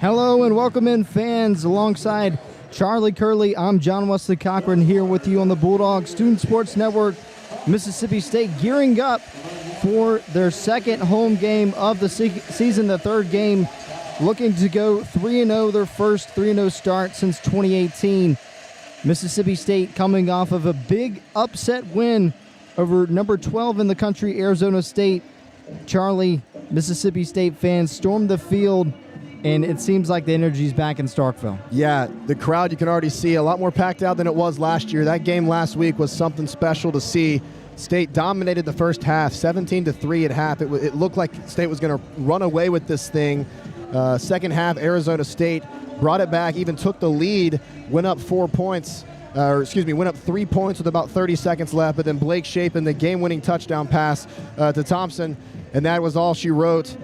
Hello and welcome in, fans. Alongside Charlie Curley, I'm John Wesley Cochran here with you on the Bulldog Student Sports Network. Mississippi State gearing up for their second home game of the season, the third game, looking to go 3-0, their first 3-0 start since 2018. Mississippi State coming off of a big upset win over number 12 in the country, Arizona State. Charlie, Mississippi State fans stormed the field, and it seems like the energy's back in Starkville. Yeah, the crowd, you can already see, a lot more packed out than it was last year. That game last week was something special to see. State dominated the first half, 17-3 at half. It looked like State was going to run away with this thing. Second half, Arizona State brought it back, even took the lead, went up 3 points with about 30 seconds left, but then Blake Shapen, the game-winning touchdown pass to Thompson, and that was all she wrote.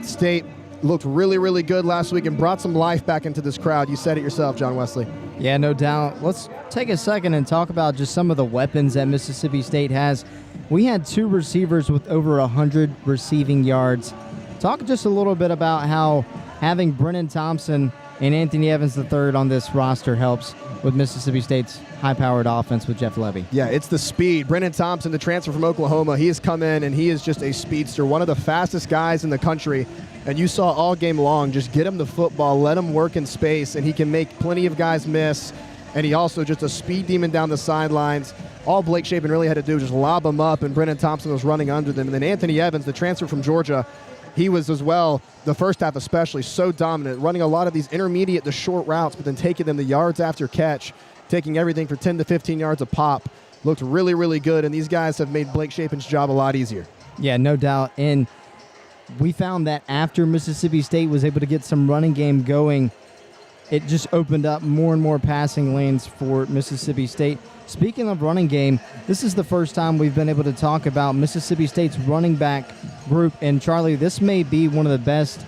State looked really, really good last week and brought some life back into this crowd. You said it yourself, John Wesley. Yeah, no doubt. Let's take a second and talk about just some of the weapons that Mississippi State has. We had two receivers with over 100 receiving yards. Talk just a little bit about how having Brennan Thompson and Anthony Evans III on this roster helps with Mississippi State's high-powered offense with Jeff Levy. Yeah, it's the speed. Brennan Thompson, the transfer from Oklahoma, he has come in and he is just a speedster, one of the fastest guys in the country. And you saw all game long, just get him the football, let him work in space, and he can make plenty of guys miss. And he also just a speed demon down the sidelines. All Blake Shapen really had to do was just lob him up, and Brennan Thompson was running under them. And then Anthony Evans, the transfer from Georgia, he was as well, the first half especially, so dominant, running a lot of these intermediate to short routes, but then taking them the yards after catch, taking everything for 10 to 15 yards a pop. Looked really, really good, and these guys have made Blake Shapen's job a lot easier. Yeah, no doubt. And we found that after Mississippi State was able to get some running game going, it just opened up more and more passing lanes for Mississippi State. Speaking of running game, this is the first time we've been able to talk about Mississippi State's running back group. And Charlie, this may be one of the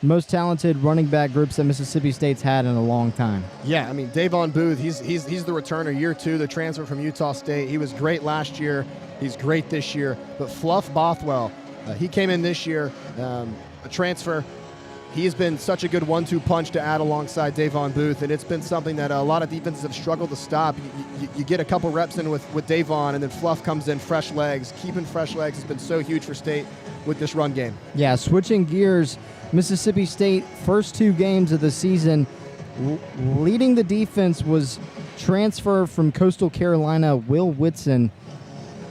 most talented running back groups that Mississippi State's had in a long time. Yeah, I mean, Davon Booth, he's the returner year two, the transfer from Utah State. He was great last year. He's great this year. But Fluff Bothwell, he came in this year, a transfer. He's been such a good 1-2 punch to add alongside Davon Booth, and it's been something that a lot of defenses have struggled to stop. You get a couple reps in with Davon, and then Fluff comes in, fresh legs. Keeping fresh legs has been so huge for State with this run game. Yeah, switching gears, Mississippi State, first two games of the season, leading the defense was transfer from Coastal Carolina, Will Whitson,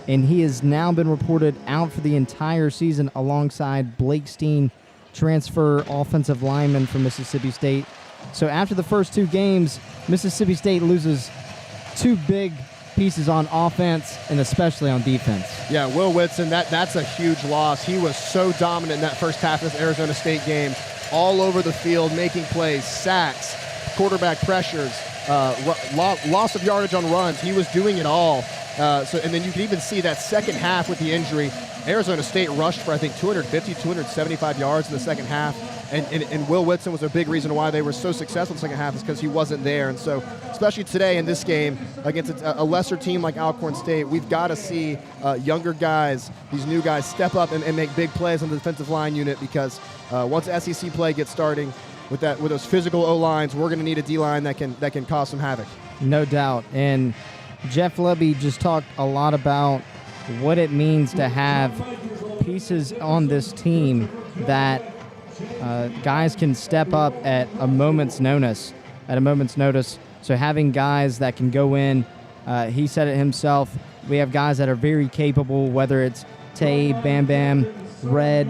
and he has now been reported out for the entire season alongside Blake Steen, transfer offensive lineman from Mississippi State. So after the first two games, Mississippi State loses two big pieces on offense and especially on defense. Yeah, Will Whitson, that's a huge loss. He was so dominant in that first half of this Arizona State game, all over the field, making plays, sacks, quarterback pressures, loss of yardage on runs. He was doing it all. And then you can even see that second half with the injury. Arizona State rushed for, I think, 275 yards in the second half. And Will Whitson was a big reason why they were so successful in the second half, is because he wasn't there. And so, especially today in this game against a lesser team like Alcorn State, we've got to see younger guys, these new guys, step up and make big plays on the defensive line unit, because once SEC play gets starting with those physical O-lines, we're going to need a D-line that can cause some havoc. No doubt. And Jeff Levy just talked a lot about what it means to have pieces on this team that guys can step up at a moment's notice. So having guys that can go in, he said it himself, we have guys that are very capable, whether it's Tay, Bam Bam, Red,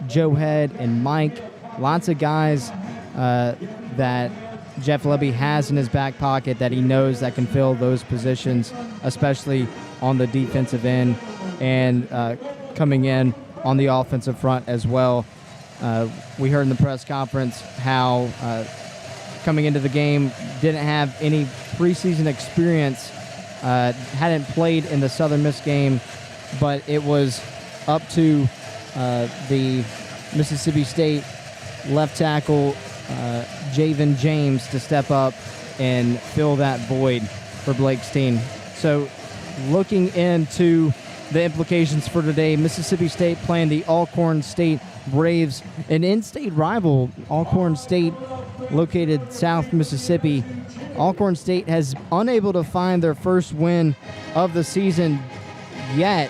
Joe Head, and Mike. Lots of guys that Jeff Levy has in his back pocket that he knows that can fill those positions, especially on the defensive end and coming in on the offensive front as well. We heard in the press conference how coming into the game didn't have any preseason experience, hadn't played in the Southern Miss game, but it was up to the Mississippi State left tackle Javen James to step up and fill that void for Blake Steen. So looking into the implications for today. Mississippi State playing the Alcorn State Braves, an in-state rival. Alcorn State, located South Mississippi. Alcorn State has unable to find their first win of the season yet,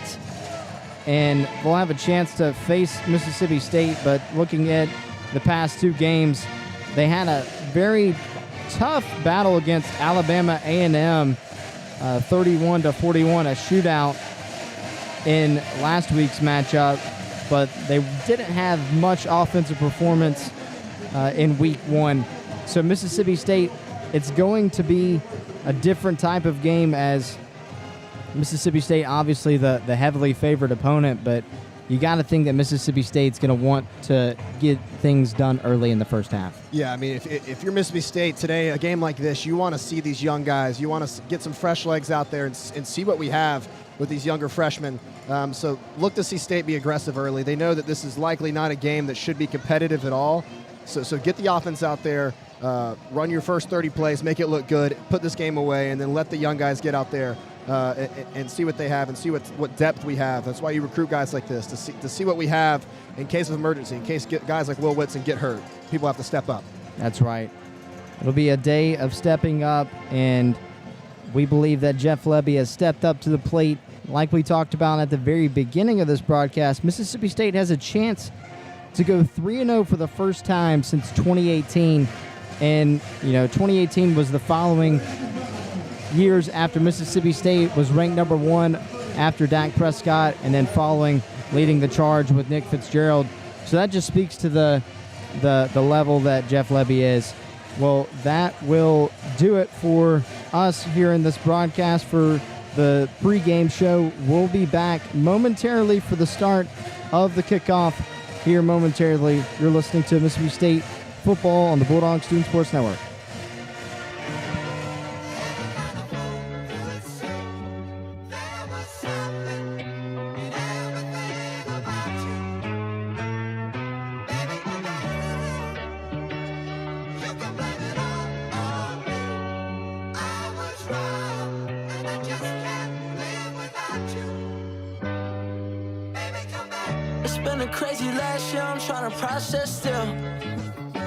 and they'll have a chance to face Mississippi State. But looking at the past two games, they had a very tough battle against Alabama A&M, 31-41, a shootout in last week's matchup, but they didn't have much offensive performance in week one. So Mississippi State, it's going to be a different type of game, as Mississippi State, obviously the heavily favored opponent, but you got to think that Mississippi State's going to want to get things done early in the first half. Yeah, I mean, if you're Mississippi State today, a game like this, you want to see these young guys. You want to get some fresh legs out there and see what we have with these younger freshmen. So look to see State be aggressive early. They know that this is likely not a game that should be competitive at all. So get the offense out there, run your first 30 plays, make it look good, put this game away, and then let the young guys get out there and see what they have and see what depth we have. That's why you recruit guys like this, to see what we have in case of emergency, in case guys like Will Whitson get hurt. People have to step up. That's right. It'll be a day of stepping up, and we believe that Jeff Lebby has stepped up to the plate. Like we talked about at the very beginning of this broadcast, Mississippi State has a chance to go 3-0 for the first time since 2018. And, 2018 was the following years after Mississippi State was ranked number one after Dak Prescott, and then following leading the charge with Nick Fitzgerald. So that just speaks to the level that Jeff Lebby is. Well, that will do it for us here in this broadcast for the pregame show. We'll be back momentarily for the start of the kickoff here momentarily. You're listening to Mississippi State football on the Bulldog Student Sports Network. It's been a crazy last year, I'm trying to process still.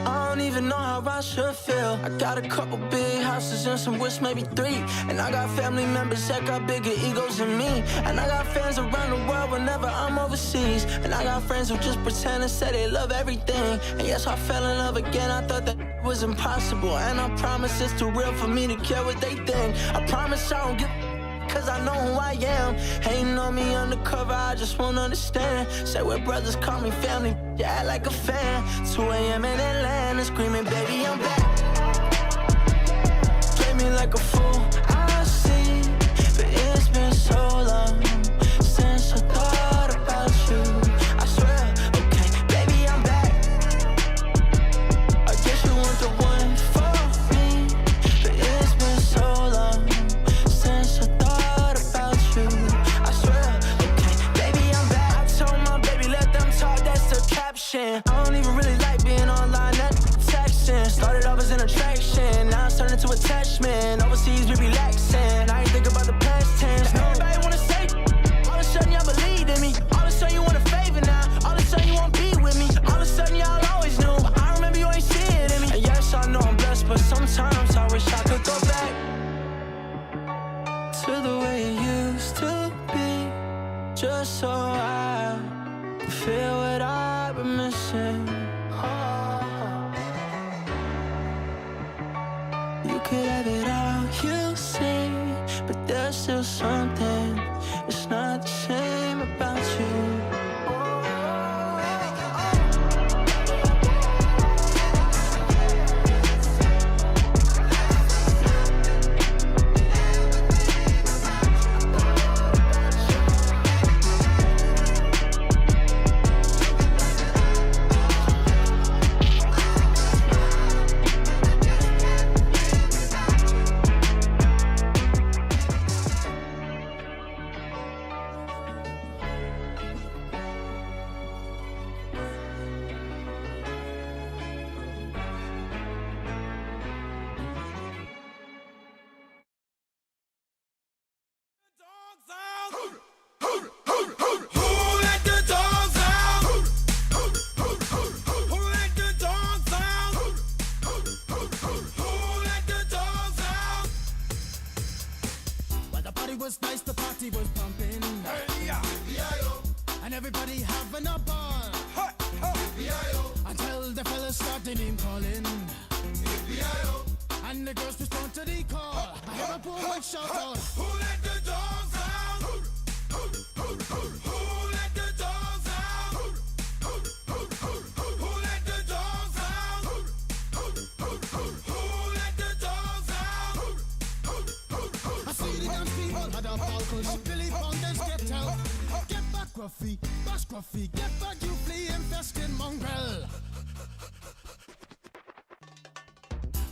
I don't even know how I should feel. I got a couple big houses and some wish, maybe 3. And I got family members that got bigger egos than me. And I got fans around the world whenever I'm overseas. And I got friends who just pretend and say they love everything. And yes, I fell in love again, I thought that was impossible. And I promise it's too real for me to care what they think. I promise I don't give cause I know who I am. Hating on me undercover, I just won't understand. Say we're brothers, call me family, you act like a fan. 2 a.m. in Atlanta, screaming, baby, I'm back. Play me like a fool, I see. But it's been so long since I thought about you. I swear, okay, baby, I'm back. I guess you want the one for me. But it's been so long since I thought about you. I swear, okay, baby, I'm back. I told my baby, let them talk, that's the caption. I don't even really like being online, that texting. Started off as an attraction, now it's turned into attachment. Overseas, we relaxing, I ain't think about the past tense. Now everybody wanna say, all of a sudden y'all believed in me. All of a sudden you want a favor now, all of a sudden you want to be with me. All of a sudden y'all always knew, I remember you ain't see it in me. And yes, I know I'm blessed, but sometimes I wish I could go back to the way it used to be, just so I feel what I've been missing. You could have it all, you see, but there's still something, it's not the same about you. and everybody having a ball. Until the fellas start the name calling. And the girls respond to the call. I have a poor white shout out. Who let the dogs out? Who let the dogs out? Who let the dogs out? Who let the dogs out? I see the dance people had a ball cause Billy Fountains get out. Get back, Gruffy, bash Gruffy, get back, you flea infested mongrel.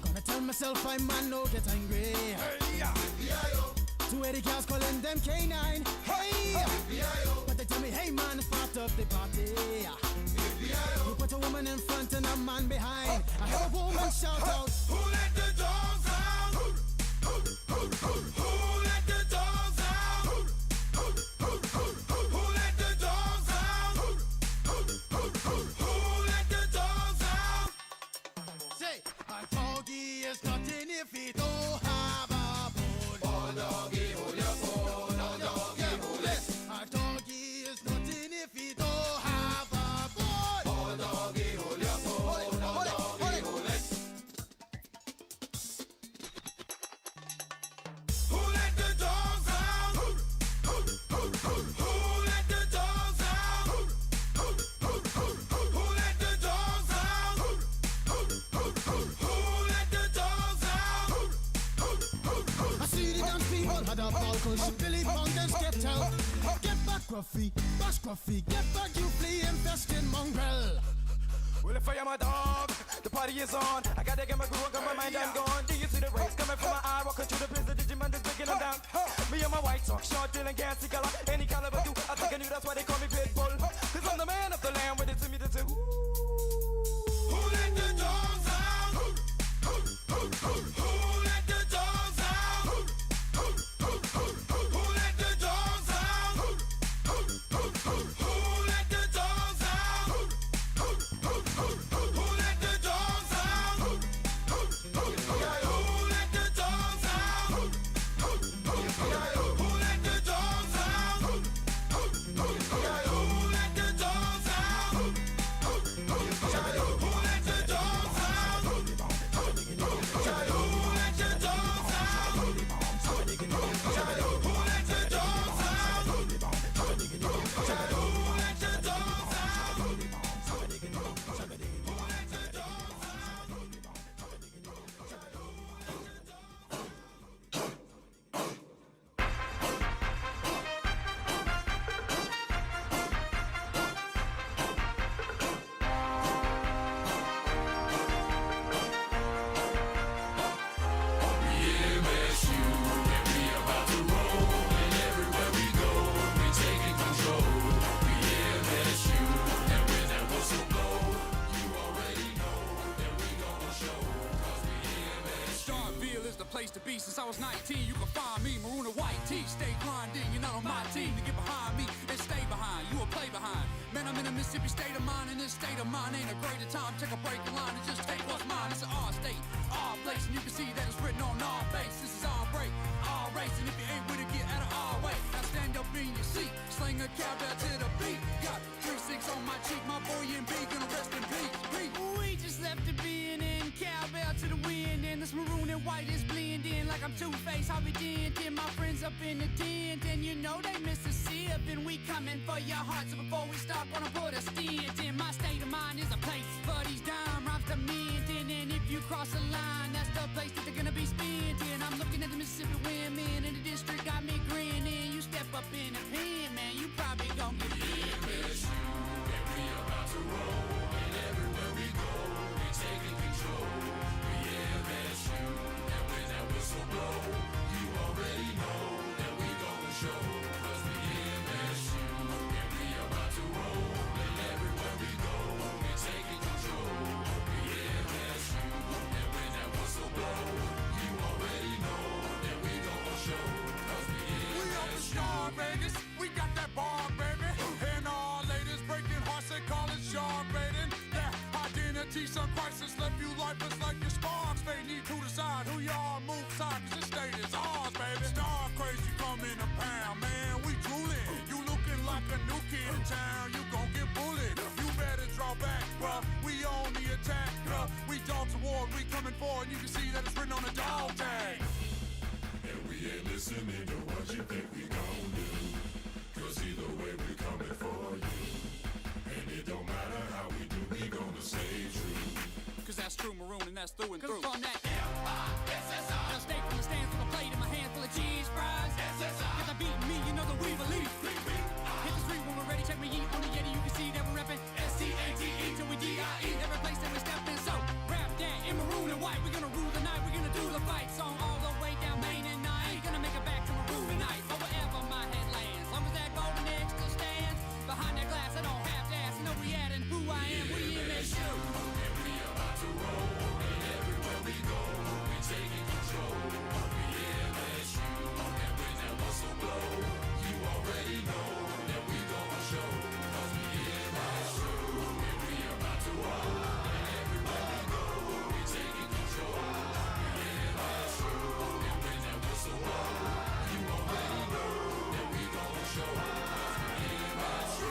Gonna tell myself I man no get angry. Two 80 cows calling them K9. Hey, but they tell me, hey man, it's part of the party. You put a woman in front and a man behind. I have a woman shout out. Who let the dogs out? Who let the dogs out? Who let the dogs out? Who let the dogs out? Say, a doggy is nothing if he don't have a bone. Oh doggy, hold your bone. Oh doggy, hold it. A doggy is nothing if he don't have a bone. Oh doggy, hold your bone. Oh doggy, hold it. Who let the dogs out? Who let the dogs out? Who let the dogs out? Who let the dogs out? I see the dance people had a ball cause Billy Fountains get out. Get back, Gruffy, bash Gruffy, get back, you flea infested mongrel. Well, if I am a dog, the party is on. I gotta get my groove on, got my mind, I'm gone. Do you see the rays coming from my eye? Walking through the prison, Digimon is breaking them down. Me and my white talk, short, dealing, can't see color. Any caliber do, I think I knew that's why they call me Pitbull. Cause I'm the man of the land, with it to me to do. Who let the dogs out? Who let the dogs out? Who let the dogs out? Who let the dogs out? Who let the dogs out? Who let the dogs out? Who let the dogs out? Who let the dogs out? Who let the dogs out? Who let the dogs out? Who let the dogs out? Who let the dogs out? Who let the place to be since I was 19. You can find me, maroon and white tee. Stay grinding, you're not on my team to get behind me and stay behind. You will play behind. Man, I'm in a Mississippi state of mind, and this state of mind ain't a greater time. Take a break in line and just take what's mine. It's an our state, our place, and you can see that it's written on our face. This is our break, our race, and if you ain't with it, get out of our way. Now stand up in your seat, sling a cowbell to the beat. Got 3-6 on my cheek, my boy and B gonna rest in peace. We just left the being in cowbell to the wind, and this maroon and white is blending like I'm Two-Face. I'll be denting my friends up in the tent, and you know they miss a sip, and we coming for your hearts. So before we start, gonna put a stint in. My state of mind is a place for these dime rhymes to mint, and if you cross the line, that's the place that they're gonna be spent in. I'm looking at the Mississippi women, and the district got me grinning. You step up in the pen, man, you probably gon' get MSU, and we about to roll, and everywhere we go, we taking control. We MSU, and when that whistle blow, you already know that we gon' show. 'Cause we MSU, and we about to roll, and everywhere we go, we taking control. We MSU, and when that whistle blow, you already know that we gon' show. 'Cause we up the star, Vegas. We got that bar, baby. And all ladies breaking hearts, they call it sharp rating. That identity, some crisis left you lifeless like your sparks. They need to decide who y'all move side, 'cause the state is ours, baby. Star crazy coming to pound, man. We drooling. You looking like a new kid in town, you gon' get bullied. You better draw back, bruh. We on the attack, bruh. We dogs of war, we coming forward. You can see that it's written on the dog tag. And we ain't listening to what you think we gon' do. Cause either way we coming for you. And it don't matter how we do, we gonna stay true. Cause that's true maroon and that's through and through. Cause from that L-I-S-S-I. Just stay from the stands with a plate in my hand full of cheese fries. S-S-I. Cause I beat me, you know that we believe. Hit the street when we're ready, check me eat on the Yeti, you can see that we're reppin' S-T-A-T-E till we D-I-E. Every place that we step in, so rap that in maroon and white. We're gonna rule the night, we're gonna do the fight. Song all the way down Main and I ain't gonna make it back to maroon tonight. But wherever my head lands, long as that golden egg still stands behind that glass, I don't have to ask. I know we adding who I am, we in this shoe. And we about to roll. And everywhere we go, we taking control. We MSU. And when that whistle blow, you already know that we gon' show. Cause we MSU. And we about to roll. And everywhere we go, we taking control. We MSU. And when that whistle blow, you already know that we gon' show. Cause we MSU.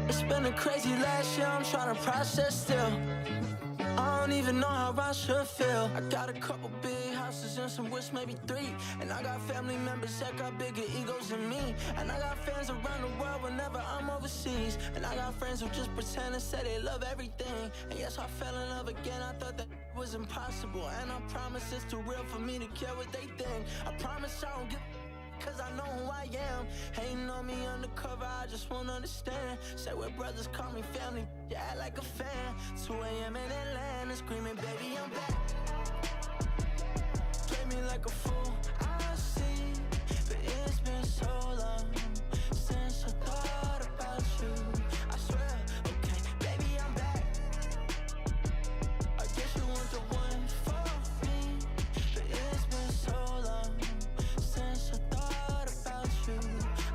It's been a crazy last year, I'm trying to process still. I don't even know how I should feel. I got a couple big houses and some wish, maybe 3. And I got family members that got bigger egos than me. And I got fans around the world whenever I'm overseas. And I got friends who just pretend and say they love everything. And yes, I fell in love again, I thought that was impossible. And I promise it's too real for me to care what they think. I promise I don't give cause I know who I am. Hating on me undercover, I just won't understand. Say we're brothers, call me family, you act like a fan. 2 a.m. in Atlanta, screaming, baby, I'm back. Play me like a fool, I see. But it's been so long since I thought about you. I swear, okay, baby, I'm back. I guess you want the one for me. But it's been so long since I thought about you.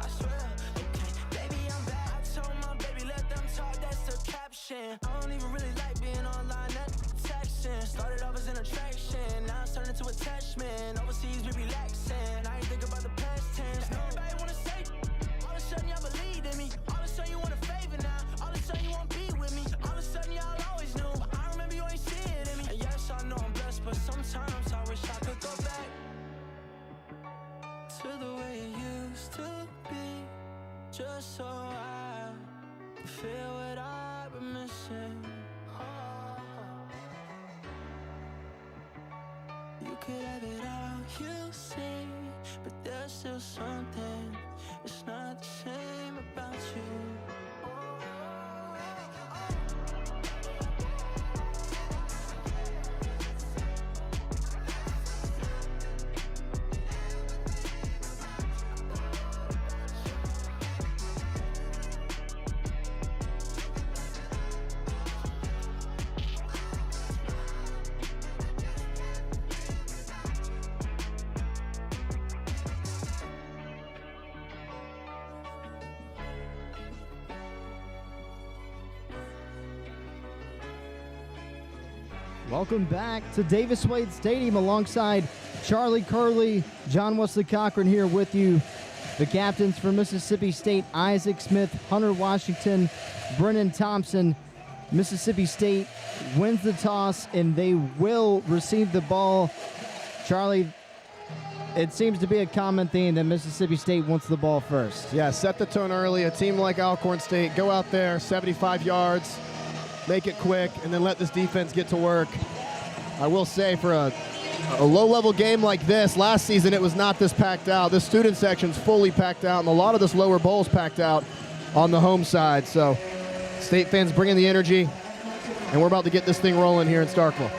I swear, okay, baby, I'm back. I told my baby, let them talk, that's the caption. I don't even really like being online, that's texting. Started off as an attraction, now it's turned into attachment. Overseas, we relaxing, I ain't think about the past tense. Everybody wanna say, all of a sudden y'all believed in me. All of a sudden you want a favor now, all of a sudden you want to be with me. All of a sudden y'all always knew, but I remember you ain't see it in me. And yes, I know I'm blessed, but sometimes I wish I could go back to the way it used to be, just so I could feel what I've been missing. You could have it all, you see, but there's still something, it's not the same about you. Welcome back to Davis Wade Stadium alongside Charlie Curley, John Wesley Cochran here with you. The captains for Mississippi State, Isaac Smith, Hunter Washington, Brennan Thompson. Mississippi State wins the toss and they will receive the ball. Charlie, it seems to be a common theme that Mississippi State wants the ball first. Yeah, set the tone early. A team like Alcorn State, go out there, 75 yards, make it quick, and then let this defense get to work. I will say, for a a low-level game like this, last season it was not this packed out. This student section's fully packed out, and a lot of this lower bowl's packed out on the home side. So State fans bringing the energy, and we're about to get this thing rolling here in Starkville.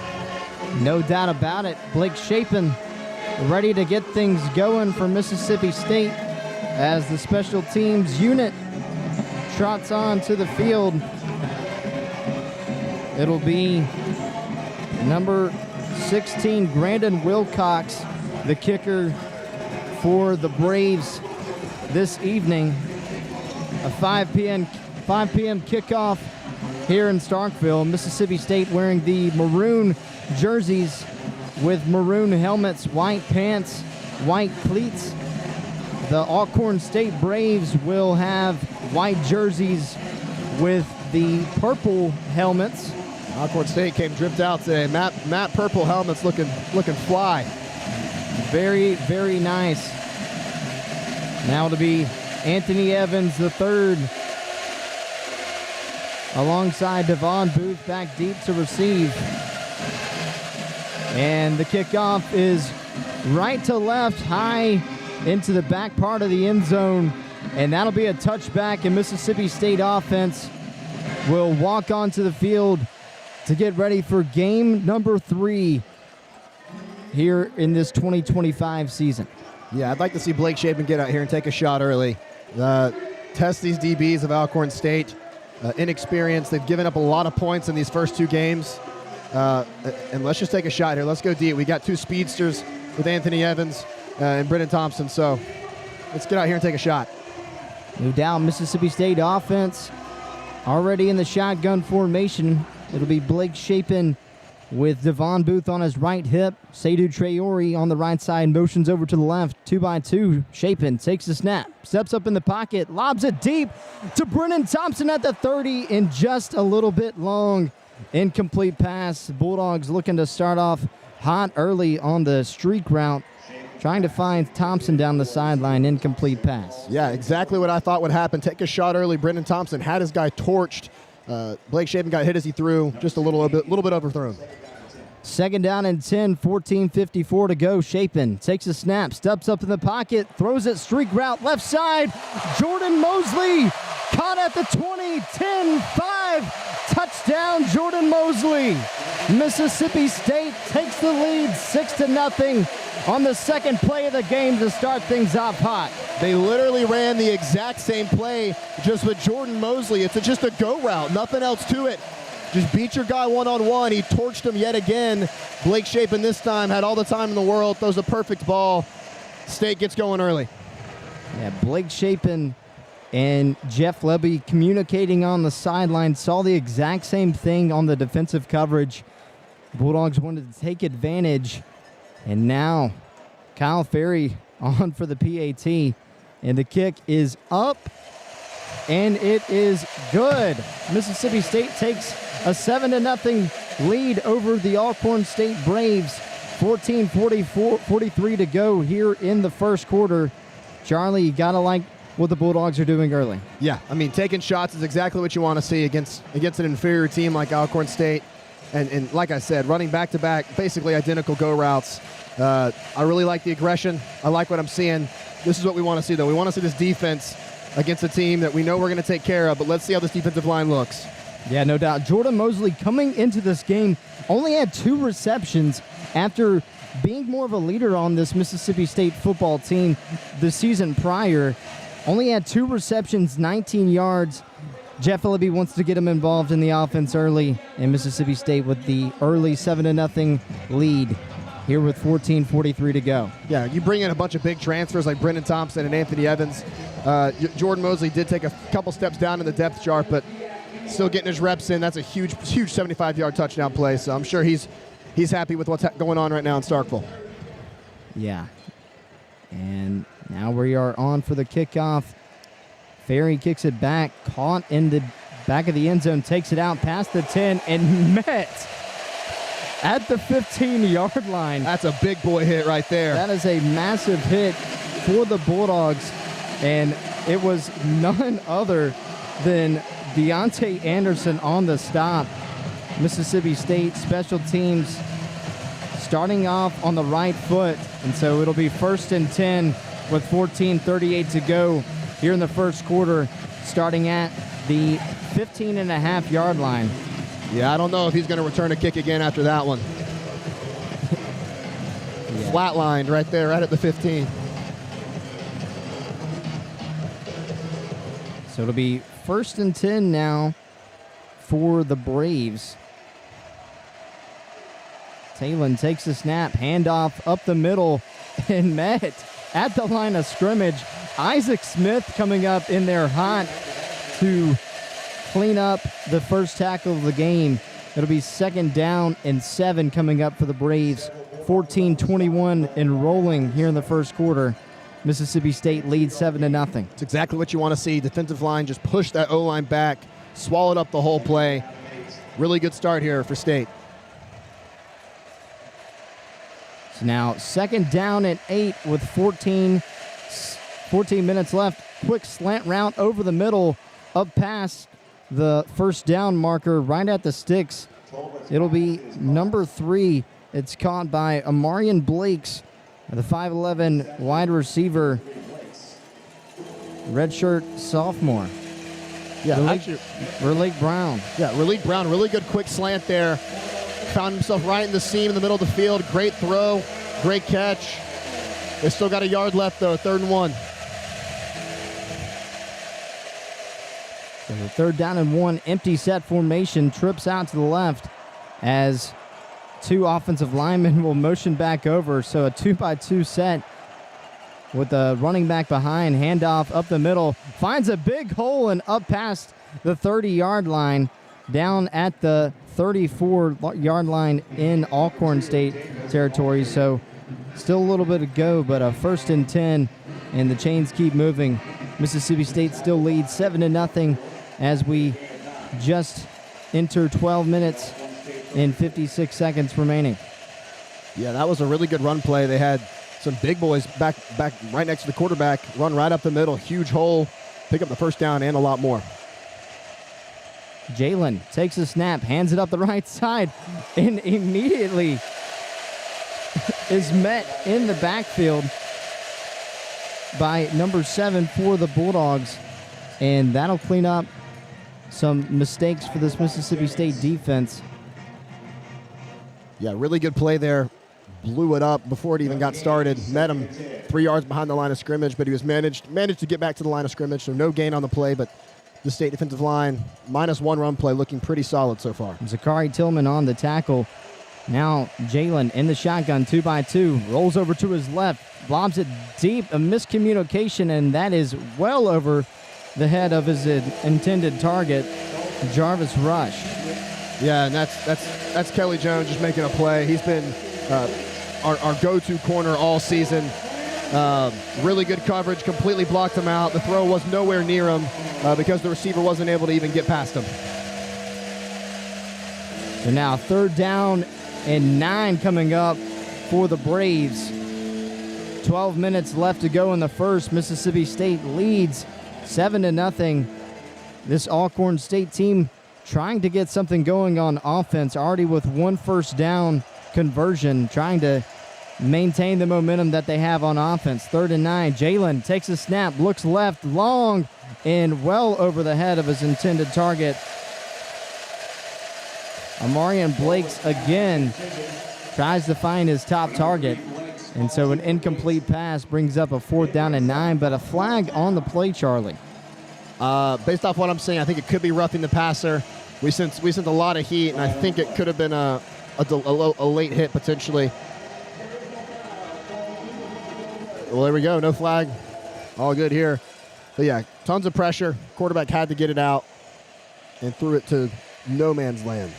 No doubt about it. Blake Chapin ready to get things going for Mississippi State as the special teams unit trots on to the field. It'll be number 16, Brandon Wilcox, the kicker for the Braves this evening. A 5 p.m. kickoff here in Starkville. Mississippi State wearing the maroon jerseys with maroon helmets, white pants, white cleats. The Alcorn State Braves will have white jerseys with the purple helmets. Alcorn State came dripped out today. Matte purple helmets looking fly. Very, very nice. Now to be Anthony Evans III alongside Devon Booth back deep to receive. And the kickoff is right to left, high into the back part of the end zone. And that'll be a touchback, and Mississippi State offense will walk onto the field to get ready for game number 3 here in this 2025 season. Yeah, I'd like to see Blake Chapin get out here and take a shot early. Test these DBs of Alcorn State. Inexperienced. They've given up a lot of points in these first 2 games. And let's just take a shot here. Let's go deep. We got 2 speedsters with Anthony Evans and Brennan Thompson. So let's get out here and take a shot. No doubt, Mississippi State offense already in the shotgun formation. It'll be Blake Chapin with Devon Booth on his right hip. Seydou Traore on the right side, motions over to the left. 2x2, Chapin takes the snap, steps up in the pocket, lobs it deep to Brennan Thompson at the 30, and just a little bit long. Incomplete pass. Bulldogs looking to start off hot early on the streak route, trying to find Thompson down the sideline. Incomplete pass. Yeah, exactly what I thought would happen. Take a shot early. Brennan Thompson had his guy torched. Blake Chapin got hit as he threw, just a little bit overthrown. 2nd down and 10, 14:54 to go. Chapin takes a snap, steps up in the pocket, throws it streak route left side. Jordan Mosley caught at the 20, 10, 5. Touchdown, Jordan Mosley. Mississippi State takes the lead 6-0 on the second play of the game to start things off hot. They literally ran the exact same play just with Jordan Mosley. It's just a go route, nothing else to it. Just beat your guy one-on-one. He torched him yet again. Blake Chapin this time had all the time in the world, throws a perfect ball. State gets going early. Yeah, Blake Chapin and Jeff Lebby communicating on the sideline, saw the exact same thing on the defensive coverage. Bulldogs wanted to take advantage, and now Kyle Ferry on for the PAT, and the kick is up, and it is good. Mississippi State takes a 7-0 lead over the Alcorn State Braves. 14:43 to go here in the first quarter. Charlie, you gotta like what the Bulldogs are doing early. Yeah, I mean, taking shots is exactly what you want to see against an inferior team like Alcorn State. And like I said, running back-to-back, basically identical go routes. I really like the aggression. I like what I'm seeing. This is what we want to see, though. We want to see this defense against a team that we know we're going to take care of, but let's see how this defensive line looks. Yeah, no doubt. Jordan Mosley coming into this game only had 2 receptions after being more of a leader on this Mississippi State football team the season prior. Only had 2 receptions, 19 yards. Jeff Lebby wants to get him involved in the offense early, and Mississippi State with the early 7-0 lead here with 14:43 to go. Yeah, you bring in a bunch of big transfers like Brennan Thompson and Anthony Evans. Jordan Mosley did take a couple steps down in the depth chart, but still getting his reps in. That's a huge 75-yard touchdown play, so I'm sure he's happy with what's going on right now in Starkville. Yeah. And now we are on for the kickoff. Ferry kicks it back, caught in the back of the end zone, takes it out past the 10, and met at the 15-yard line. That's a big boy hit right there. That is a massive hit for the Bulldogs, and it was none other than Deontay Anderson on the stop. Mississippi State special teams starting off on the right foot. And so it'll be 1st and 10 with 14:38 to go here in the first quarter, starting at the 15.5-yard line. Yeah, I don't know if he's going to return a kick again after that one. Flatlined right there, right at the 15. So it'll be 1st and 10 now for the Braves. Talon takes the snap, handoff up the middle, and met at the line of scrimmage. Isaac Smith coming up in there hot to clean up the first tackle of the game. It'll be 2nd down and 7 coming up for the Braves. 14-21 and rolling here in the first quarter. Mississippi State leads 7-0. It's exactly what you want to see. Defensive line just pushed that O-line back, swallowed up the whole play. Really good start here for State. So now 2nd down and 8 with 14 minutes left. Quick slant route over the middle, up past the 1st down marker, right at the sticks. It'll be number 3. It's caught by Amarian Blakes, the 5'11 wide receiver, redshirt sophomore. Yeah, Raleigh Brown. Yeah, Raleigh Brown, really good quick slant there. Found himself right in the seam in the middle of the field. Great throw, great catch. They still got a yard left though, 3rd and 1. So the 3rd down and 1, empty set formation, trips out to the left as 2 offensive linemen will motion back over. So a 2-by-2 set with the running back behind, handoff up the middle, finds a big hole and up past the 30-yard line, down at the 34-yard line in Alcorn State territory. So still a little bit to go, but a 1st and 10, and the chains keep moving. Mississippi State still leads 7-0 as we just enter 12 minutes and 56 seconds remaining. Yeah, that was a really good run play. They had some big boys back right next to the quarterback, run right up the middle, huge hole, pick up the 1st down and a lot more. Jalen takes a snap, hands it up the right side, and immediately is met in the backfield by number 7 for the Bulldogs, and that'll clean up some mistakes for this Mississippi State defense. Yeah, really good play there. Blew it up before it even got started. Met him 3 yards behind the line of scrimmage, but he was managed to get back to the line of scrimmage, so no gain on the play, but the State defensive line, -1 run play, looking pretty solid so far. Zachary Tillman on the tackle. Now Jalen in the shotgun, 2-by-2, rolls over to his left, lobs it deep, a miscommunication, and that is well over the head of his intended target, Jarvis Rush. Yeah, and that's Kelly Jones just making a play. He's been our go-to corner all season. Really good coverage, completely blocked him out. The throw was nowhere near him because the receiver wasn't able to even get past him. So now 3rd down and 9 coming up for the Braves. 12 minutes left to go in the first. Mississippi State leads 7-0. This Alcorn State team trying to get something going on offense, already with 1 first down conversion, trying to maintain the momentum that they have on offense. 3rd and 9. Jalen takes a snap, looks left, long, and well over the head of his intended target. Amarian Blakes again tries to find his top target, and so an incomplete pass brings up a 4th down and 9, but a flag on the play, Charlie. Based off what I'm saying, I think it could be roughing the passer. We sent a lot of heat, and I think it could have been a late hit potentially. Well, there we go. No flag. All good here. But yeah, tons of pressure. Quarterback had to get it out and threw it to no man's land.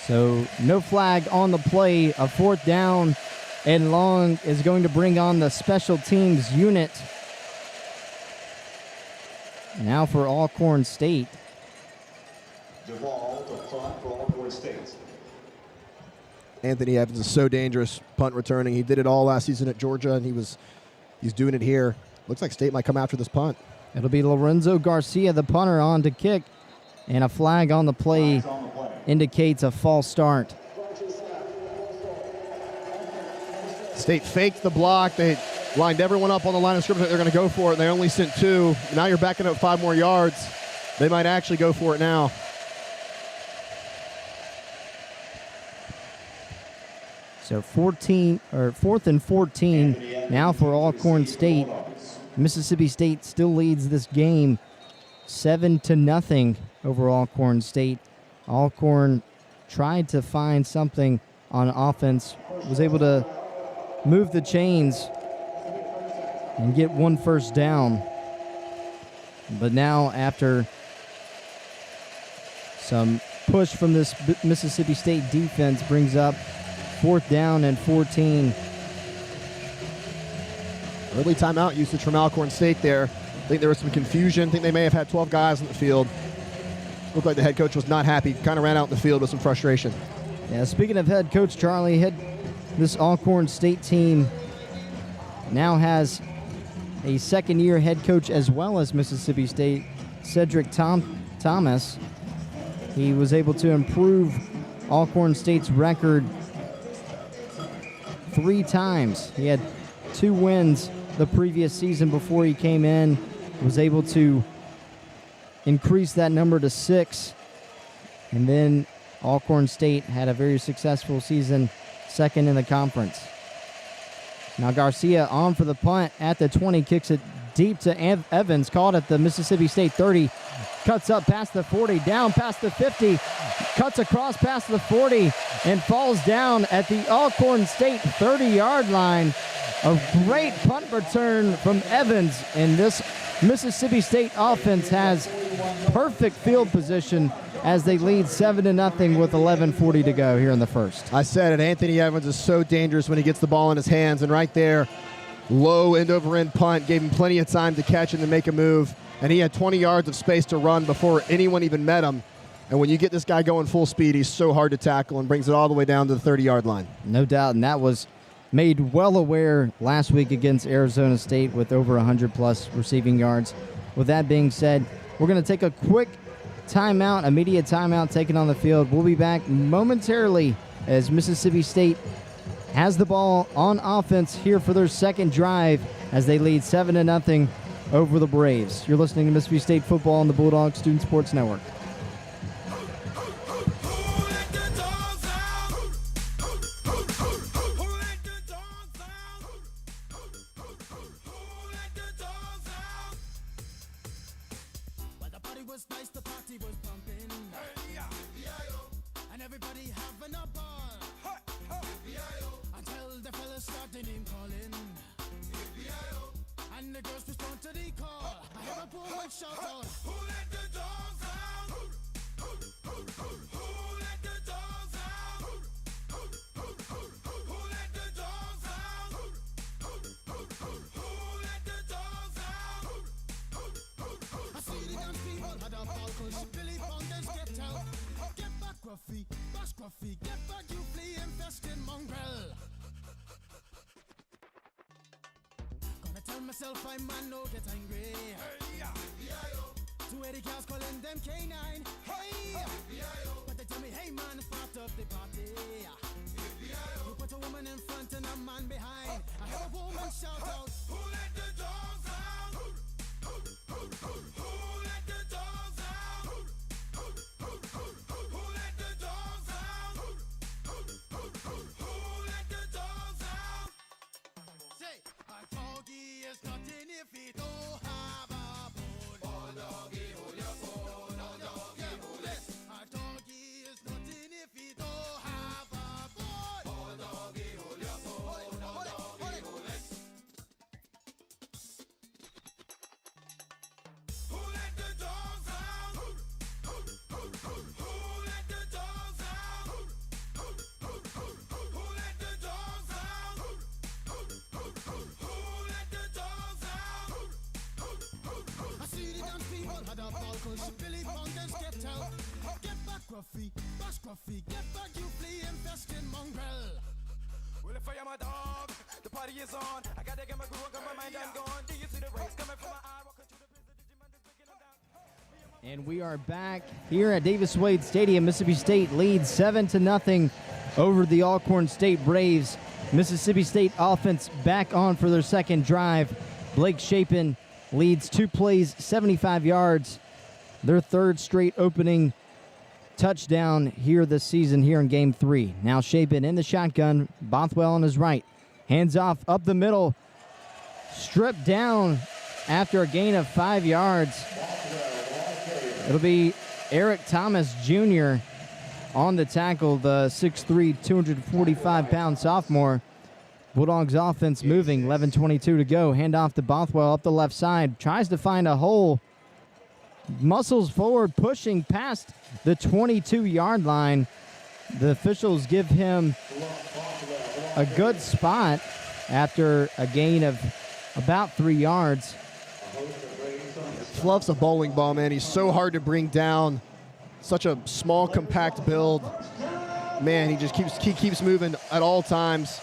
So no flag on the play. A 4th down and long is going to bring on the special teams unit. Now for Alcorn State. Duvall to punt for Alcorn State. Anthony Evans is so dangerous punt returning. He did it all last season at Georgia, and he's doing it here. Looks like State might come after this punt. It'll be Lorenzo Garcia, the punter, on to kick, and a flag on the play indicates a false start. State faked the block. They lined everyone up on the line of scrimmage. They're going to go for it, and they only sent 2. Now you're backing up 5 more yards. They might actually go for it now. So 4th and 14 now for Alcorn State. Mississippi State still leads this game 7-0 over Alcorn State. Alcorn tried to find something on offense, was able to move the chains and get 1 first down. But now after some push from this Mississippi State defense brings up 4th down and 14. Early timeout usage from Alcorn State there. I think there was some confusion. I think they may have had 12 guys on the field. Looked like the head coach was not happy. Kind of ran out in the field with some frustration. Yeah, speaking of head coach, Charlie, this Alcorn State team now has a second-year head coach as well as Mississippi State, Cedric Thomas. He was able to improve Alcorn State's record 3 times. He had 2 wins the previous season before he came in, was able to increase that number to 6. And then Alcorn State had a very successful season, 2nd in the conference. Now Garcia on for the punt at the 20, kicks it deep to Evans, caught at the Mississippi State 30, cuts up past the 40, down past the 50, cuts across past the 40, and falls down at the Alcorn State 30-yard line. A great punt return from Evans, and this Mississippi State offense has perfect field position as they lead 7-0 with 11:40 to go here in the first. I said it, Anthony Evans is so dangerous when he gets the ball in his hands, and right there, low end-over-end punt, gave him plenty of time to catch and to make a move, and he had 20 yards of space to run before anyone even met him. And when you get this guy going full speed, he's so hard to tackle and brings it all the way down to the 30-yard line. No doubt, and that was made well aware last week against Arizona State with over 100-plus receiving yards. With that being said, we're going to take a quick timeout, immediate timeout taken on the field. We'll be back momentarily as Mississippi State has the ball on offense here for their second drive as they lead 7-0 over the Braves. You're listening to Mississippi State football on the Bulldog Student Sports Network. Myself, I man, no get angry. Two Eddie cows calling them K9. Hey, but they tell me, hey man, it's part of the party. You put a woman in front and a man behind. I heard a woman shout out, who let the dogs out? Who let the dogs out? Who let the dogs out? Who let the dogs out? Say, a doggy is nothing if he don't have a bone. Oh doggy, hold your bone. Oh doggy, hold it. A doggy is nothing if he don't have a bone. Oh doggy, hold your bone. Oh doggy, hold it. Who let the dogs out? Who let the dogs out? Who let the dogs out? Who let the dogs out? I see the dance people had a ball cause Billy Fountains get out. Get back, Gruffy, bash Gruffy, get back, you flea infested mongrel. Well, if I am a dog, the party is on. I gotta get my groove on, got my mind, I'm gone. Do you see the rays coming from my eye? Walking through the prison, Digimon is breaking them down. Me and my And we are back here at Davis Wade Stadium. Mississippi State leads 7-0 over the Alcorn State Braves. Mississippi State offense back on for their second drive. Blake Shapen leads 2 plays, 75 yards. Their third straight opening touchdown here this season here in Game 3. Now Shapen in the shotgun. Bothwell on his right. Hands off up the middle. Stripped down after a gain of 5 yards. It'll be Eric Thomas Jr. on the tackle, the 6'3", 245-pound sophomore. Bulldogs offense moving, 11:22 to go. Hand off to Bothwell up the left side. Tries to find a hole. Muscles forward, pushing past the 22-yard line. The officials give him a good spot after a gain of about 3 yards. Fluff's a bowling ball, man. He's so hard to bring down. Such a small, compact build. Man, he keeps moving at all times.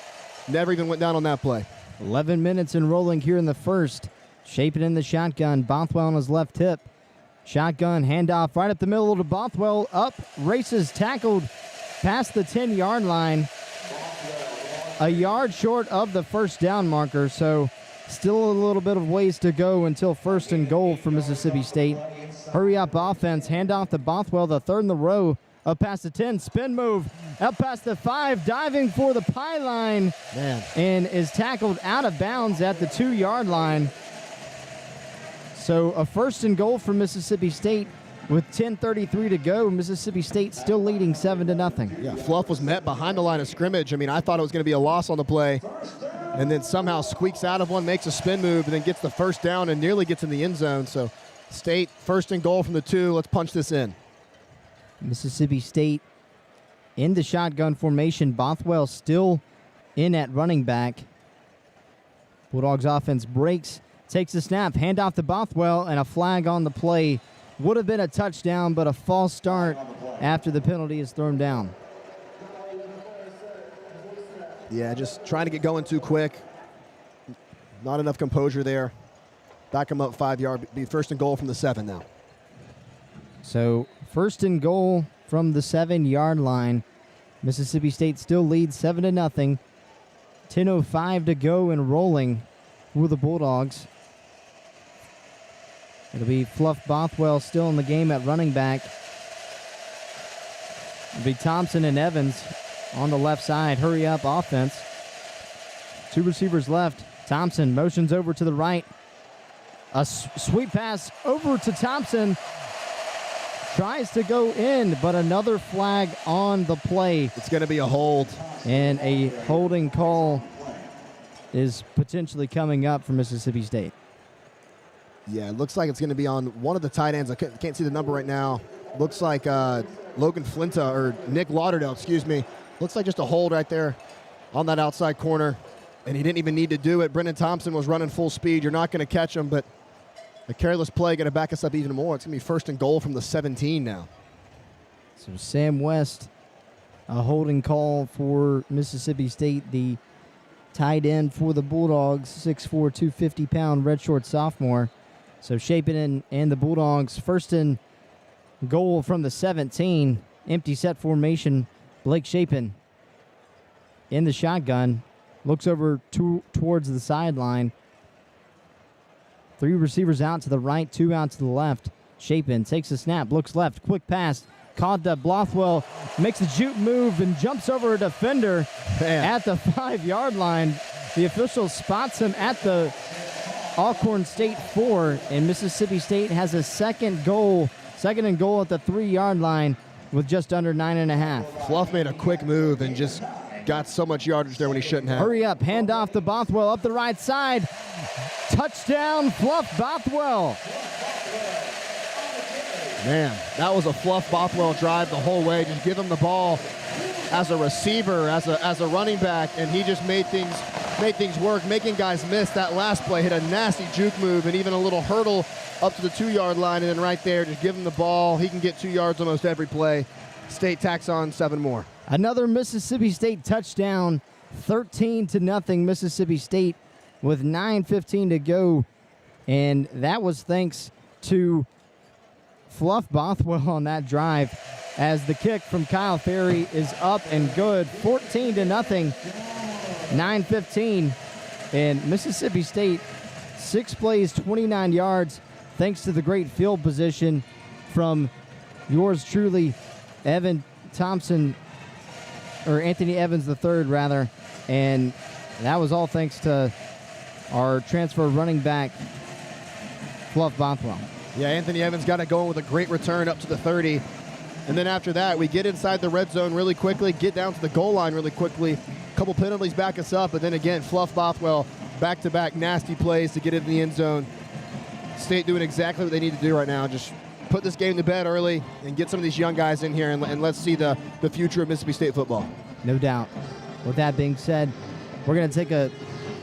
Never even went down on that play. 11 minutes and rolling here in the first. Shapen in the shotgun. Bothwell on his left hip. Shotgun handoff right up the middle to Bothwell. Up, races, tackled past the 10-yard line. A yard short of the first down marker, so still a little bit of ways to go until first and goal for Mississippi State. Hurry up offense, handoff to Bothwell, the third in the row, up past the 10, spin move, up past the 5, diving for the pylon, and is tackled out of bounds at the 2-yard line. So a first and goal for Mississippi State with 10:33 to go. Mississippi State still leading 7-0. Yeah, Fluff was met behind the line of scrimmage. I mean, I thought it was going to be a loss on the play, and then somehow squeaks out of one, makes a spin move, and then gets the first down and nearly gets in the end zone. So State first and goal from the 2. Let's punch this in. Mississippi State in the shotgun formation. Bothwell still in at running back. Bulldogs offense breaks, takes the snap, handoff to Bothwell, and a flag on the play. Would have been a touchdown, but a false start after the penalty is thrown down. Yeah, just trying to get going too quick. Not enough composure there. Back him up 5 yard. Be first and goal from the 7 now. So first and goal from the 7-yard line. Mississippi State still leads 7-0. 10:05 to go and rolling for the Bulldogs. It'll be Fluff Bothwell still in the game at running back. It'll be Thompson and Evans on the left side. Hurry up offense. 2 receivers left. Thompson motions over to the right. A sweep pass over to Thompson. Tries to go in, but another flag on the play. It's going to be a hold. And a holding call is potentially coming up for Mississippi State. Yeah, it looks like it's going to be on one of the tight ends. I can't see the number right now. Looks like Logan Flinta, or Nick Lauderdale, excuse me. Looks like just a hold right there on that outside corner. And he didn't even need to do it. Brendan Thompson was running full speed. You're not going to catch him, but a careless play going to back us up even more. It's going to be first and goal from the 17 now. So Sam West, a holding call for Mississippi State, the tight end for the Bulldogs, 6'4", 250-pound redshirt sophomore. So Shapen and the Bulldogs, first and goal from the 17. Empty set formation. Blake Shapen in the shotgun. Looks over towards the sideline. 3 receivers out to the right, 2 out to the left. Shapen takes the snap, looks left, quick pass. Caught to Bothwell, makes a juke move and jumps over a defender at the 5-yard line. The official spots him at the Alcorn State 4, and Mississippi State has a second and goal at the 3-yard line with just under 9.5. Fluff made a quick move and just got so much yardage there when he shouldn't have. Hurry up, handoff to Bothwell up the right side. Touchdown, Fluff Bothwell. Man, that was a Fluff Bothwell drive the whole way. Just give him the ball as a receiver, as a running back, and he just made things work, making guys miss. That last play hit a nasty juke move and even a little hurdle up to the 2-yard line, and then right there, just give him the ball. He can get 2 yards almost every play. State tacks on 7 more. Another Mississippi State touchdown, 13-0 Mississippi State with 9:15 to go, and that was thanks to Fluff Bothwell on that drive as the kick from Kyle Ferry is up and good. 14-0. 9:15. And Mississippi State, 6 plays, 29 yards, thanks to the great field position from yours truly, Evan Thompson, or Anthony Evans III, rather. And that was all thanks to our transfer running back, Fluff Bothwell. Yeah, Anthony Evans got it going with a great return up to the 30. And then after that, we get inside the red zone really quickly, get down to the goal line really quickly. A couple penalties back us up, but then again, Fluff Bothwell, back-to-back nasty plays to get in the end zone. State doing exactly what they need to do right now. Just put this game to bed early and get some of these young guys in here, and let's see the future of Mississippi State football. No doubt. With that being said, we're going to take a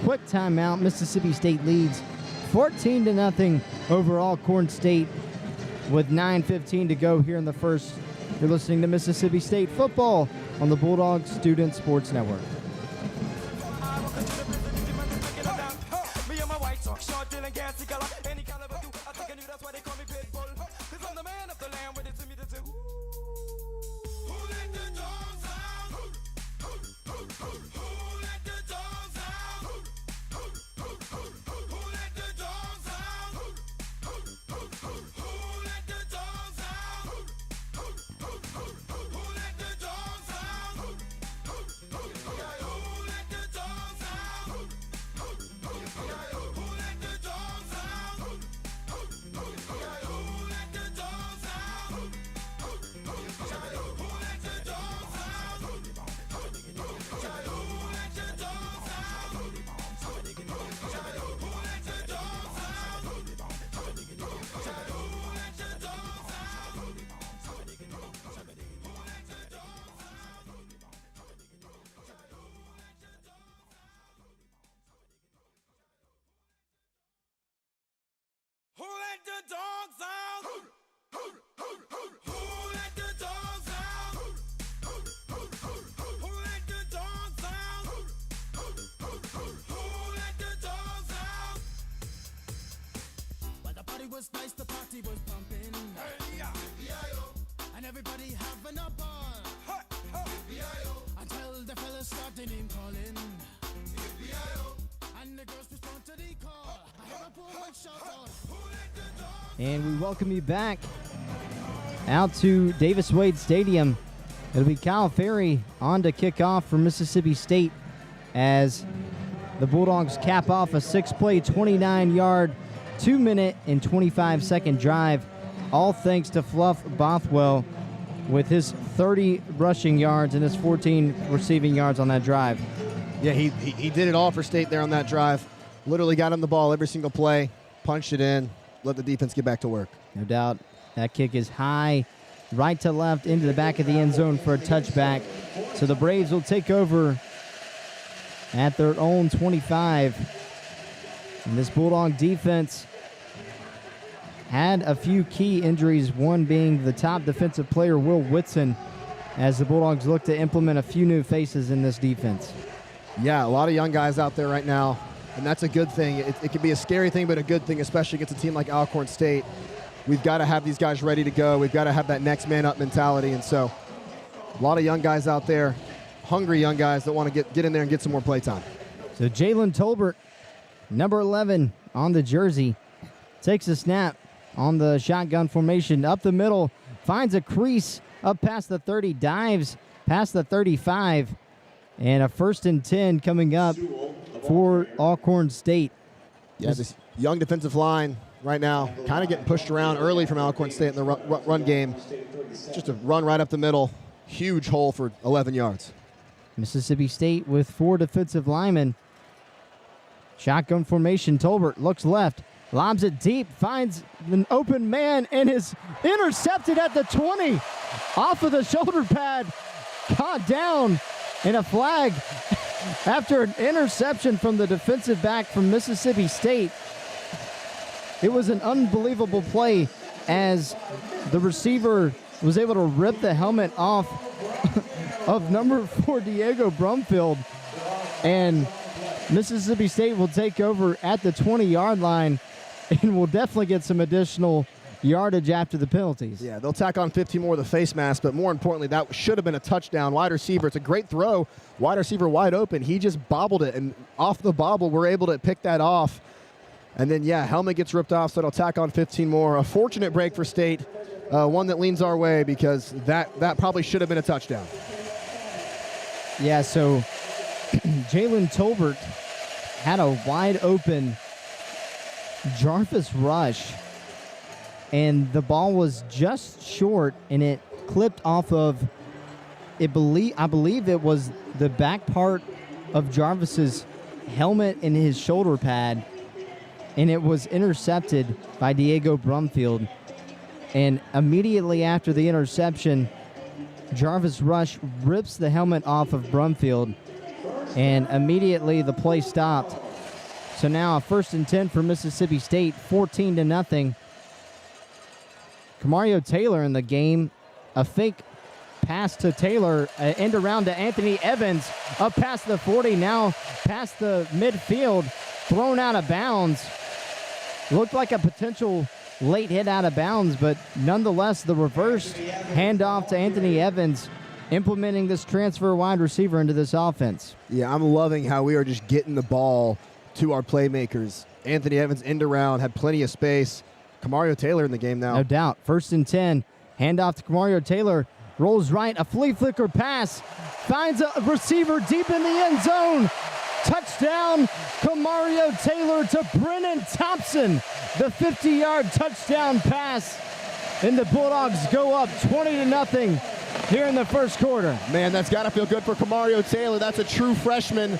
quick timeout. Mississippi State leads 14-0 over Alcorn State with 9:15 to go here in the first. You're listening to Mississippi State football on the Bulldog Student Sports Network. Me and my white talk, short, dealing, gassy color, any caliber do. I think I knew that's why they call me Pitbull. 'Cause I'm the man of the land with it to me to do. Who let the dogs out? Who let the dogs out? Who let the dogs out? Who let the dogs out? Who let the dogs out? Who let the dogs out? Who let the dogs out? Who let the dogs out? Who let the dogs out? Who let the dogs out? Who let the dogs out? But the party was nice, the party was pumping. Hey, yeah. And everybody having a ball. Until the fellas started name calling. And the girls respond to the call. I hear a woman shout out. And we welcome you back out to Davis Wade Stadium. It'll be Kyle Ferry on to kick off for Mississippi State as the Bulldogs cap off a 6-play, 29-yard, 2-minute, and 25-second drive, all thanks to Fluff Bothwell with his 30 rushing yards and his 14 receiving yards on that drive. Yeah, he did it all for State there on that drive. Literally got him the ball every single play, punched it in, let the defense get back to work. No doubt. That kick is high, right to left, into the back of the end zone for a touchback. So the Braves will take over at their own 25. And this Bulldog defense had a few key injuries, one being the top defensive player, Will Whitson, as the Bulldogs look to implement a few new faces in this defense. Yeah, a lot of young guys out there right now, and that's a good thing. It can be a scary thing, but a good thing, especially against a team like Alcorn State. We've got to have these guys ready to go. We've got to have that next man up mentality, and so a lot of young guys out there, hungry young guys that want to get in there and get some more play time. So Jalen Tolbert, number 11 on the jersey, takes a snap on the shotgun formation up the middle, finds a crease up past the 30, dives past the 35, and a 1st and 10 coming up for Alcorn State. Yeah, this young defensive line right now kind of getting pushed around early from Alcorn State in the run game. Just a run right up the middle, huge hole for 11 yards. Mississippi State with 4 defensive linemen. Shotgun formation, Tolbert looks left, lobs it deep, finds an open man, and is intercepted at the 20. Off of the shoulder pad, caught down, and a flag after an interception from the defensive back from Mississippi State. It was an unbelievable play as the receiver was able to rip the helmet off of number 4 Diego Brumfield, and Mississippi State will take over at the 20-yard line and will definitely get some additional yardage after the penalties. Yeah, they'll tack on 15 more of the face mask, but more importantly, that should have been a touchdown. Wide receiver, it's a great throw. Wide receiver wide open. He just bobbled it, and off the bobble, we're able to pick that off. And then, yeah, helmet gets ripped off, so it'll tack on 15 more. A fortunate break for State, one that leans our way because that probably should have been a touchdown. Yeah, so Jalen Tolbert had a wide open Jarvis rush, and the ball was just short, and it clipped off of, I believe it was the back part of Jarvis's helmet and his shoulder pad, and it was intercepted by Diego Brumfield. And immediately after the interception, Jarvis Rush rips the helmet off of Brumfield, and immediately the play stopped. So now a 1st and 10 for Mississippi State, 14-0. Kamario Taylor in the game, a fake pass to Taylor, end around to Anthony Evans, up past the 40, now past the midfield, thrown out of bounds. Looked like a potential late hit out of bounds, but nonetheless, the reverse handoff to Anthony Evans, implementing this transfer wide receiver into this offense. Yeah, I'm loving how we are just getting the ball to our playmakers. Anthony Evans end around, had plenty of space. Kamario Taylor in the game now. No doubt. 1st and 10, handoff to Kamario Taylor, rolls right, a flea flicker pass, finds a receiver deep in the end zone. Touchdown, Kamario Taylor to Brennan Thompson. The 50-yard touchdown pass, and the Bulldogs go up 20-0 here in the first quarter. Man, that's got to feel good for Kamario Taylor. That's a true freshman.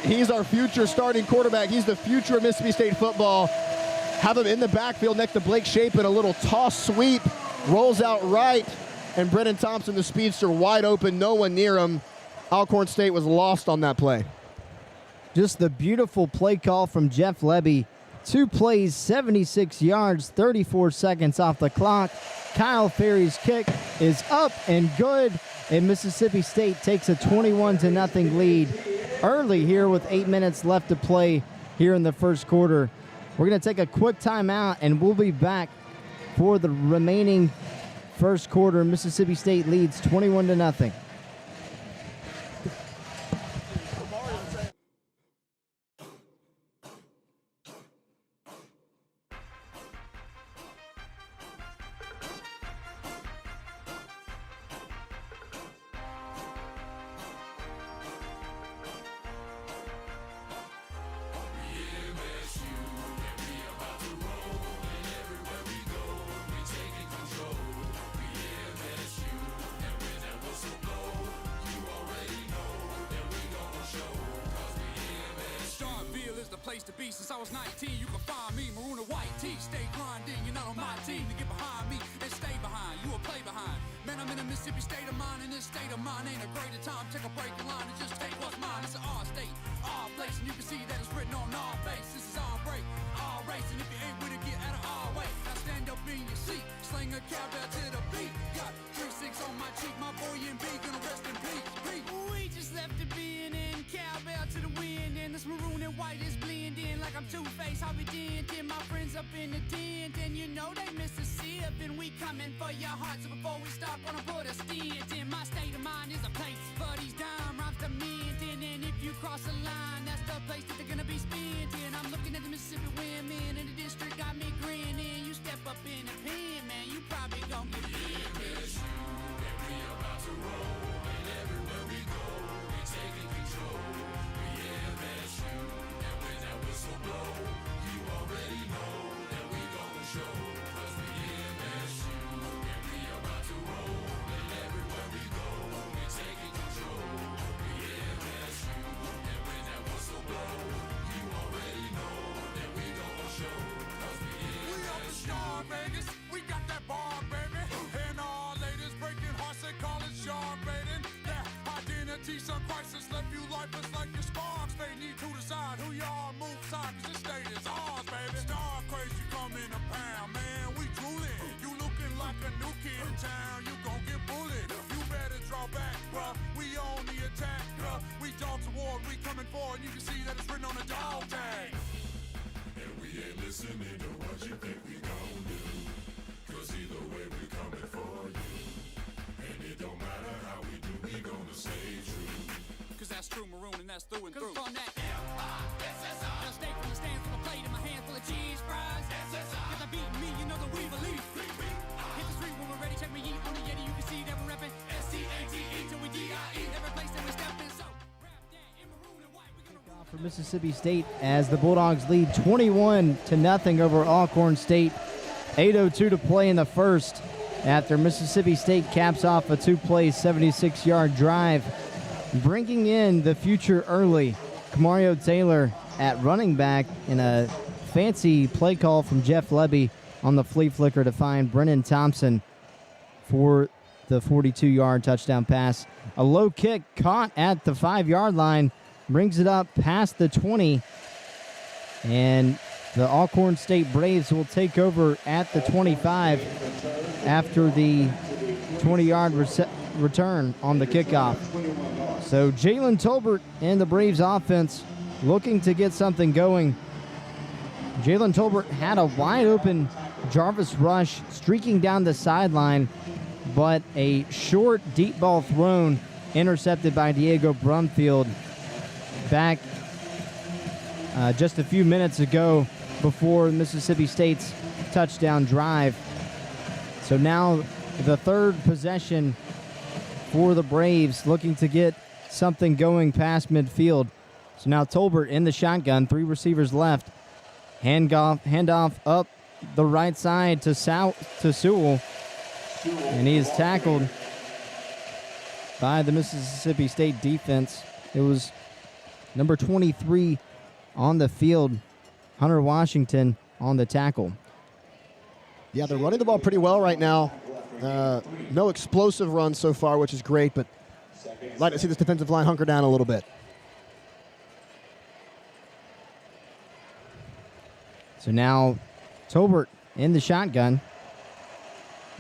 He's our future starting quarterback. He's the future of Mississippi State football. Have him in the backfield next to Blake Shapen, a little toss sweep, rolls out right, and Brennan Thompson, the speedster, wide open, no one near him. Alcorn State was lost on that play. Just the beautiful play call from Jeff Lebby. 2 plays, 76 yards, 34 seconds off the clock. Kyle Ferry's kick is up and good, and Mississippi State takes a 21-0 lead early here with 8 minutes left to play here in the first quarter. We're going to take a quick timeout, and we'll be back for the remaining first quarter. Mississippi State leads 21-0. Place to be since I was 19. You can find me, maroon and white tee. Stay grinding, you're not on my team to get behind me and stay behind. You will play behind. Man, I'm in a Mississippi state of mind, and this state of mind ain't a greater time. Take a break in line and just take what's mine. It's an our state, our place, and you can see that it's written on our face. This is our break, our race, and if you ain't with it, get out of our way. Now stand up in your seat, sling a cowbell to the beat. Got 3-6 on my cheek, my boy and B gonna rest in peace. We just left it being in, cowbell to the wind, and this maroon and white is blending like I'm Two-Face. I'll be denting my friends up in the den, and you know they miss a sip, and we coming for your hearts. So before we start, gonna put a stint in. My state of mind is a place for these dime rhymes to mint in, and if you cross the line, that's the place that they're gonna be spent in. I'm looking at the Mississippi women in the district, got me grinning. You step up in the pen, man, you probably gon' get finished. And we about to roll, and everywhere we go, we taking control. We MSU, and when that whistle blow, you already know that we gon' show. 'Cause we MSU, and we about to roll, and everywhere we go, we taking control. We MSU, and when that whistle blow, you already know that we gon' show. 'Cause we up the star, Vegas. We got that bar, baby. And all ladies breaking hearts, they call it sharp rating. That identity, some crisis left you lifeless like your sparks. They need to decide who y'all move side, 'cause this state is ours, baby. Star crazy come in a pound, man. We drooling. You looking like a new kid in town. You gon' get bullied. You better draw back, bruh. We on the attack, bruh. We dogs award, we coming forward. You can see that it's written on the dog tag. And we ain't listening to what you think we gon' do. that's through and through. Cause on that I'll stay from the stands with a plate in my hand full of cheese fries. Cause I beat me, you know that we believe. Hit the street when we're ready, check me eat on the Yeti, you can see that we're reppin' SCATE till we DIE. Every place that we step in, so rap that in maroon and white, we gonna roll. For Mississippi State as the Bulldogs lead 21-0 over Alcorn State. 8:02 to play in the first after Mississippi State caps off a two-play 76-yard drive, bringing in the future early. Kamario Taylor at running back in a fancy play call from Jeff Lebby on the flea flicker to find Brennan Thompson for the 42-yard touchdown pass. A low kick caught at the 5-yard line, brings it up past the 20, and the Alcorn State Braves will take over at the 25 after the 20-yard return on the kickoff. So Jalen Tolbert and the Braves offense looking to get something going. Jalen Tolbert had a wide-open Jarvis Rush streaking down the sideline, but a short, deep ball thrown intercepted by Diego Brumfield back just a few minutes ago before Mississippi State's touchdown drive. So now the third possession for the Braves, looking to get something going past midfield. So now Tolbert in the shotgun, 3 receivers left. Handoff up the right side to Sewell, and he is tackled by the Mississippi State defense. It was number 23 on the field, Hunter Washington, on the tackle. Yeah, they're running the ball pretty well right now. No explosive runs so far, which is great, but I'd like to see this defensive line hunker down a little bit. So now Tolbert in the shotgun.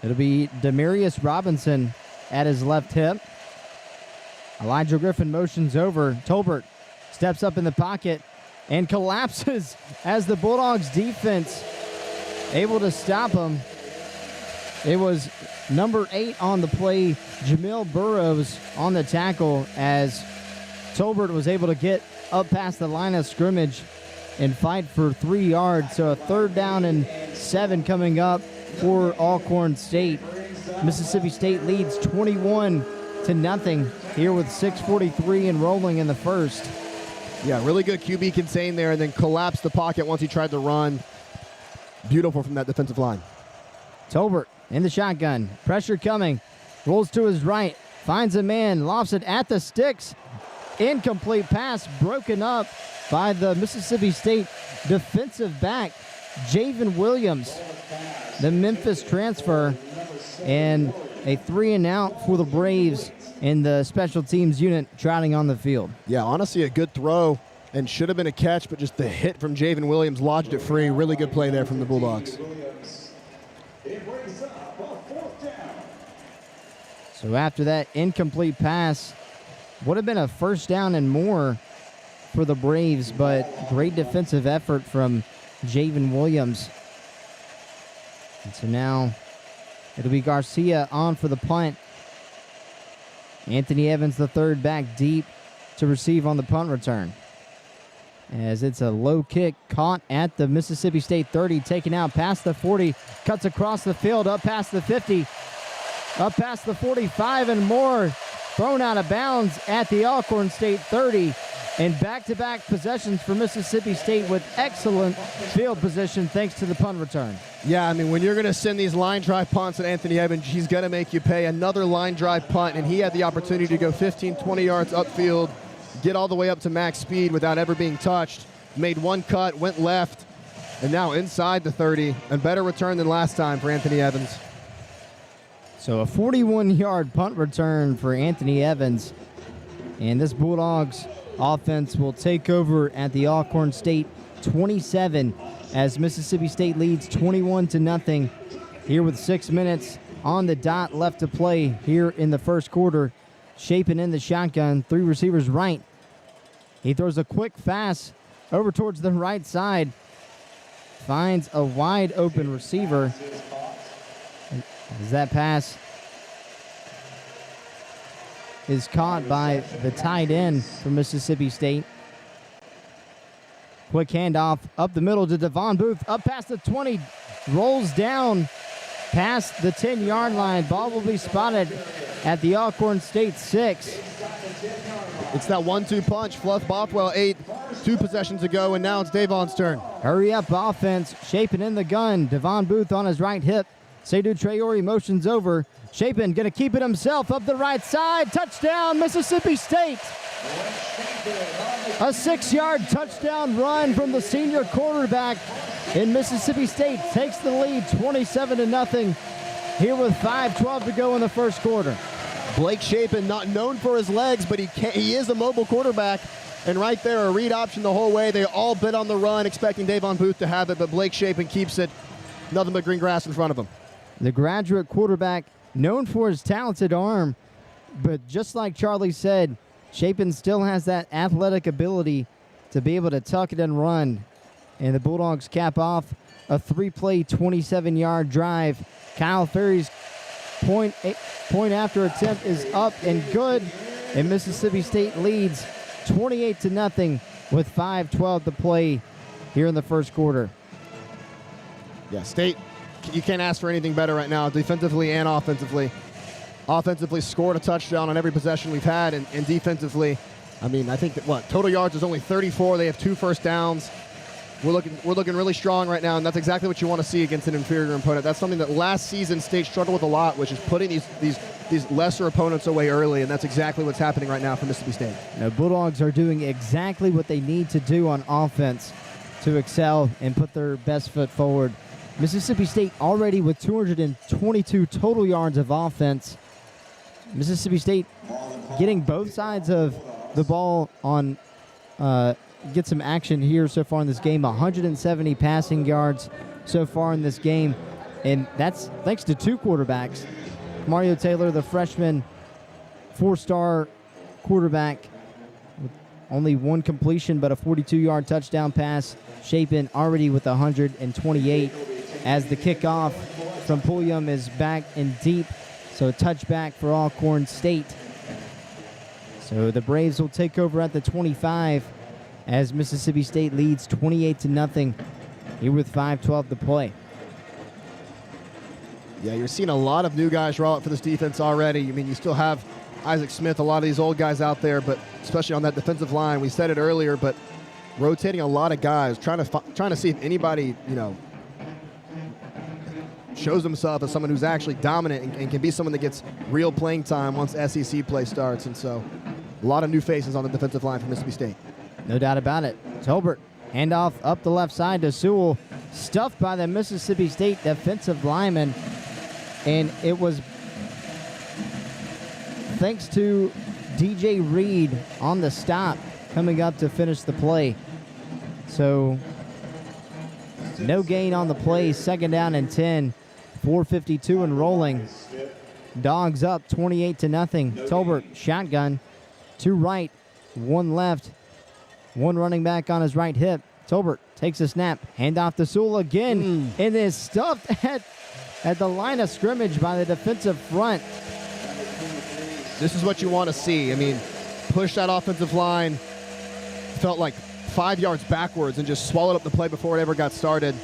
It'll be Demarius Robinson at his left hip. Elijah Griffin motions over. Tolbert steps up in the pocket and collapses as the Bulldogs defense able to stop him. It was number 8 on the play, Jamil Burrows, on the tackle as Tolbert was able to get up past the line of scrimmage and fight for 3 yards. So a 3rd down and 7 coming up for Alcorn State. Mississippi State leads 21-0 here with 6:43 and rolling in the first. Yeah, really good QB contain there and then collapsed the pocket once he tried to run. Beautiful from that defensive line. Tolbert in the shotgun. Pressure coming. Rolls to his right. Finds a man. Lofts it at the sticks. Incomplete pass broken up by the Mississippi State defensive back, Javen Williams, the Memphis transfer, and a 3-and-out for the Braves in the special teams unit trotting on the field. Yeah, honestly, a good throw and should have been a catch, but just the hit from Javen Williams lodged it free. Really good play there from the Bulldogs. So after that incomplete pass, would have been a 1st down and more for the Braves, but great defensive effort from Javen Williams. And so now it'll be Garcia on for the punt. Anthony Evans, the 3rd back deep to receive on the punt return. As it's a low kick caught at the Mississippi State 30, taken out past the 40, cuts across the field, up past the 50, up past the 45 and more, thrown out of bounds at the Alcorn State 30. And back-to-back possessions for Mississippi State with excellent field position thanks to the punt return. Yeah, I mean, when you're going to send these line drive punts at Anthony Evans, he's going to make you pay. Another line drive punt, and he had the opportunity to go 15, 20 yards upfield, get all the way up to max speed without ever being touched. Made one cut, went left, and now inside the 30. And better return than last time for Anthony Evans. So a 41-yard punt return for Anthony Evans. And this Bulldogs offense will take over at the Alcorn State 27 as Mississippi State leads 21-0 here with 6 minutes on the dot left to play here in the first quarter. Shapen in the shotgun, 3 receivers right. He throws a quick pass over towards the right side. Finds a wide open receiver. As that pass is caught by the tight end from Mississippi State. Quick handoff up the middle to Devon Booth, up past the 20, rolls down past the 10-yard line. Ball will be spotted at the Alcorn State 6. It's that 1-2 punch. Fluff Bothwell 8 2 possessions ago, and now it's Davon's turn. Hurry up offense, Chapin in the gun. Devon Booth on his right hip. Seydou Traore motions over. Chapin going to keep it himself up the right side. Touchdown, Mississippi State. A 6-yard touchdown run from the senior quarterback. And Mississippi State takes the lead 27-0 here with 5:12 to go in the first quarter. Blake Chapin, not known for his legs, but he is a mobile quarterback. And right there, a read option the whole way. They all bid on the run, expecting Davon Booth to have it, but Blake Chapin keeps it. Nothing but green grass in front of him. The graduate quarterback, known for his talented arm, but just like Charlie said, Chapin still has that athletic ability to be able to tuck it and run. And the Bulldogs cap off a 3-play, 27-yard drive. Kyle Ferry's point after attempt is up and good, and Mississippi State leads 28-0 with 5:12 to play here in the first quarter. Yeah, State, you can't ask for anything better right now, defensively and offensively. Offensively scored a touchdown on every possession we've had, and defensively, I mean, I think that total yards is only 34. They have 2 first downs. We're looking really strong right now, and that's exactly what you want to see against an inferior opponent. That's something that last season State struggled with a lot, which is putting these lesser opponents away early, and that's exactly what's happening right now for Mississippi State. The Bulldogs are doing exactly what they need to do on offense to excel and put their best foot forward. Mississippi State already with 222 total yards of offense. Mississippi State getting both sides of the ball on get some action here so far in this game. 170 passing yards so far in this game, and that's thanks to 2 quarterbacks. Mario Taylor, the freshman 4-star quarterback, with only 1 completion but a 42-yard touchdown pass. Chapin already with 128 as the kickoff from Pulliam is back and deep, so a touchback for Alcorn State. So the Braves will take over at the 25 as Mississippi State leads 28-0 here with 5:12 to play. Yeah, you're seeing a lot of new guys roll out for this defense already. I mean, you still have Isaac Smith, a lot of these old guys out there, but especially on that defensive line. We said it earlier, but rotating a lot of guys, trying to see if anybody, shows himself as someone who's actually dominant and can be someone that gets real playing time once SEC play starts. And so a lot of new faces on the defensive line for Mississippi State. No doubt about it. Tolbert, handoff up the left side to Sewell, stuffed by the Mississippi State defensive lineman, and it was thanks to DJ Reed on the stop coming up to finish the play. So no gain on the play, 2nd down and 10, 4:52 and rolling. Dogs up 28-0. Tolbert, shotgun, 2 right, 1 left. 1 running back on his right hip. Tolbert takes a snap. Handoff to Sewell again. And is stuffed at the line of scrimmage by the defensive front. This is what you want to see. I mean, push that offensive line. Felt like 5 yards backwards and just swallowed up the play before it ever got started.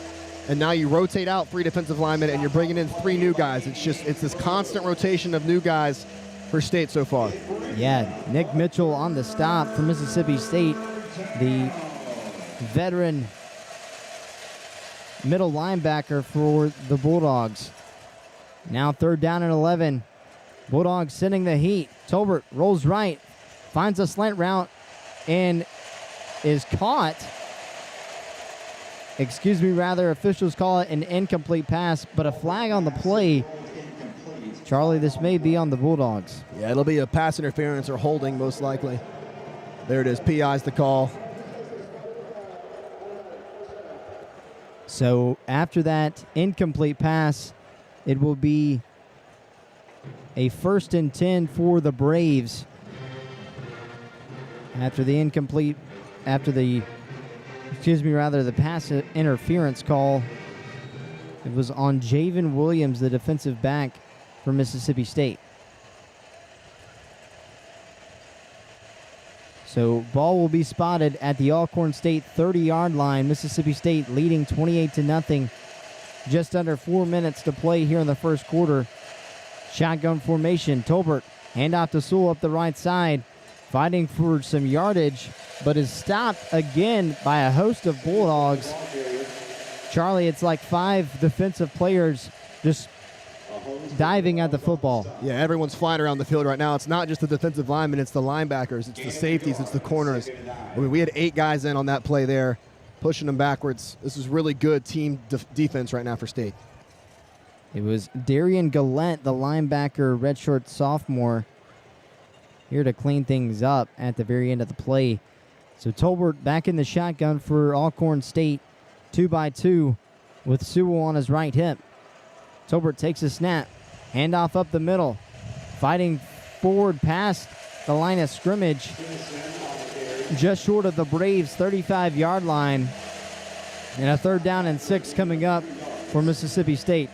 And now you rotate out 3 defensive linemen and you're bringing in 3 new guys. It's this constant rotation of new guys for State so far. Yeah, Nick Mitchell on the stop for Mississippi State. The veteran middle linebacker for the Bulldogs. Now 3rd down and 11. Bulldogs sending the heat. Tolbert rolls right, finds a slant route, and is caught. Officials call it an incomplete pass, but a flag on the play. Charlie, this may be on the Bulldogs. Yeah, it'll be a pass interference or holding most likely. There it is. PI's the call. So after that incomplete pass, it will be a 1st and 10 for the Braves. The pass interference call. It was on Javen Williams, the defensive back for Mississippi State. So ball will be spotted at the Alcorn State 30-yard line. Mississippi State leading 28-0. Just under 4 minutes to play here in the first quarter. Shotgun formation. Tolbert, handoff to Sewell up the right side, fighting for some yardage, but is stopped again by a host of Bulldogs. Charlie, it's like 5 defensive players just diving at the football. Yeah, everyone's flying around the field right now. It's not just the defensive linemen, it's the linebackers, it's the safeties, it's the corners. I mean, we had 8 guys in on that play there, pushing them backwards. This is really good team defense right now for State. It was Darian Gillette, the linebacker, redshirt sophomore, here to clean things up at the very end of the play. So Tolbert back in the shotgun for Alcorn State, 2x2 with Sewell on his right hip. Tolbert takes a snap, handoff up the middle, fighting forward past the line of scrimmage, just short of the Braves' 35-yard line, and a 3rd down and 6 coming up for Mississippi State.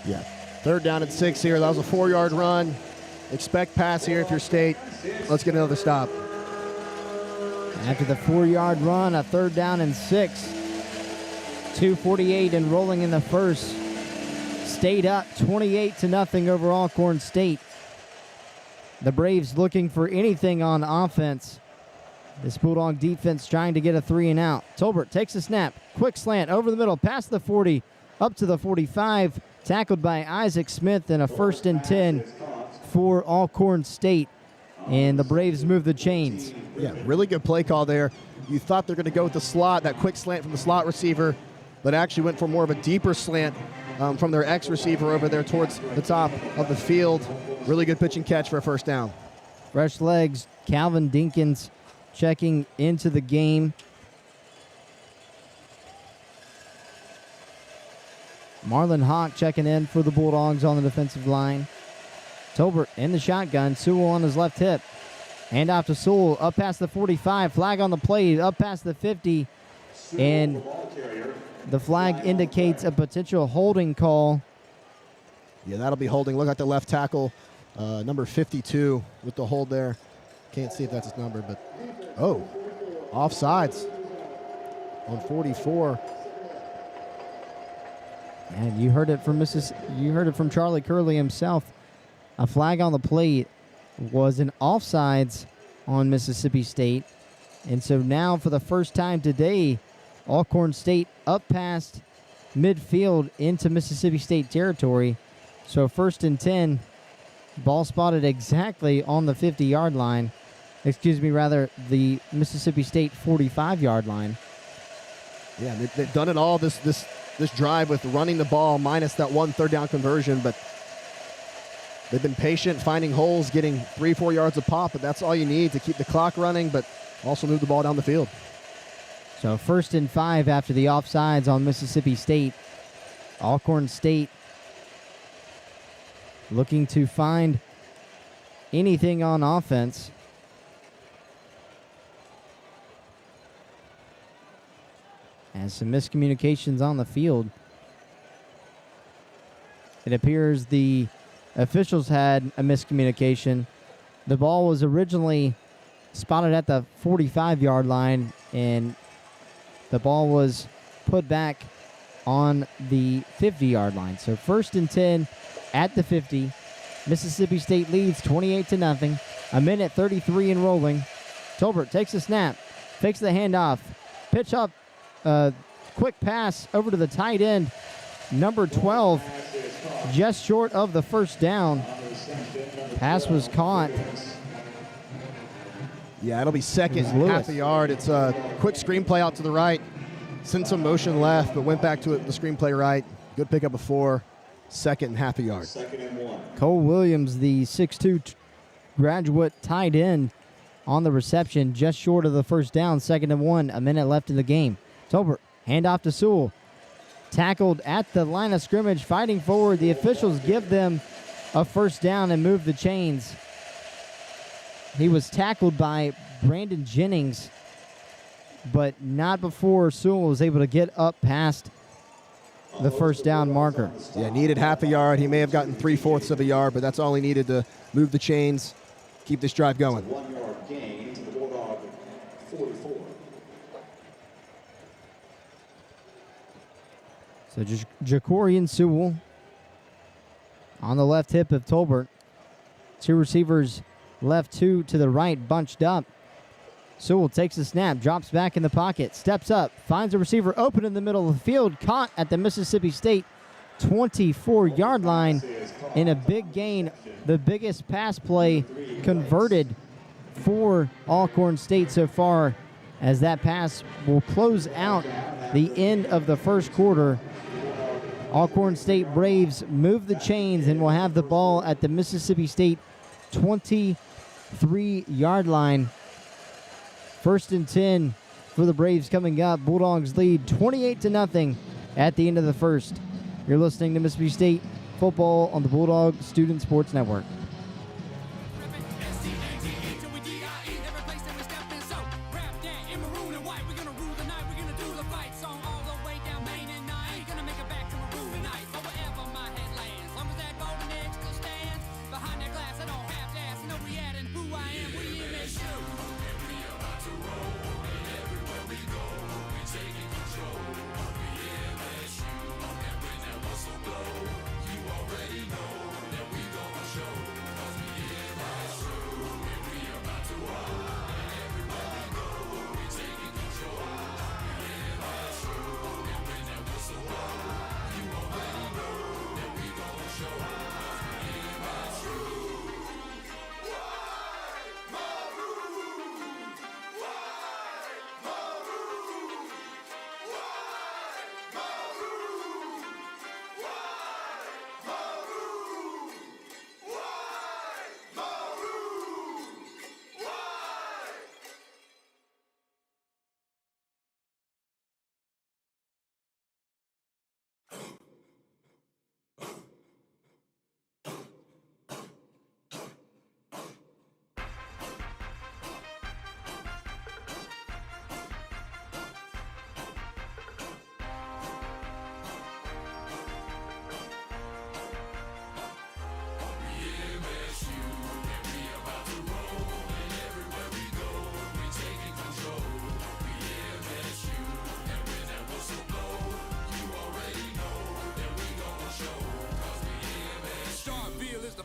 Yeah, 3rd down and 6 here. That was a 4-yard run. Expect pass here if you're State. Let's get another stop. After the 4-yard run, a 3rd down and 6. 2:48 and rolling in the first. State up 28-0 over Alcorn State. The Braves looking for anything on offense. This Bulldog defense trying to get a 3 and out. Tolbert takes a snap. Quick slant over the middle, past the 40, up to the 45. Tackled by Isaac Smith, and a 1st and 10 for Alcorn State. And the Braves move the chains. Yeah, really good play call there. You thought they're going to go with the slot, that quick slant from the slot receiver, but actually went for more of a deeper slant from their ex-receiver over there towards the top of the field. Really good pitch and catch for a 1st down. Fresh legs, Calvin Dinkins checking into the game. Marlon Hawk checking in for the Bulldogs on the defensive line. Tolbert in the shotgun, Sewell on his left hip. Handoff to Sewell, up past the 45, flag on the play, up past the 50, and the flag indicates a potential holding call. Yeah, that'll be holding. Look at the left tackle, number 52 with the hold there. Can't see if that's his number, but offsides on 44. And you heard it from Charlie Curley himself. A flag on the plate was an offsides on Mississippi State. And so now for the first time today, Alcorn State up past midfield into Mississippi State territory. So 1st and 10, ball spotted exactly on the 50-yard line. The Mississippi State 45-yard line. Yeah, they've done it all this drive with running the ball minus that 1 3rd down conversion, but they've been patient, finding holes, getting 3-4 yards a pop, but that's all you need to keep the clock running, but also move the ball down the field. So 1st and 5 after the offsides on Mississippi State. Alcorn State looking to find anything on offense. And some miscommunications on the field. It appears the officials had a miscommunication. The ball was originally spotted at the 45-yard line, and the ball was put back on the 50-yard line. So 1st and 10 at the 50. Mississippi State leads 28-0. A minute 33 and rolling. Tolbert takes a snap, fakes the handoff, pitch up, quick pass over to the tight end, number 12, just short of the 1st down. Pass was caught. Yeah, it'll be 2nd, half a yard. It's a quick screen play out to the right. Sent some motion left, but went back to the screenplay right. Good pickup of 4. 2nd and half a yard. Cole Williams, the 6'2 graduate tight end, on the reception, just short of the 1st down. 2nd and 1, a minute left in the game. Tolbert, handoff to Sewell. Tackled at the line of scrimmage, fighting forward. The officials give them a 1st down and move the chains. He was tackled by Brandon Jennings, but not before Sewell was able to get up past the 1st down marker. Yeah, needed half a yard. He may have gotten 3/4 of a yard, but that's all he needed to move the chains, keep this drive going. 1 yard gain. So just Jacorian Sewell on the left hip of Tolbert. Two receivers left, two to the right, bunched up. Sewell takes the snap, drops back in the pocket, steps up, finds a receiver open in the middle of the field, caught at the Mississippi State 24-yard line in a big gain, the biggest pass play converted for Alcorn State so far, as that pass will close out the end of the first quarter. Alcorn State Braves move the chains and will have the ball at the Mississippi State 23-yard line. 1st and 10 for the Braves coming up. Bulldogs lead 28-0 at the end of the first. You're listening to Mississippi State football on the Bulldog Student Sports Network.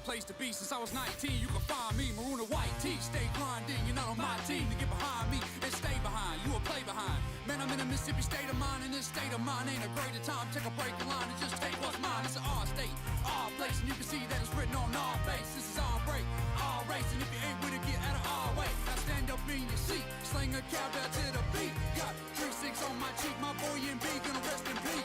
Place to be since I was 19. You can find me, maroon and white tee. Stay grinding, you're not on my team to get behind me and stay behind. You will play behind. Man, I'm in a Mississippi state of mind, and this state of mind ain't a greater time. Take a break in line and just take what's mine. It's an R state, R place, and you can see that it's written on our face. This is our break, our race, and if you ain't with it, get out of our way. Now stand up in your seat, sling a cowbell to the beat. Got 3-6 on my cheek, my boy and B gonna rest in peace.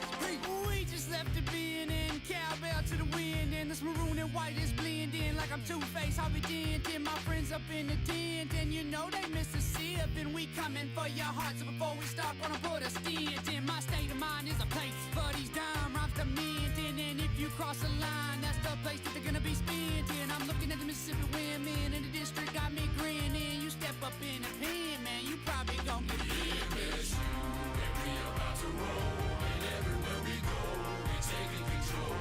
We just left it being in cowbell to the wind, and this maroon and white is blending like I'm Two-Face, Harvey Dent, and my friends up in the tent, and you know they Mississippi, and we coming for your hearts. So before we stop, wanna put a stint in. My state of mind is a place for these dime rhymes to mint, and if you cross the line, that's the place that they're gonna be spent in. I'm looking at the Mississippi women, and the district got me grinning. You step up in the pen, man, you probably gon' get hit, bitch. We about to roll, and everywhere we go, we taking control.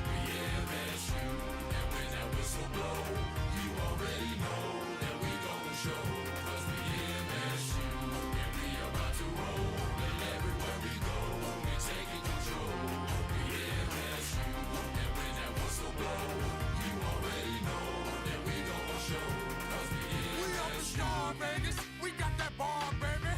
We MSU, and when that whistle blow, you already know that we gon' show. 'Cause we MSU, and we about to roll, and everywhere we go, we taking control. We MSU, and when that whistle blow, you already know that we gon' show. 'Cause we up the star, Vegas. We got that bar, baby.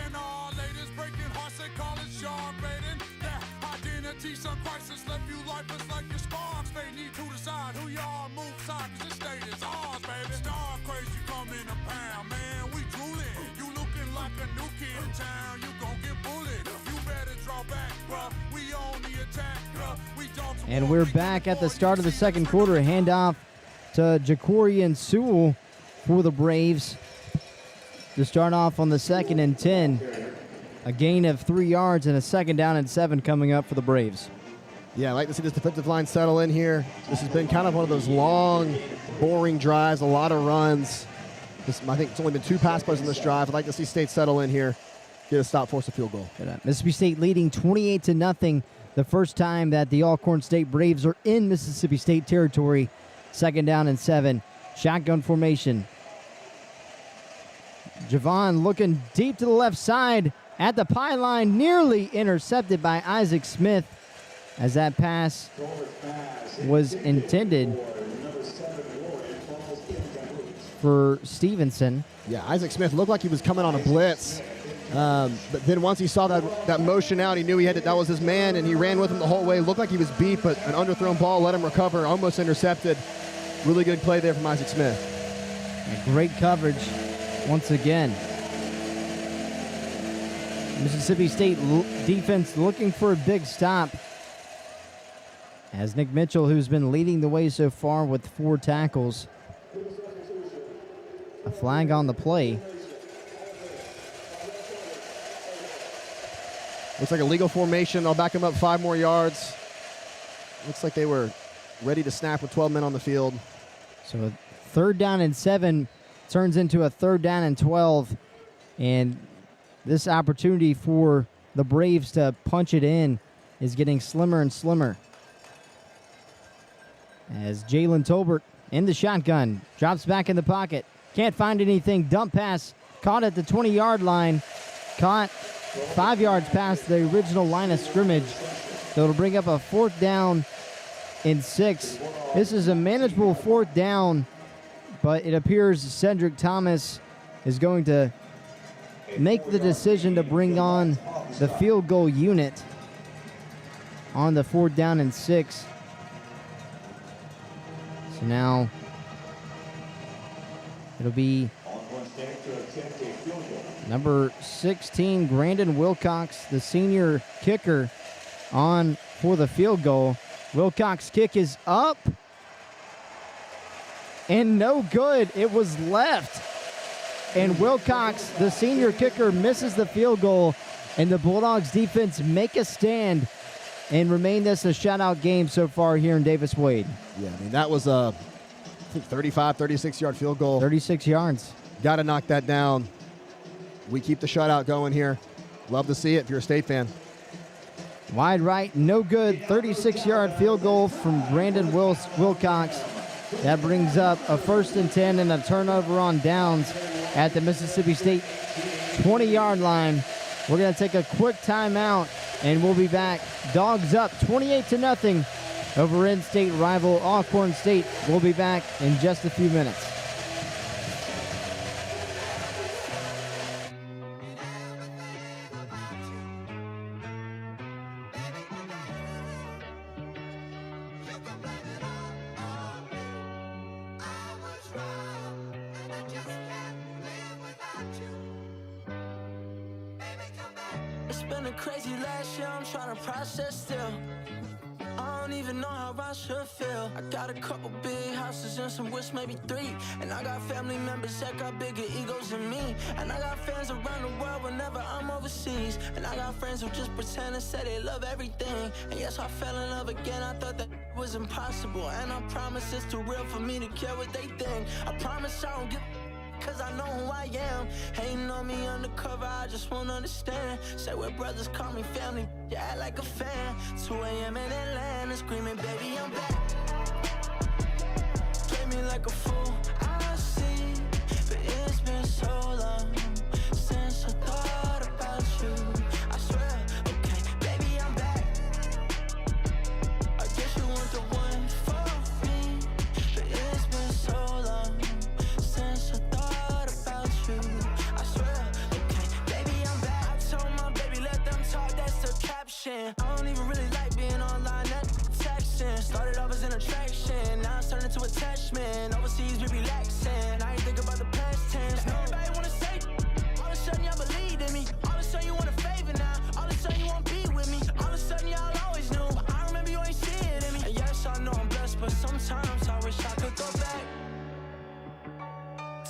And all ladies breaking hearts, they call it sharp baiting. That identity, some crisis left you lifeless like your sparks. They need to decide who y'all move side, 'cause this state is ours, baby. Star crazy coming to pound, man. We drooling. You looking like a new kid in town. You gon' get bullied. You better draw back, bruh. We on the attack, bruh. We dogs. And we're back at the start of the second quarter. A handoff to Jacorian Sewell for the Braves to start off on the 2nd and 10. A gain of 3 yards and a 2nd down and 7 coming up for the Braves. Yeah, I like to see this defensive line settle in here. This has been kind of one of those long, boring drives, a lot of runs. I think it's only been 2 pass plays on this drive. I'd like to see State settle in here, get a stop, force a field goal. Mississippi State leading 28-0. The first time that the Alcorn State Braves are in Mississippi State territory. 2nd down and 7. Shotgun formation. Javon looking deep to the left side at the pylon, nearly intercepted by Isaac Smith. as that pass was intended for Stevenson. Yeah, Isaac Smith looked like he was coming on a blitz. But then once he saw that motion out, he knew that was his man, and he ran with him the whole way. Looked like he was beat, but an underthrown ball let him recover, almost intercepted. Really good play there from Isaac Smith. And great coverage once again. Mississippi State defense looking for a big stop, as Nick Mitchell, who's been leading the way so far with 4 tackles. A flag on the play. Looks like a legal formation. I'll back him up 5 more yards. Looks like they were ready to snap with 12 men on the field. So a 3rd down and 7 turns into a 3rd down and 12. And this opportunity for the Braves to punch it in is getting slimmer and slimmer. As Jalen Tolbert in the shotgun, drops back in the pocket. Can't find anything. Dump pass caught at the 20-yard line. Caught 5 yards past the original line of scrimmage. So it'll bring up a 4th down and 6. This is a manageable 4th down, but it appears Cedric Thomas is going to make the decision to bring on the field goal unit on the 4th down and 6. So now it'll be number 16, Brandon Wilcox, the senior kicker, on for the field goal. Wilcox kick is up and no good. It was left. And Wilcox, the senior kicker, misses the field goal, and the Bulldogs defense make a stand and remain this a shutout game so far here in Davis Wade. Yeah, I mean, that was a 35, 36-yard field goal. 36 yards. Got to knock that down. We keep the shutout going here. Love to see it if you're a State fan. Wide right, no good. 36-yard field goal from Brandon Wilcox. That brings up a 1st and 10 and a turnover on downs at the Mississippi State 20-yard line. We're going to take a quick timeout, and we'll be back. Dogs up 28-0 over in-state rival Alcorn State. We'll be back in just a few minutes. It's been a crazy last year, I'm trying to process still. I don't even know how I should feel. I got a couple big houses and some wish, maybe 3. And I got family members that got bigger egos than me. And I got fans around the world whenever I'm overseas. And I got friends who just pretend and say they love everything. And yes, I fell in love again, I thought that was impossible. And I promise it's too real for me to care what they think. I promise I don't give cause I know who I am. Hating on me undercover, I just won't understand. Say we're brothers, call me family, you act like a fan. 2 a.m. in Atlanta, screaming, baby, I'm back. Play me like a fool, I see. But it's been so long since I thought about you. I swear, okay, baby, I'm back. I guess you want the one for me. But it's been so long since I thought about you. I swear, okay, baby, I'm back. I told my baby, let them talk, that's the caption. I don't even really like being online, that texting. Started off as an attraction, now it's turned into attachment. Overseas, we relaxing, I ain't think about the past tense. Now everybody wanna say, all of a sudden y'all believed in me. All of a sudden you want a favor now, all of a sudden you want to be with me. All of a sudden y'all always knew, but I remember you ain't see it in me. And yes, I know I'm blessed, but sometimes I wish I could go back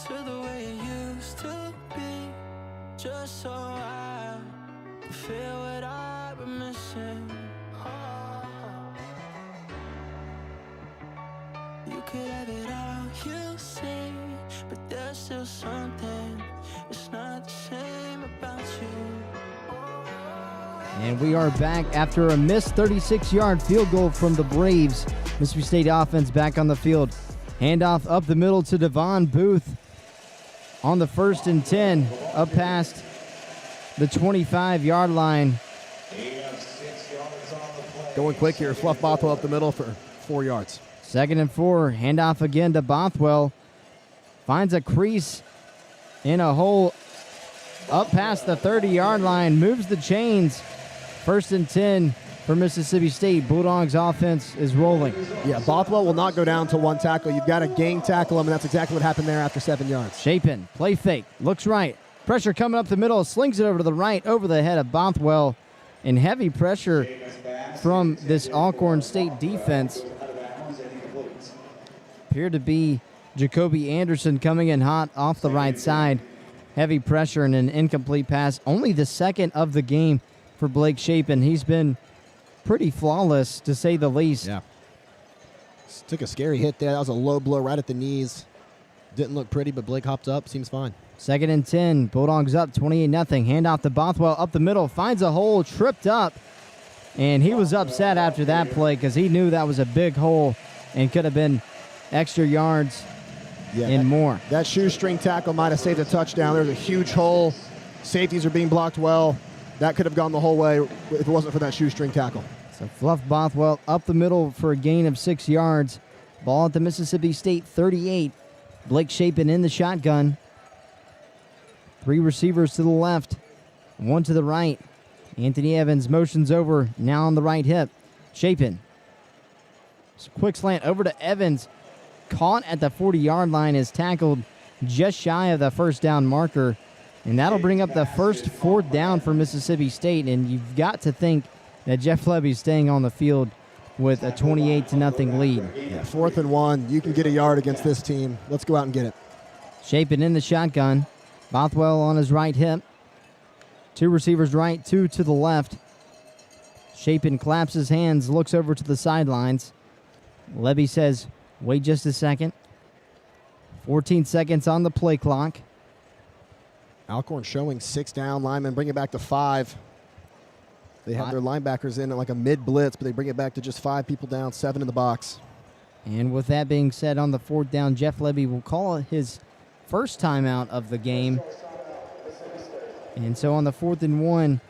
to the way it used to be, just so I could feel what I've been missing. You could have it all, you say, but there's still something, it's not the same about you. And we are back after a missed 36-yard field goal from the Braves. Mississippi State offense back on the field. Handoff up the middle to Devon Booth on the 1st and 10, up past the 25-yard line. He has 6 yards on the play. Going quick here. Fluff Bothwell up the middle for 4 yards. 2nd and 4. Handoff again to Bothwell. Finds a crease in a hole up past the 30-yard line. Moves the chains. 1st and 10 for Mississippi State. Bulldogs offense is rolling. Yeah, Bothwell will not go down to 1 tackle. You've got to gang tackle him, and that's exactly what happened there after 7 yards. Chapin, play fake, looks right. Pressure coming up the middle, slings it over to the right, over the head of Bothwell. And heavy pressure from this Alcorn State defense. Appeared to be Jacoby Anderson coming in hot off the right side. Heavy pressure and an incomplete pass. Only the 2nd of the game for Blake Chapin. He's been pretty flawless, to say the least. Yeah. Took a scary hit there. That was a low blow right at the knees. Didn't look pretty, but Blake hopped up. Seems fine. 2nd and 10. Bulldogs up 28-0. Handoff to Bothwell up the middle. Finds a hole, tripped up. And he was upset after that play because he knew that was a big hole and could have been extra yards and more. That shoestring tackle might have saved a touchdown. There's a huge hole. Safeties are being blocked well. That could have gone the whole way if it wasn't for that shoestring tackle. So Fluff Bothwell up the middle for a gain of 6 yards. Ball at the Mississippi State 38. Blake Chapin in the shotgun. 3 receivers to the left, 1 to the right. Anthony Evans motions over, now on the right hip. Chapin. Quick slant over to Evans. Caught at the 40-yard line, is tackled just shy of the first down marker. And that'll bring up the first 4th down for Mississippi State. And you've got to think that Jeff Levy's staying on the field with a 28-0 lead. Yeah, 4th and 1. You can get a yard against this team. Let's go out and get it. Chapin in the shotgun. Bothwell on his right hip. 2 receivers right, 2 to the left. Chapin claps his hands, looks over to the sidelines. Levy says, wait just a second. 14 seconds on the play clock. Alcorn showing 6 down linemen, bring it back to 5. They have their linebackers in at like a mid-blitz, but they bring it back to just 5 people down, 7 in the box. And with that being said, on the 4th down, Jeff Levy will call his first timeout of the game. And so on the 4th and 1,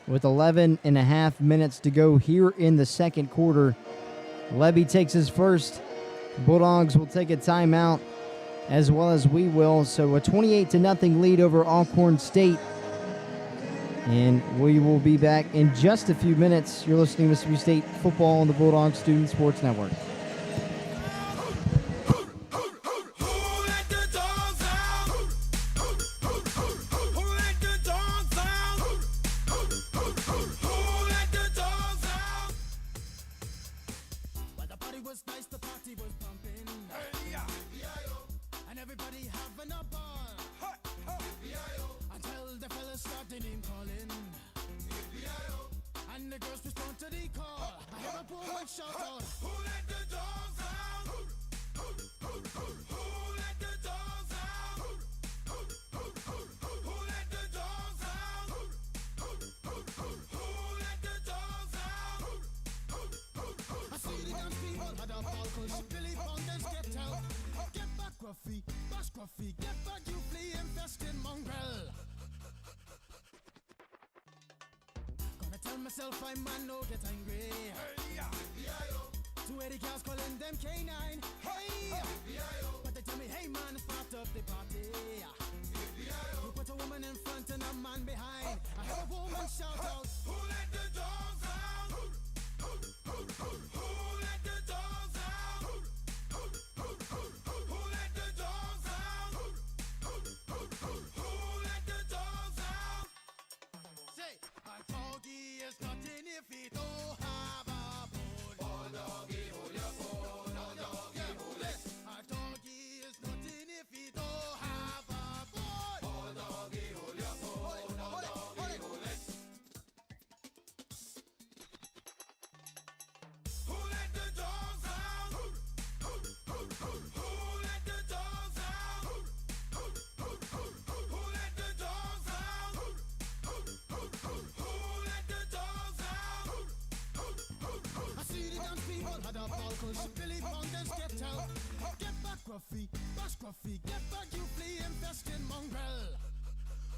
with 11 and a half minutes to go here in the 2nd quarter, Levy takes his first. Bulldogs will take a timeout, as well as we will. So a 28-0 lead over Alcorn State. And we will be back in just a few minutes. You're listening to Mississippi State football on the Bulldog Student Sports Network. Myself, I man, no get angry. Two Eddie cows calling them K9. Hey, but they tell me, hey man, it's part of the party. You put a woman in front and a man behind. I heard a woman shout out, who let the dogs out? Who let the dogs out? Who let the dogs out? Who let the dogs out? Say, a doggy is nothing if he don't have a bone. Oh, doggy, hold your bone. Oh, doggy, hold it. A doggy is nothing if he don't have a bone. Oh, doggy, hold your bone. Oh, doggy, hold it. Who let the dogs out? Who let the dogs out? Who let the dogs out? Who let the dogs out? I see the dance people had a ball cause Billy Fountains get out. Get back, Gruffy, bash Gruffy, get back, you flea infested mongrel.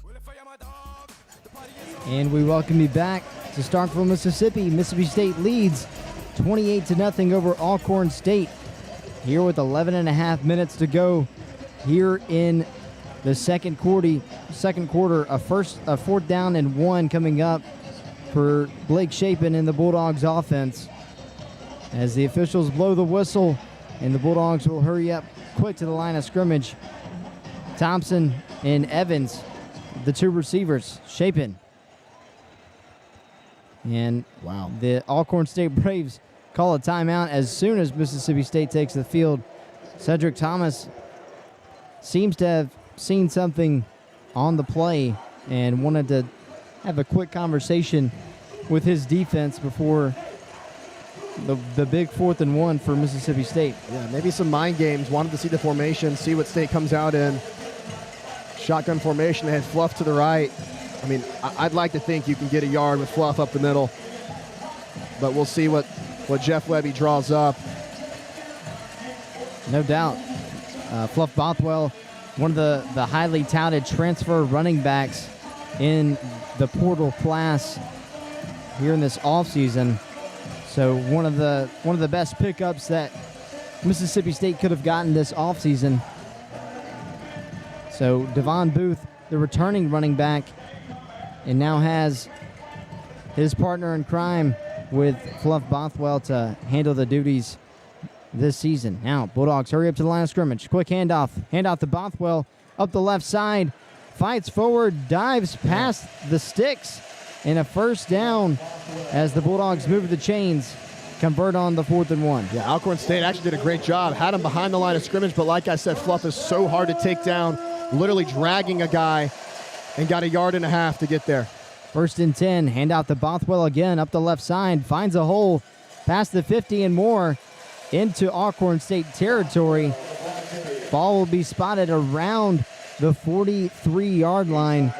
Well, if I am a dog, the party is on. And we welcome you back to Starkville, Mississippi. Mississippi State leads 28-0 over Alcorn State. Here with 11.5 minutes to go here in the second quarter. A 4th down and 1 coming up for Blake Chapin in the Bulldogs offense. As the officials blow the whistle and the Bulldogs will hurry up quick to the line of scrimmage. Thompson and Evans, the 2 receivers. Chapin. And the Alcorn State Braves call a timeout as soon as Mississippi State takes the field. Cedric Thomas seems to have seen something on the play and wanted to have a quick conversation with his defense before the big 4th and 1 for Mississippi State. Yeah, maybe some mind games. Wanted to see the formation, see what State comes out in. Shotgun formation. They had Fluff to the right. I mean, I'd like to think you can get a yard with Fluff up the middle, but we'll see what Jeff Webby draws up. No doubt. Fluff Bothwell, one of the highly touted transfer running backs in the portal class here in this offseason. So one of the best pickups that Mississippi State could have gotten this offseason. So Devon Booth, the returning running back, and now has his partner in crime with Fluff Bothwell to handle the duties this season. Now, Bulldogs hurry up to the line of scrimmage. Quick handoff. Handoff to Bothwell up the left side. Fights forward, dives past the sticks, and a 1st down as the Bulldogs move the chains, convert on the 4th and 1. Yeah, Alcorn State actually did a great job. Had him behind the line of scrimmage, but like I said, Fluff is so hard to take down, literally dragging a guy, and got a 1.5 yards to get there. 1st and 10, handoff to Bothwell again up the left side, finds a hole past the 50 and more into Alcorn State territory. Ball will be spotted around the 43-yard line.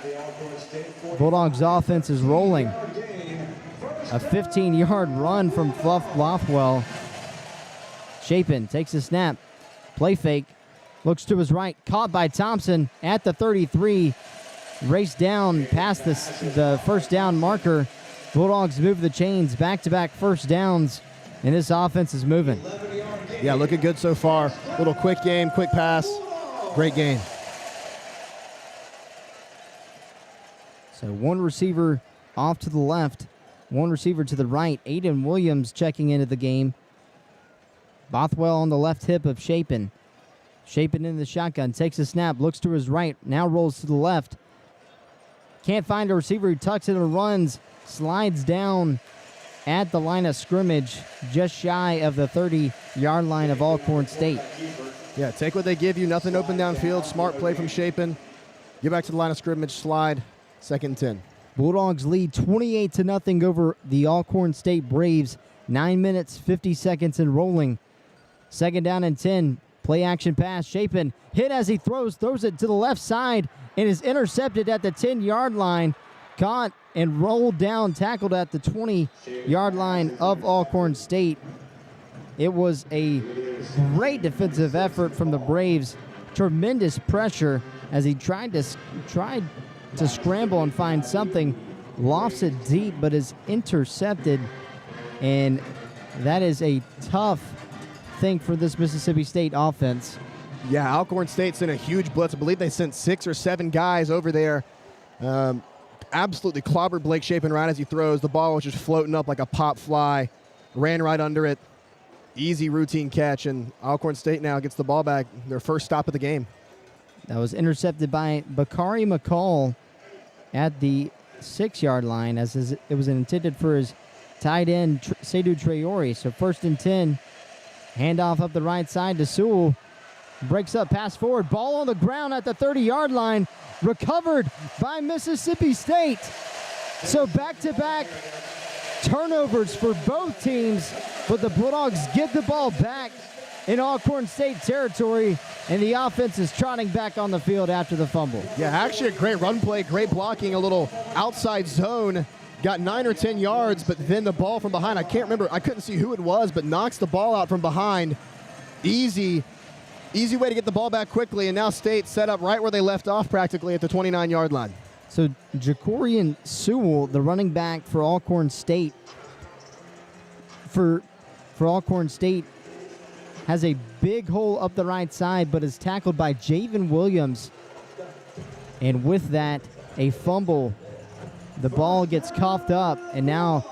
Bulldogs offense is rolling. A 15-yard run from Fluff Bothwell. Chapin takes a snap. Play fake. Looks to his right. Caught by Thompson at the 33. Race down past the 1st down marker. Bulldogs move the chains. Back-to-back 1st downs. And this offense is moving. Yeah, looking good so far. Little quick game, quick pass. Great game. So 1 receiver off to the left. 1 receiver to the right. Aiden Williams checking into the game. Bothwell on the left hip of Chapin. Chapin in the shotgun. Takes a snap. Looks to his right. Now rolls to the left. Can't find a receiver. He tucks it and runs. Slides down at the line of scrimmage, just shy of the 30-yard line of Alcorn State. Yeah, take what they give you. Nothing open downfield. Smart play from Chapin. Get back to the line of scrimmage. Slide. 2nd and 10. Bulldogs lead 28-0 over the Alcorn State Braves. 9 minutes, 50 seconds and rolling. 2nd down and 10. Play action pass. Chapin hit as he throws it to the left side and is intercepted at the 10-yard line. Caught and rolled down, tackled at the 20-yard line of Alcorn State. It was a great defensive effort from the Braves. Tremendous pressure as he tried to scramble and find something. Lofts it deep, but is intercepted. And that is a tough thing for this Mississippi State offense. Yeah, Alcorn State sent a huge blitz. I believe they sent 6 or 7 guys over there. Absolutely clobbered Blake Chapin right as he throws. The ball was just floating up like a pop fly. Ran right under it. Easy routine catch, and Alcorn State now gets the ball back. Their first stop of the game. That was intercepted by Bakari McCall at the 6-yard line as it was intended for his tight end, Seydou Traore. So 1st and 10. Handoff up the right side to Sewell. Breaks up, pass forward. Ball on the ground at the 30-yard line. Recovered by Mississippi State. So back-to-back turnovers for both teams, but the Bulldogs get the ball back in Alcorn State territory, and the offense is trotting back on the field after the fumble. Yeah, actually a great run play, great blocking, a little outside zone. Got 9 or 10 yards, but then the ball from behind, I can't remember, I couldn't see who it was, but knocks the ball out from behind. Easy way to get the ball back quickly, and now State set up right where they left off practically at the 29-yard line. So Jacorian Sewell, the running back for Alcorn State, for for Alcorn State has a big hole up the right side, but is tackled by Javen Williams. And with that, a fumble. The ball gets coughed up, and now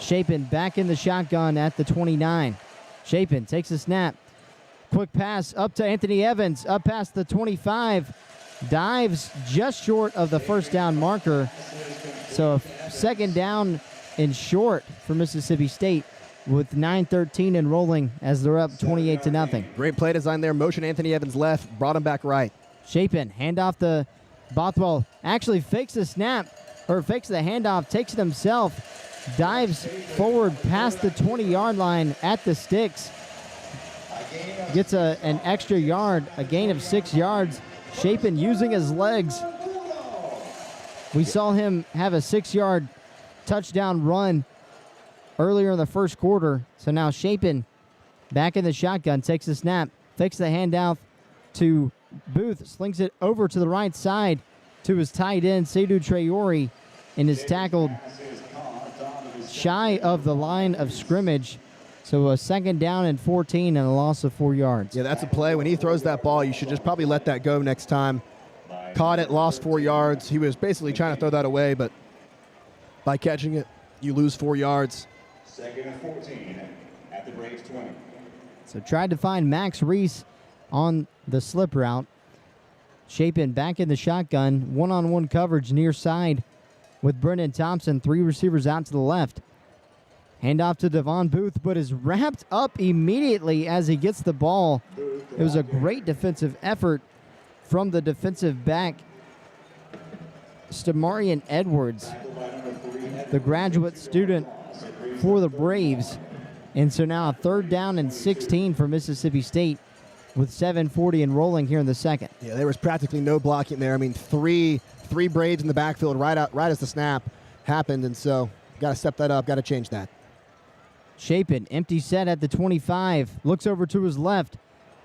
Chapin back in the shotgun at the 29. Chapin takes a snap. Quick pass up to Anthony Evans, up past the 25. Dives just short of the first down marker. So a second down and short for Mississippi State with 9:13 and rolling as they're up 28-0. Great play design there. Motion Anthony Evans left, brought him back right. Chapin, handoff to Bothwell. Actually fakes the snap, or fakes the handoff, takes it himself, dives forward past the 20-yard line at the sticks. Gets an extra yard, a gain of 6 yards. Chapin using his legs. We saw him have a 6-yard touchdown run earlier in the first quarter. So now Chapin back in the shotgun, takes the snap, fakes the handoff to Booth, slings it over to the right side to his tight end, Seydou Traore, and is tackled shy of the line of scrimmage. So a second down and 14 and a loss of 4 yards. Yeah, that's a play. When he throws that ball, you should just probably let that go next time. Caught it, lost 4 yards. He was basically trying to throw that away, but by catching it, you lose 4 yards. Second and 14 at the Braves 20. So tried to find Max Reese on the slip route. Chapin back in the shotgun, one-on-one coverage near side with Brendan Thompson, 3 receivers out to the left. Handoff to Devon Booth, but is wrapped up immediately as he gets the ball. It was a great defensive effort from the defensive back, Stamarian Edwards, the graduate student for the Braves. And so now a third down and 16 for Mississippi State with 7:40 and rolling here in the second. Yeah, there was practically no blocking there. I mean, three Braves in the backfield right as the snap happened, and so got to step that up, got to change that. Chapin, empty set at the 25, looks over to his left,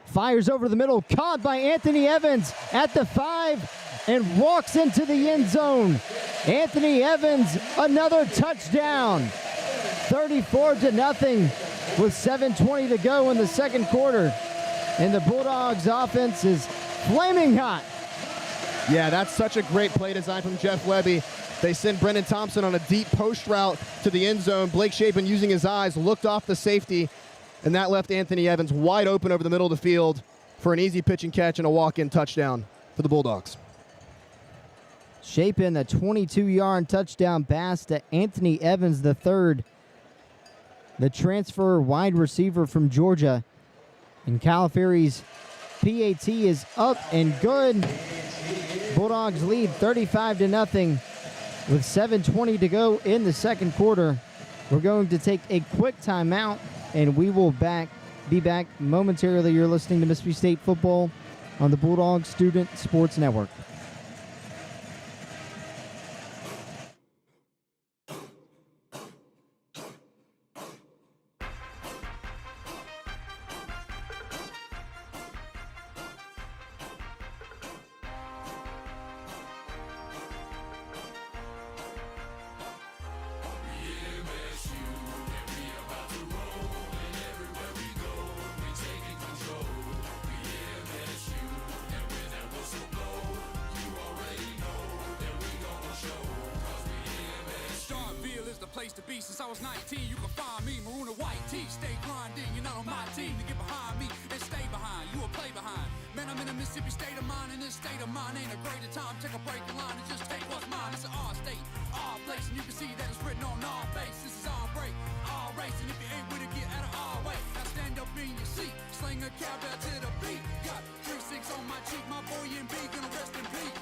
fires over the middle, caught by Anthony Evans at the 5, and walks into the end zone. Anthony Evans, another touchdown. 34-0 with 7:20 to go in the second quarter. And the Bulldogs offense is flaming hot. Yeah, that's such a great play design from Jeff Webby. They send Brendan Thompson on a deep post route to the end zone. Blake Chapin, using his eyes, looked off the safety, and that left Anthony Evans wide open over the middle of the field for an easy pitch and catch and a walk-in touchdown for the Bulldogs. Chapin, a 22-yard touchdown pass to Anthony Evans III, the transfer wide receiver from Georgia. And Califary's PAT is up and good. Bulldogs lead 35-0 with 7:20 to go in the second quarter. We're going to take a quick timeout, and we will be back momentarily. You're listening to Mississippi State football on the Bulldog Student Sports Network. Place to be since I was 19. You can find me, maroon and white tee. Stay grinding, you're not on my team to get behind me and stay behind. You will play behind. Man, I'm in a Mississippi state of mind, and this state of mind ain't a greater time. Take a break in line and just take what's mine. It's an our state, our place, and you can see that it's written on our face. This is our break, our race, and if you ain't with it, get out of our way. Now stand up in your seat, sling a cowbell to the beat. Got 3-6 on my cheek, my boy and B gonna rest in peace.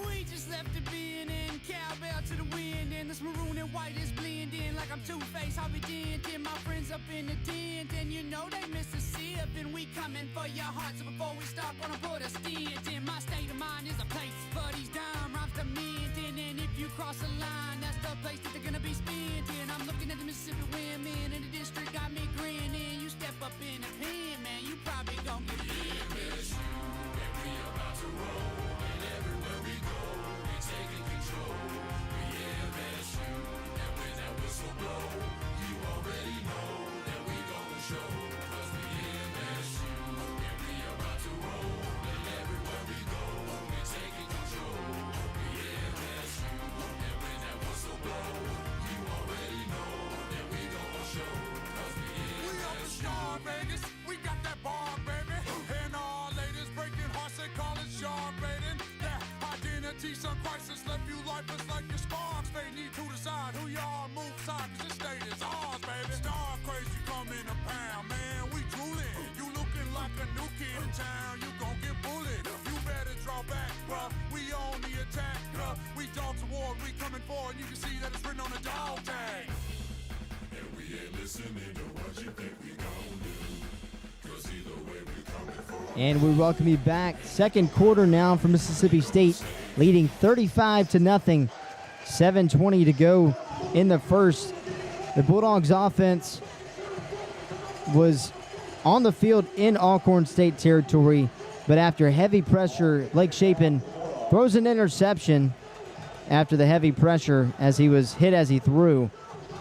We just left it being in, cowbell to the wind, and this maroon and white is blending like I'm Two-Face, Harvey Dent, and my friends up in the tent, and you know they Mississippi, and we coming for your heart. So before we start, gonna put a stint in. My state of mind is a place for these dime rhymes to mint, and if you cross a line, that's the place that they're gonna be spent in. I'm looking at the Mississippi women, and the district got me grinning. You step up in the pen, man, you probably gon' get hit. MSU, and we about to roll, and everywhere we go, we taking control. We MSU, and when that whistle blow, you already know that we gon' show. a crisis left you lifeless like your sparks. They need to decide who you are, move side, 'cause this state is ours, baby. Star crazy coming to pound, man, we drooling. You looking like a new kid in town, you gon' get bullied. You better draw back, bruh, we on the attack, bruh. We dogs of war, we coming forward, you can see that it's written on the dog tag. And we ain't listening to what you think we gon' do. 'Cause either way we coming for. And we welcome you back. Second quarter now for Mississippi State, leading 35-0. 7:20 to go in the first. The Bulldogs offense was on the field in Alcorn State territory, but after heavy pressure, Blake Shapen throws an interception after the heavy pressure as he was hit as he threw.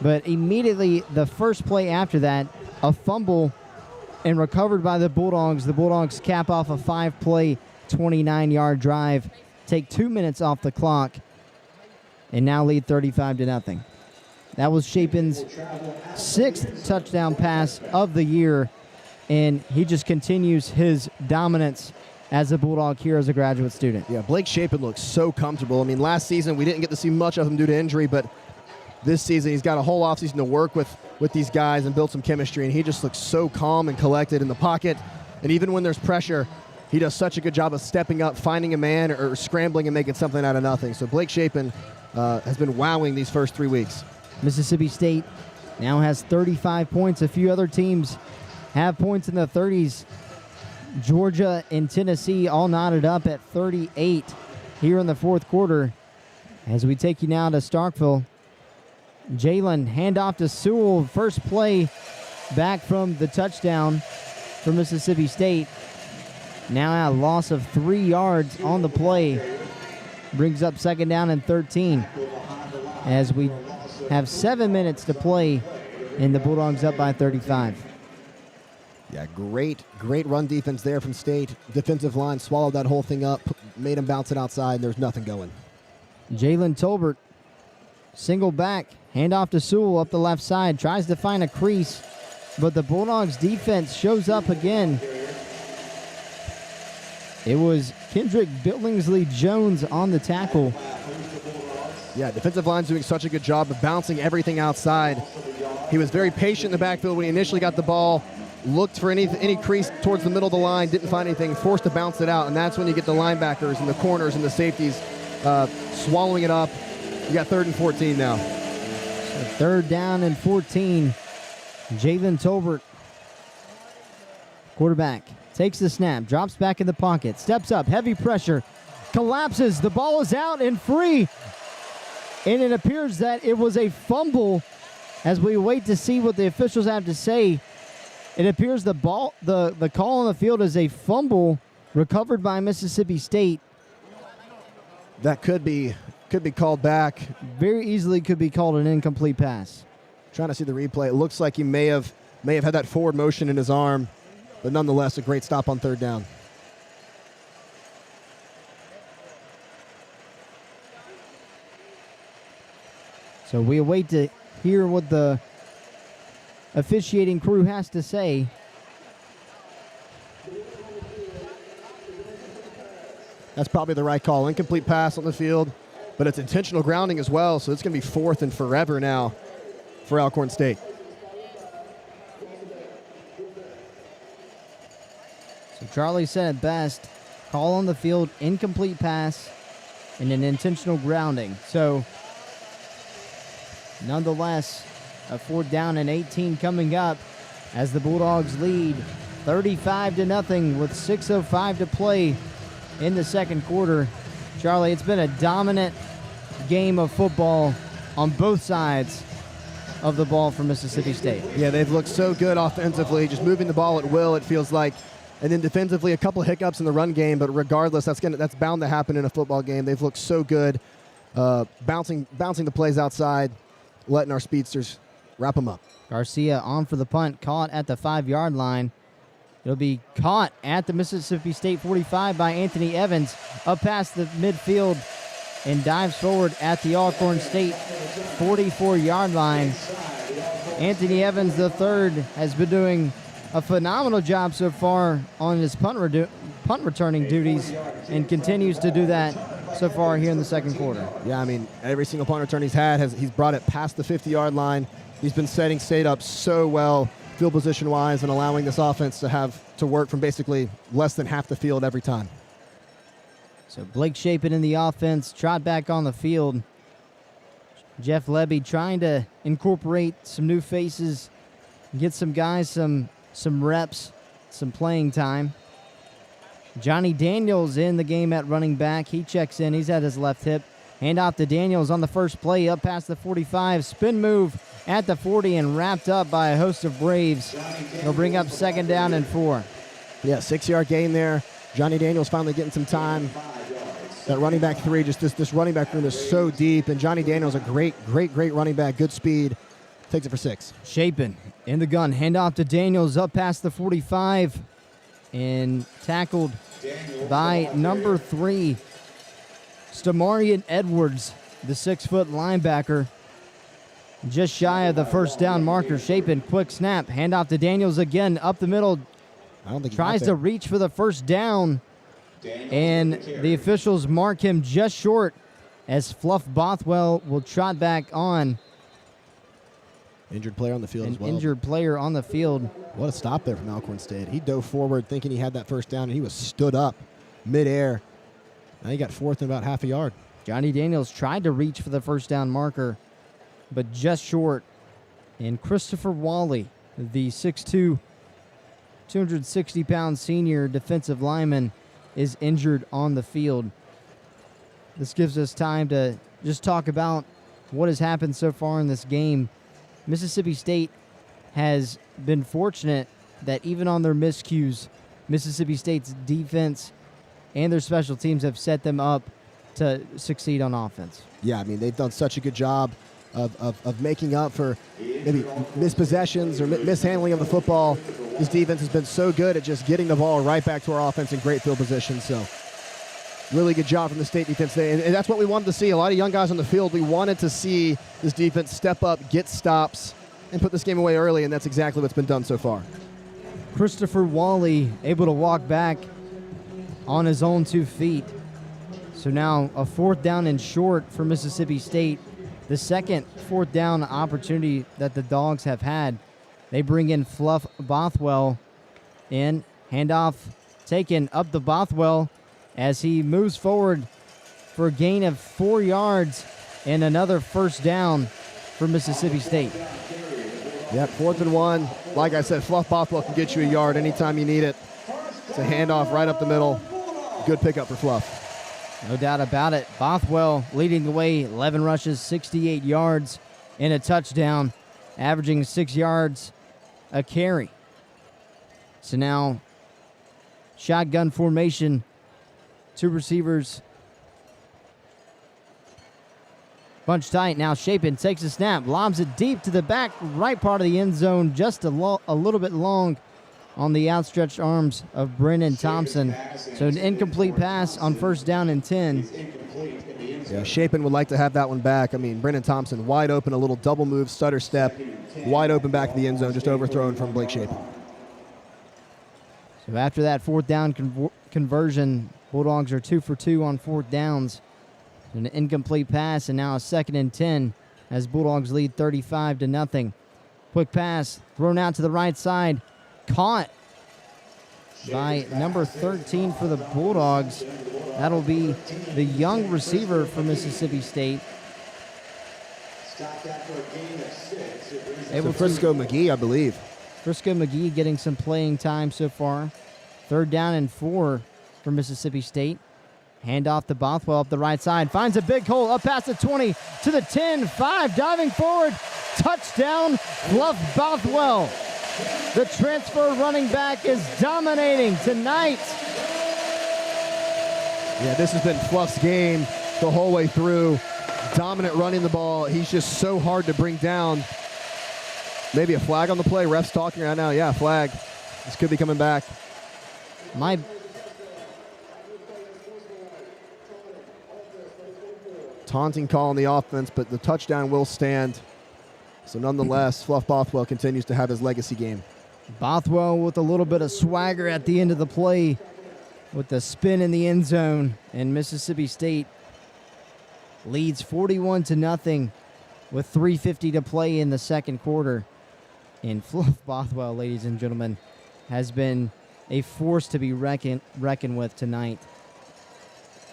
But immediately, the first play after that, a fumble and recovered by the Bulldogs. The Bulldogs cap off a 5-play, 29-yard drive, take 2 minutes off the clock, and now lead 35-0. That was Shapen's 6th touchdown pass of the year, and he just continues his dominance as a Bulldog here as a graduate student. Yeah, Blake Shapen looks so comfortable. I mean, last season we didn't get to see much of him due to injury, but this season he's got a whole offseason to work with these guys and build some chemistry, and he just looks so calm and collected in the pocket. And even when there's pressure, he does such a good job of stepping up, finding a man, or scrambling and making something out of nothing. So Blake Shapen has been wowing these first 3 weeks. Mississippi State now has 35 points. A few other teams have points in the 30s. Georgia and Tennessee all knotted up at 38 here in the fourth quarter. As we take you now to Starkville, Jalen handoff to Sewell. First play back from the touchdown for Mississippi State. Now a loss of 3 yards on the play. Brings up second down and 13 as we have 7 minutes to play and the Bulldogs up by 35. Yeah, great run defense there from State. Defensive line swallowed that whole thing up, made him bounce it outside, and there's nothing going. Jalen Tolbert, single back, handoff to Sewell up the left side, tries to find a crease, but the Bulldogs defense shows up again. It was Kendrick Billingsley-Jones on the tackle. Yeah, defensive line's doing such a good job of bouncing everything outside. He was very patient in the backfield when he initially got the ball, looked for any crease towards the middle of the line, didn't find anything, forced to bounce it out, and that's when you get the linebackers and the corners and the safeties swallowing it up. You got 3rd and 14 now. So 3rd down and 14. Jalen Tolbert, quarterback, takes the snap, drops back in the pocket, steps up, heavy pressure, collapses. The ball is out and free. And it appears that it was a fumble. As we wait to see what the officials have to say, it appears the call on the field is a fumble recovered by Mississippi State. That could be called back. Very easily could be called an incomplete pass. Trying to see the replay. It looks like he may have had that forward motion in his arm, but nonetheless, a great stop on 3rd down. So we await to hear what the officiating crew has to say. That's probably the right call. Incomplete pass on the field, but it's intentional grounding as well, so it's going to be 4th and forever now for Alcorn State. So Charlie said it best. Call on the field, incomplete pass, and an intentional grounding. So nonetheless, a 4th down and 18 coming up as the Bulldogs lead 35-0 with 6:05 to play in the second quarter. Charlie, it's been a dominant game of football on both sides of the ball for Mississippi State. Yeah, they've looked so good offensively, just moving the ball at will, it feels like. And then defensively, a couple hiccups in the run game, but regardless, that's bound to happen in a football game. They've looked so good, bouncing the plays outside, letting our speedsters wrap them up. Garcia on for the punt, caught at the 5-yard line. It'll be caught at the Mississippi State 45 by Anthony Evans, up past the midfield and dives forward at the Alcorn State 44-yard line. Anthony Evans III has been doing a phenomenal job so far on his punt returning duties and continues to do that so far here in the second quarter. Yeah, I mean, every single punt return he's had, he's brought it past the 50-yard line. He's been setting State up so well, field position-wise, and allowing this offense to have to work from basically less than half the field every time. So Blake Chapin in the offense, trot back on the field. Jeff Levy trying to incorporate some new faces, get some guys some reps, some playing time. Johnny Daniels in the game at running back. He checks in. He's at his left hip. Hand off to Daniels on the first play, up past the 45. Spin move at the 40 and wrapped up by a host of Braves. He'll bring up 2nd down and 4. Yeah, 6-yard gain there. Johnny Daniels finally getting some time. That running back 3, just this running back room is so deep, and Johnny Daniels a great running back, good speed. Takes it for 6. Chapin in the gun. Hand off to Daniels up past the 45 and tackled by number 3, Stamarian Edwards, the 6-foot linebacker. Just shy of the first down marker. Chapin, quick snap. Hand off to Daniels again up the middle. I don't think he Tries got to there. reach for the first down, and the officials mark him just short as Fluff Bothwell will trot back on. Injured player on the field An as well. injured player on the field. What a stop there from Alcorn State. He dove forward thinking he had that first down, and he was stood up midair. Now he got 4th and about half a yard. Johnny Daniels tried to reach for the first down marker, but just short. And Christopher Wally, the 6'2", 260-pound senior defensive lineman, is injured on the field. This gives us time to just talk about what has happened so far in this game. Mississippi State has been fortunate that even on their miscues, Mississippi State's defense and their special teams have set them up to succeed on offense. Yeah, I mean, they've done such a good job of making up for maybe mispossessions or mishandling of the football. This defense has been so good at just getting the ball right back to our offense in great field position. So really good job from the State defense today. And that's what we wanted to see. A lot of young guys on the field. We wanted to see this defense step up, get stops, and put this game away early, and that's exactly what's been done so far. Christopher Wally able to walk back on his own 2 feet. So now a 4th down and short for Mississippi State. The second 4th down opportunity that the Dogs have had. They bring in Fluff Bothwell in. Handoff taken up to Bothwell as he moves forward for a gain of 4 yards and another first down for Mississippi State. Yep, 4th and 1. Like I said, Fluff Bothwell can get you a yard anytime you need it. It's a handoff right up the middle. Good pickup for Fluff. No doubt about it. Bothwell leading the way, 11 rushes, 68 yards, and a touchdown, averaging 6 yards a carry. So now, shotgun formation, 2 receivers. Bunch tight. Now Chapin takes a snap, lobs it deep to the back right part of the end zone, just a little bit long on the outstretched arms of Brennan Thompson. So an incomplete pass on 1st down and 10. Yeah, Chapin would like to have that one back. I mean, Brennan Thompson wide open, a little double move, stutter step, wide open back of the end zone, just overthrown from Blake Chapin. So after that 4th down conversion, Bulldogs are 2 for 2 on 4th downs. An incomplete pass, and now a 2nd and 10 as Bulldogs lead 35-0. Quick pass thrown out to the right side, caught by number 13 for the Bulldogs. That'll be the young receiver for Mississippi State. So Frisco McGee, I believe. Frisco McGee getting some playing time so far. 3rd down and 4 for Mississippi State. Handoff to Bothwell up the right side. Finds a big hole up past the 20 to the 10. 5 diving forward. Touchdown, Fluff Bothwell. The transfer running back is dominating tonight. Yeah, this has been Fluff's game the whole way through. Dominant running the ball. He's just so hard to bring down. Maybe a flag on the play. Ref's talking right now. Yeah, flag. This could be coming back. Taunting call on the offense, but the touchdown will stand. So nonetheless, Fluff Bothwell continues to have his legacy game. Bothwell with a little bit of swagger at the end of the play with the spin in the end zone, and Mississippi State leads 41-0 with 3:50 to play in the second quarter. And Fluff Bothwell, ladies and gentlemen, has been a force to be reckoned with tonight.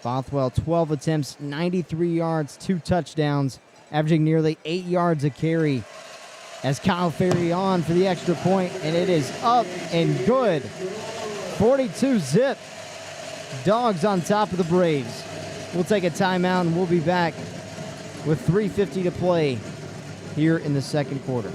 Bothwell, 12 attempts, 93 yards, 2 touchdowns, averaging nearly 8 yards a carry. As Kyle Ferry on for the extra point, and it is up and good. 42-0. Dogs on top of the Braves. We'll take a timeout, and we'll be back with 3:50 to play here in the second quarter.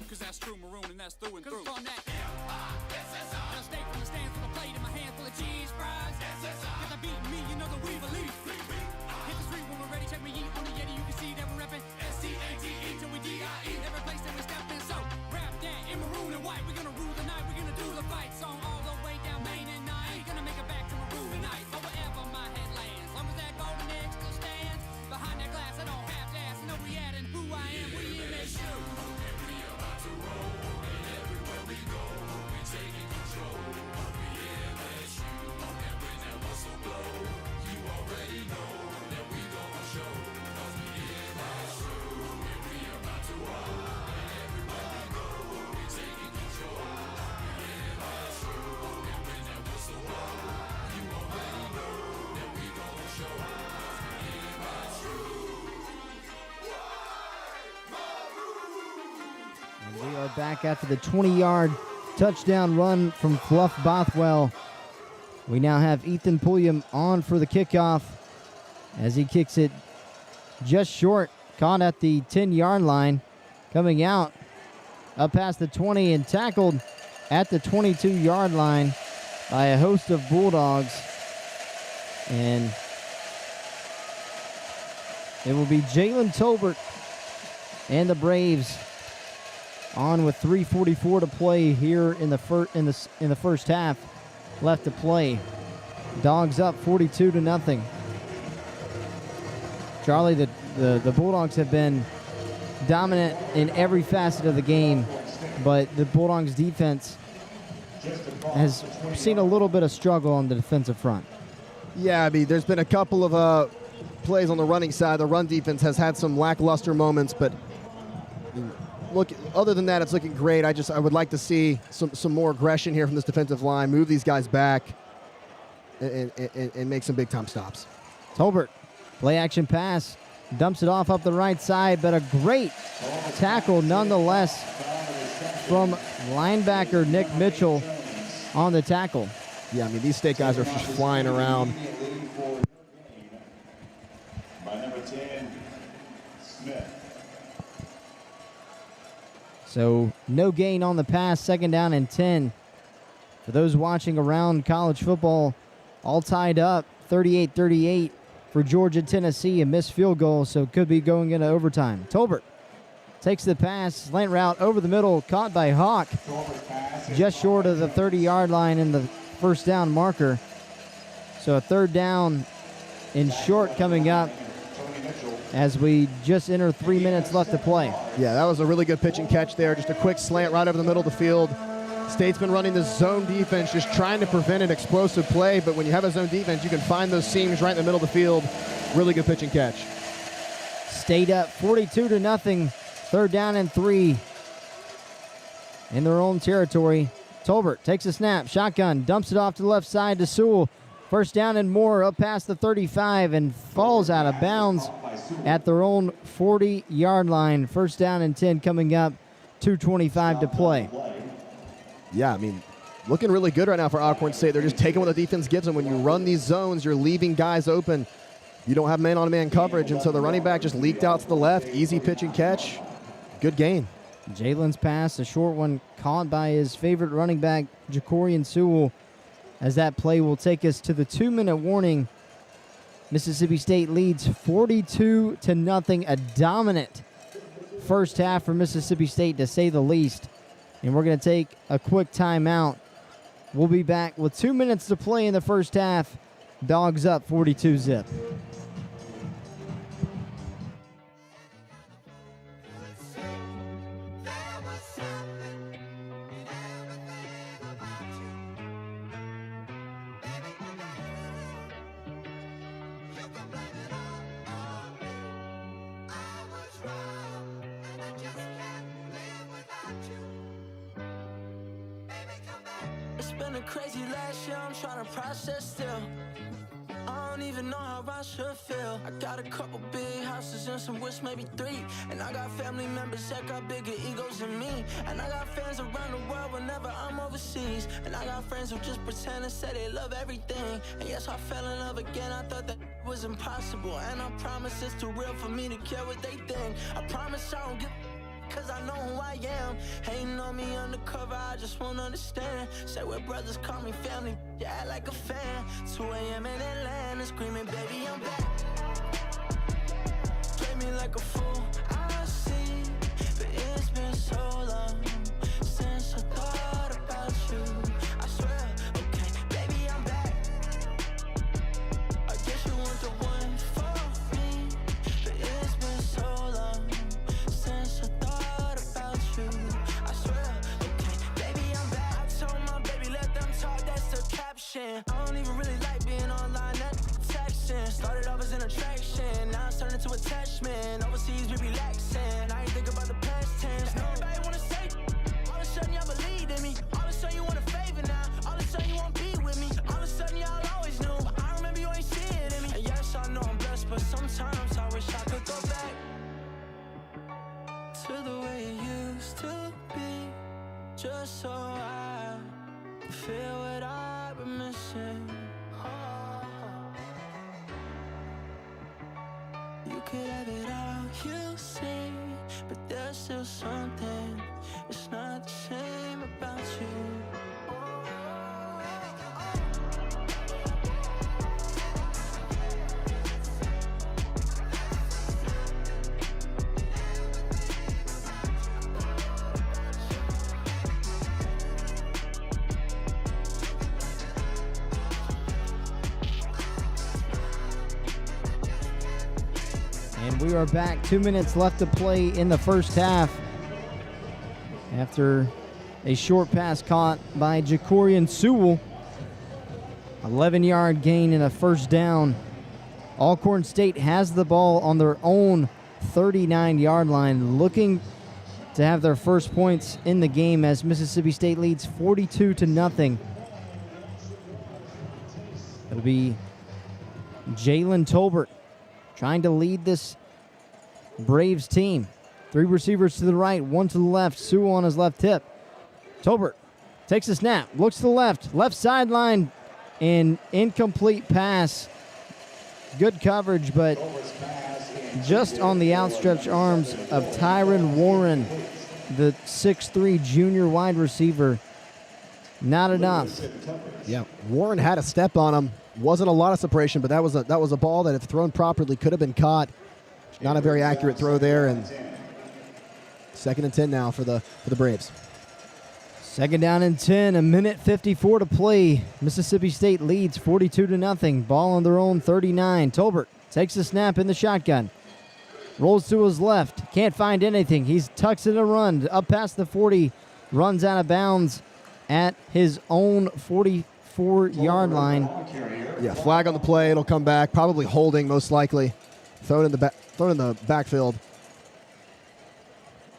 Cause that's true maroon and that's through and through. On that I'll stay from the stands with a plate in my hand full of cheese fries. Cause I beat me, you know that we believe. Hit the street when we're ready, check me on the Yeti, you can see that we're reppin' S-T-A-T-E till we D-I-E. Every place that we step in, so rap that in maroon and white. We're gonna rule the night, we're gonna do the fight song all the way down Main and 9. Gonna make it back to maroon tonight, or wherever my head lands. Long as that golden edge still stands behind that glass, I don't have to ask. Know we adding who I am, we in that shoe. We are back after the 20-yard touchdown run from Fluff Bothwell. We now have Ethan Pulliam on for the kickoff as he kicks it just short, caught at the 10-yard line, coming out up past the 20 and tackled at the 22-yard line by a host of Bulldogs. And it will be Jalen Tolbert and the Braves on with 3:44 to play here in the first half left to play. Dogs up 42-0. Charlie, the Bulldogs have been dominant in every facet of the game, but the Bulldogs defense has seen a little bit of struggle on the defensive front. Yeah, I mean, there's been a couple of plays on the running side. The run defense has had some lackluster moments, but look, other than that, it's looking great. I would like to see some more aggression here from this defensive line, move these guys back, and make some big-time stops. Tolbert, play-action pass, dumps it off up the right side, but a great tackle nonetheless from linebacker Nick Mitchell on the tackle. Yeah, I mean, these state guys are just flying around. By number 10, Smith. So no gain on the pass, second down and 10. For those watching around college football, all tied up, 38-38 for Georgia, Tennessee, a missed field goal, so could be going into overtime. Tolbert takes the pass, slant route over the middle, caught by Hawk, just short of the 30-yard line in the first down marker. So a third down and short coming up as we just enter 3 minutes left to play. Yeah, that was a really good pitch and catch there. Just a quick slant right over the middle of the field. State's been running this zone defense, just trying to prevent an explosive play, but when you have a zone defense, you can find those seams right in the middle of the field. Really good pitch and catch. State up 42-0, third down and 3 in their own territory. Tolbert takes a snap, shotgun, dumps it off to the left side to Sewell. First down and more, up past the 35 and falls out of bounds at their own 40-yard line. First down and 10 coming up, 2:25 to play. Yeah, I mean, looking really good right now for Alcorn State. They're just taking what the defense gives them. When you run these zones, you're leaving guys open. You don't have man-on-man coverage, and so the running back just leaked out to the left. Easy pitch and catch. Good gain. Jalen's pass, a short one, caught by his favorite running back, Jacorian Sewell, as that play will take us to the 2-minute warning. Mississippi State leads 42-0, a dominant first half for Mississippi State, to say the least. And we're going to take a quick timeout. We'll be back with 2 minutes to play in the first half. Dogs up 42-0. kinda crazy last year, I'm trying to process still. I don't even know how I should feel. I got a couple big houses and some wish, maybe 3. And I got family members that got bigger egos than me. And I got fans around the world whenever I'm overseas. And I got friends who just pretend and say they love everything. And yes, I fell in love again, I thought that was impossible. And I promise it's too real for me to care what they think. I promise I don't give cause I know who I am. Hating on me undercover, I just won't understand. Say we're brothers, call me family, you act like a fan. 2 a.m. in Atlanta, screaming, baby, I'm back. Play me like a fool, I see. But it's been so long since I thought about you. I swear, okay, baby, I'm back. I guess you want the one for me. But it's been so long since I thought about you. I swear, okay, baby, I'm back. I told my baby, let them talk, that's the caption. I don't even really like being online, that texting. Started off as an attraction, now it's turned into attachment. Overseas, we relaxing, I ain't think about the past tense. Now everybody wanna say, all of a sudden y'all believe in me. All of a sudden you want a favor now, all of a sudden you want to be with me. All of a sudden y'all always knew, but I remember you ain't see it in me. And yes, I know I'm blessed, but sometimes I wish I could go back to the way it used to be, just so I could feel what I've been missing. You could have it all, you say, but there's still something, it's not the same about you. And we are back. 2 minutes left to play in the first half. After a short pass caught by Jacorian Sewell. 11-yard gain and a first down. Alcorn State has the ball on their own 39-yard line, looking to have their first points in the game as Mississippi State leads 42-0. It'll be Jalen Tolbert trying to lead this Braves team. 3 receivers to the right, 1 to the left. Sewell on his left hip. Tolbert takes a snap, looks to the left sideline, an incomplete pass. Good coverage, but just on the outstretched arms of Tyron Warren, the 6'3 junior wide receiver. Not enough. Yeah, Warren had a step on him. Wasn't a lot of separation, but that was a ball that, if thrown properly, could have been caught. Not a very accurate throw there, and 2nd and 10 now for the Braves. 2nd down and 10, a minute 54 to play. Mississippi State leads 42-0. Ball on their own 39. Tolbert takes the snap in the shotgun. Rolls to his left. Can't find anything. He tucks in a run up past the 40. Runs out of bounds at his own 44-yard line. Yeah, flag on the play. It'll come back. Probably holding, most likely. Thrown in the backfield.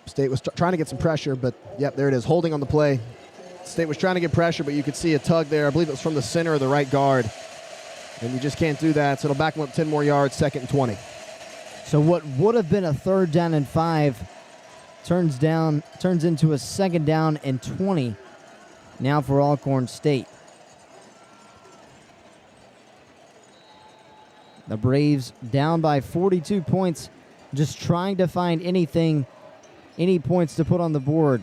State was trying to get some pressure, but yep, there it is. Holding on the play. State was trying to get pressure, but you could see a tug there. I believe it was from the center of the right guard. And you just can't do that, so it'll back them up 10 more yards, 2nd and 20. So what would have been a 3rd down and 5 turns into a 2nd down and 20 now for Alcorn State. The Braves down by 42 points, just trying to find any points to put on the board.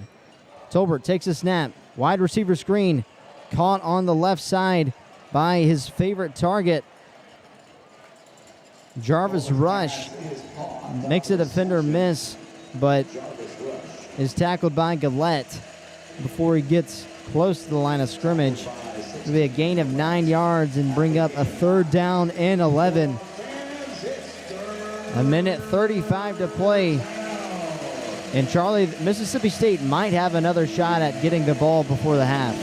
Tolbert takes a snap. Wide receiver screen. Caught on the left side by his favorite target. Jarvis Rush makes a defender miss, but is tackled by Gillette before he gets close to the line of scrimmage. It'll be a gain of 9 yards and bring up a 3rd down and 11. A minute 35 to play. And Charlie, Mississippi State might have another shot at getting the ball before the half.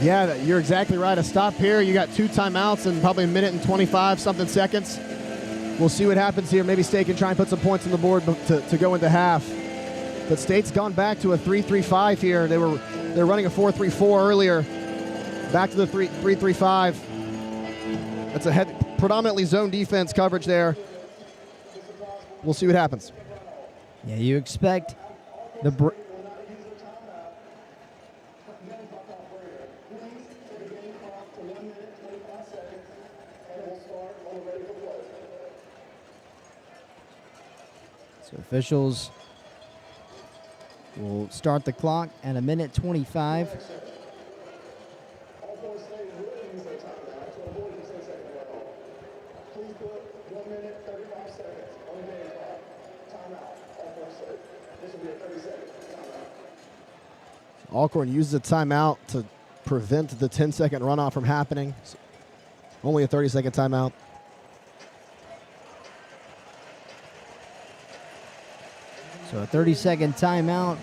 Yeah, you're exactly right. A stop here. You got 2 timeouts and probably a minute and 25-something seconds. We'll see what happens here. Maybe State can try and put some points on the board to go into half. But State's gone back to a 3-3-5 here. They're running a 4-3-4 earlier. Back to the 3-3-5. That's a predominantly zone defense coverage there. We'll see what happens. Yeah, you expect the So officials will start the clock at 1:25. Alcorn uses a timeout to prevent the 10-second runoff from happening. Only a 30-second timeout. So a 30-second timeout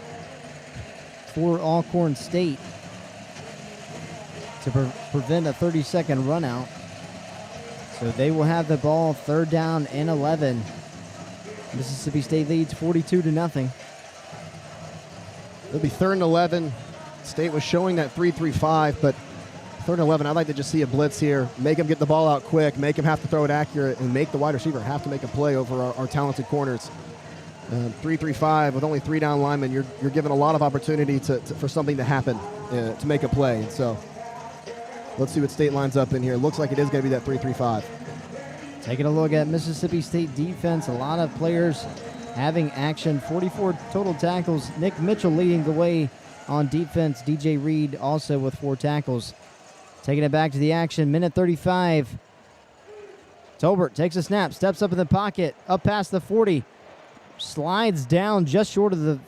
for Alcorn State to prevent a 30-second run out. So they will have the ball 3rd down and 11. Mississippi State leads 42-0. It'll be 3rd and 11. State was showing that 3-3-5, but 3rd and 11, I'd like to just see a blitz here. Make him get the ball out quick, make him have to throw it accurate, and make the wide receiver have to make a play over our talented corners. 3-3-5 with only 3 down linemen, you're given a lot of opportunity for something to happen, to make a play. And so let's see what State lines up in here. Looks like it is going to be that 3-3-5. Taking a look at Mississippi State defense, a lot of players having action. 44 total tackles. Nick Mitchell leading the way on defense. DJ Reed also with 4 tackles. Taking it back to the action, minute 35. Tolbert takes a snap, steps up in the pocket, up past the 40. Slides down just short of the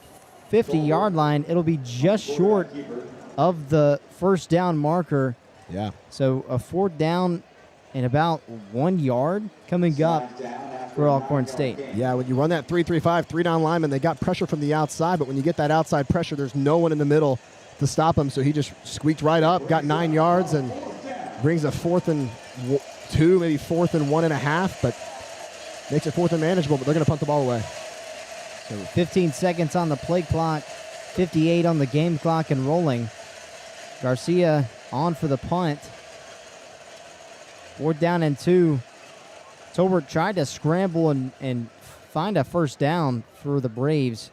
50-yard line. It'll be just short of the 1st down marker. Yeah. So a 4th down and about 1 yard coming up for Alcorn State. Yeah, when you run that 3-3-5, 3 down linemen, they got pressure from the outside, but when you get that outside pressure, there's no one in the middle to stop him. So he just squeaked right up, got 9 yards, and brings a 4th and 2, maybe 4th and 1.5, but makes it 4th and manageable, but they're going to punt the ball away. So 15 seconds on the play clock, 58 on the game clock and rolling. Garcia on for the punt. 4th down and 2. Tolbert tried to scramble and find a 1st down for the Braves.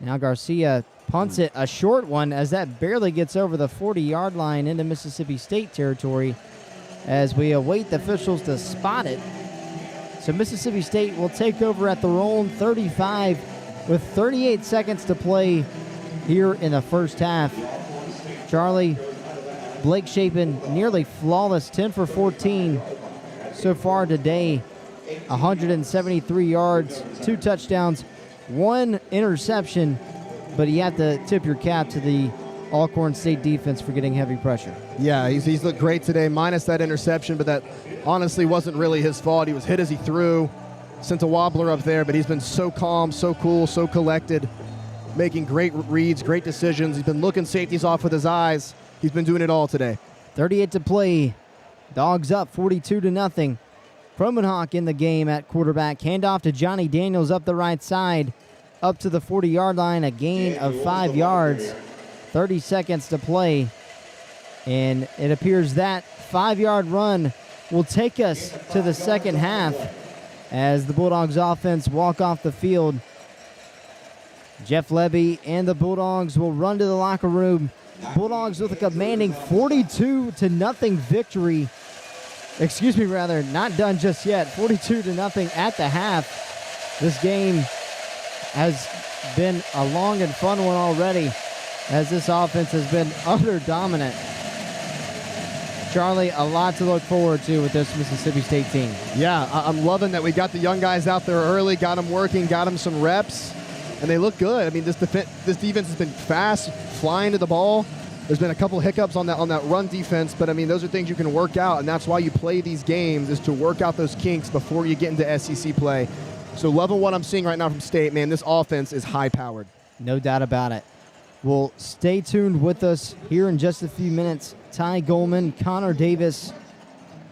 Now Garcia punts it, a short one, as that barely gets over the 40-yard line into Mississippi State territory as we await the officials to spot it. So Mississippi State will take over at their own 35 with 38 seconds to play here in the 1st half. Charlie, Blake Shapen, nearly flawless, 10 for 14 so far today. 173 yards, 2 touchdowns, 1 interception, but you have to tip your cap to the Alcorn State defense for getting heavy pressure. Yeah, he's looked great today, minus that interception, but that honestly wasn't really his fault. He was hit as he threw, sent a wobbler up there, but he's been so calm, so cool, so collected, making great reads, great decisions. He's been looking safeties off with his eyes. He's been doing it all today. 38 to play. Dogs up 42-0. Kromenhoek in the game at quarterback. Handoff to Johnny Daniels up the right side, up to the 40-yard line, a gain of 5 yards. 30 seconds to play. And it appears that 5-yard run will take us to the 2nd half as the Bulldogs offense walk off the field. Jeff Levy and the Bulldogs will run to the locker room. Bulldogs with a commanding 42-0 victory. Excuse me, rather, not done just yet. 42-0 at the half. This game has been a long and fun one already, as this offense has been utter dominant. Charlie, a lot to look forward to with this Mississippi State team. Yeah, I'm loving that we got the young guys out there early, got them working, got them some reps, and they look good. I mean, this defense has been fast, flying to the ball. There's been a couple hiccups on that run defense, but I mean, those are things you can work out, and that's why you play these games, is to work out those kinks before you get into SEC play. So loving what I'm seeing right now from State, man. This offense is high-powered. No doubt about it. Well, stay tuned with us here in just a few minutes. Ty Goldman, Connor Davis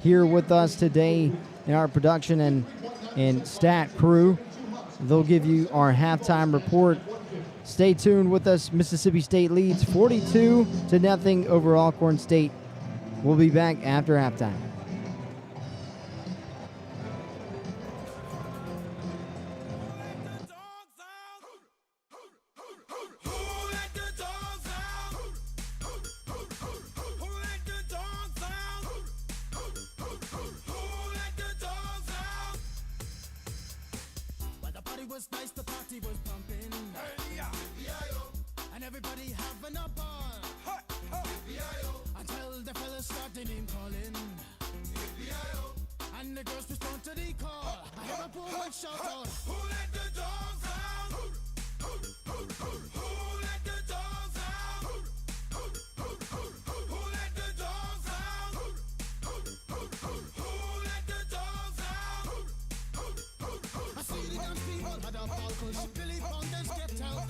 here with us today in our production and stat crew. They'll give you our halftime report. Stay tuned with us. Mississippi State leads 42-0 over Alcorn State We'll be back after halftime. Was nice, the party was pumping. Hey, yeah. And everybody having a ball. Until the fellas started name calling. And the girls respond to the call. I hear a woman shout out, who let the dogs out? Who let the dogs out? Who let the dogs out? Who let the dogs out? I see the young people had a ball cause Billy Fountains get out.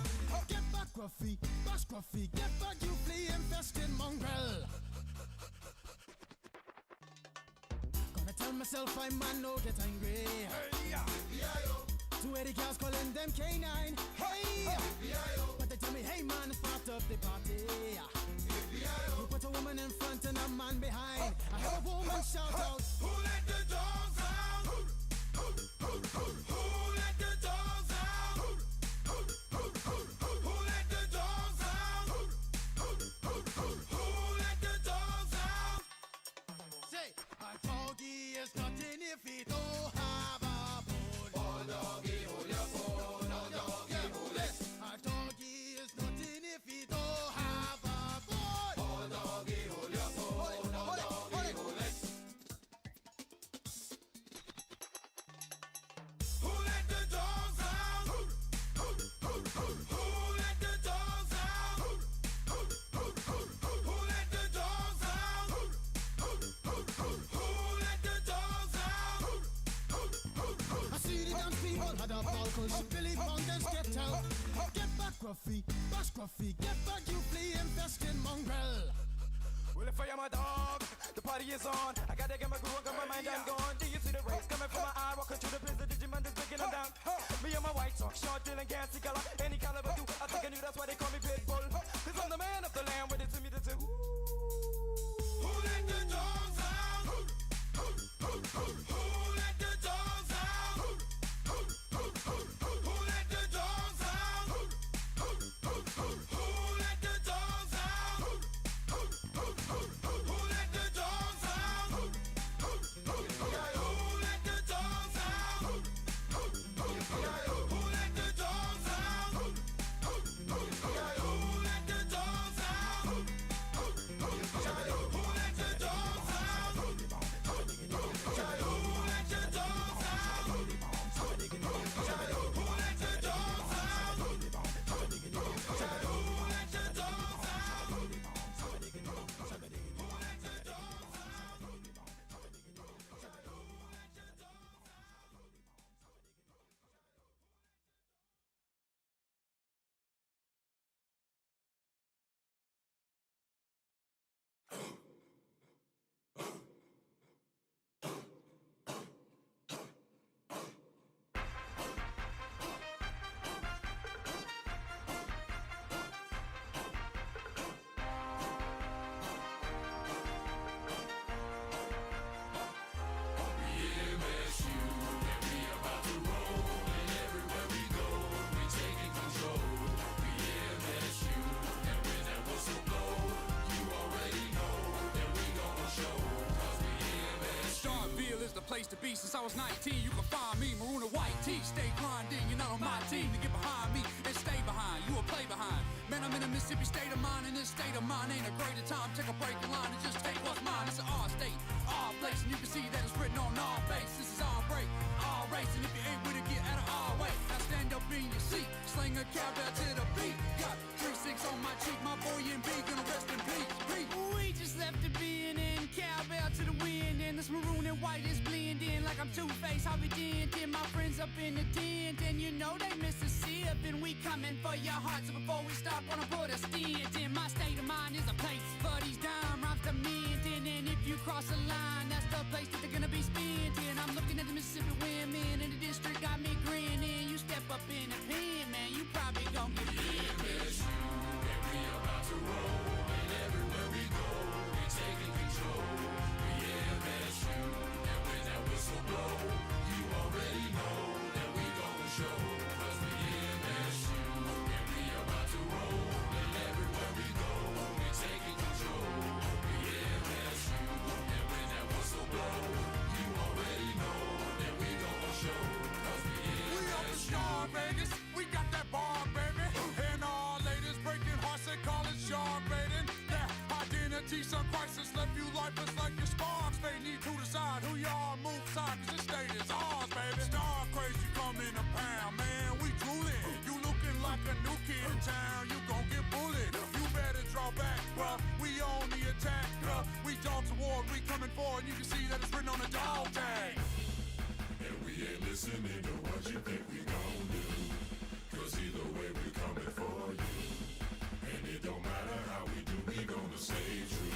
Get back Gruffy, bash Gruffy, get back you flea infested mongrel. Gonna tell myself I man no get angry. Hey, yeah. Two Eddie cows calling them K9. Hey, but they tell me hey man it's part of the party. You put a woman in front and a man behind. I hear a woman shout out, who let the dogs out? Who let the dogs out? Who let the dogs out? Who let the dogs out? Say, a doggy is nothing if he don't have a bone. Oh, doggy, hold your bone. Oh, doggy, hold it. A doggy is nothing if he don't have a bone. Oh, doggy, hold your bone. Oh, doggy, hold it. Who let the dogs out? Who let the dogs out? Who let the dogs out? Who let the dogs out? I see the dance people had a ball cause Billy Fountains get out. Get back Gruffy, bash Gruffy, get back you flea infested mongrel. Well, if I am a dog, the party is on. I gotta get my groove on, got my mind, I'm gone. Do you see the rays coming from my eye? Walking through the prison, Digimon is breaking them down. Me and my white talk, short, dealing, gassy color. Any caliber do, I think I knew that's why they call me Pitbull. Cause I'm the man of the land, with it to me to do. Who let the dogs out? Who let the dogs out? Who let the dogs out? Who let the dogs out? Who let the dogs out? Who let the dogs out? Who let the dogs out? Who let the dogs out? Who let the dogs out? Place to be since I was 19. You can find me, maroon and white tee. Stay grinding, you're not on my team to get behind me and stay behind. You will play behind. Man, I'm in a Mississippi state of mind, and this state of mind ain't a greater time. Take a break in line and just take what's mine. It's an R state, R place, and you can see that it's written on our face. This is our break, our race, and if you ain't with it, get out of our way. Now stand up in your seat, sling a cowbell to the beat. Got 3-6 on my cheek, my boy and B gonna rest in peace. We just left the bin and cowbell to the wind, and this maroon and white is blending like I'm Two-Face. How we did, my friends up in the tent, and you know they Mississippi, and we coming for your heart. So before we start, wanna put a stint in. My state of mind is a place for these dime rhymes to mint, and if you cross the line, that's the place that they're gonna be spent in. I'm looking at the Mississippi women, and the district got me grinning. You step up in the pen, man, you probably gon' get We about to roll, and everywhere we go, we taking control. peace or crisis left you lifeless like your sparks. They need to decide who y'all move side, cause this state is ours, baby. Star crazy coming to pound, man, we drooling. You looking like a new kid in town, you gon' get bullied. You better draw back, bruh, we on the attack, bruh. We dogs of war, we coming forward, you can see that it's written on the dog tag. And we ain't listening to what you think we gon' do, cause either way we coming for you. And it don't matter how we do, we gonna stay true.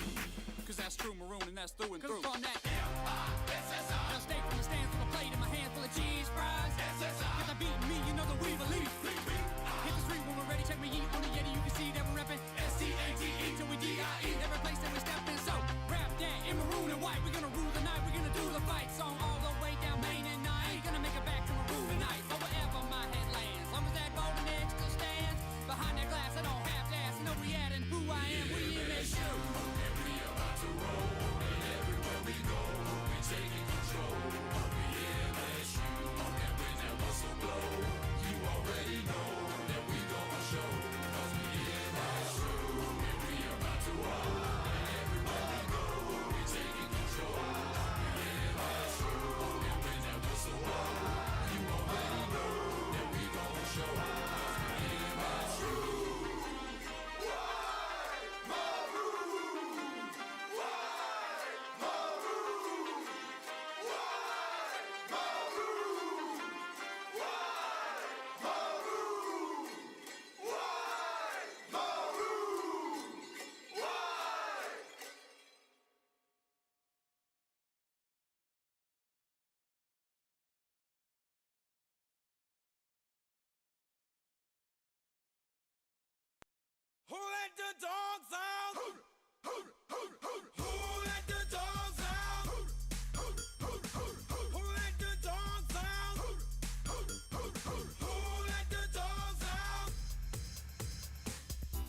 Cause that's true maroon and that's through and through. From that L-I-S-S-I. Now steak from the stands with a plate in my hand full of cheese fries. S-S-I. Get that beating me, you know that we believe. Hit the street when we're ready, check me eat on the Yeti, you can see that we're reppin' S-T-A-T-E till we D-I-E. Every place that we step in, so rap that in maroon and white. We're gonna rule the night, we're gonna do the fight. Song all the way down Main and I ain't gonna make it back to maroon tonight. Or wherever my head lands, long as that golden edge still stands. Behind that glass, I don't have to ask, know we adding who I am, we in that shoe. And we about to roll, and everywhere we go, we taking control. We LSU, and when that whistle blow, you already know that we gonna show. Cause we LSU, and we about to roll, and everywhere we go, we taking control. We LSU, and when that whistle blow, you already know that we gonna show. Cause we LSU. Who let the dogs out? Who let the dogs out? Who let the dogs out? Who let the dogs out?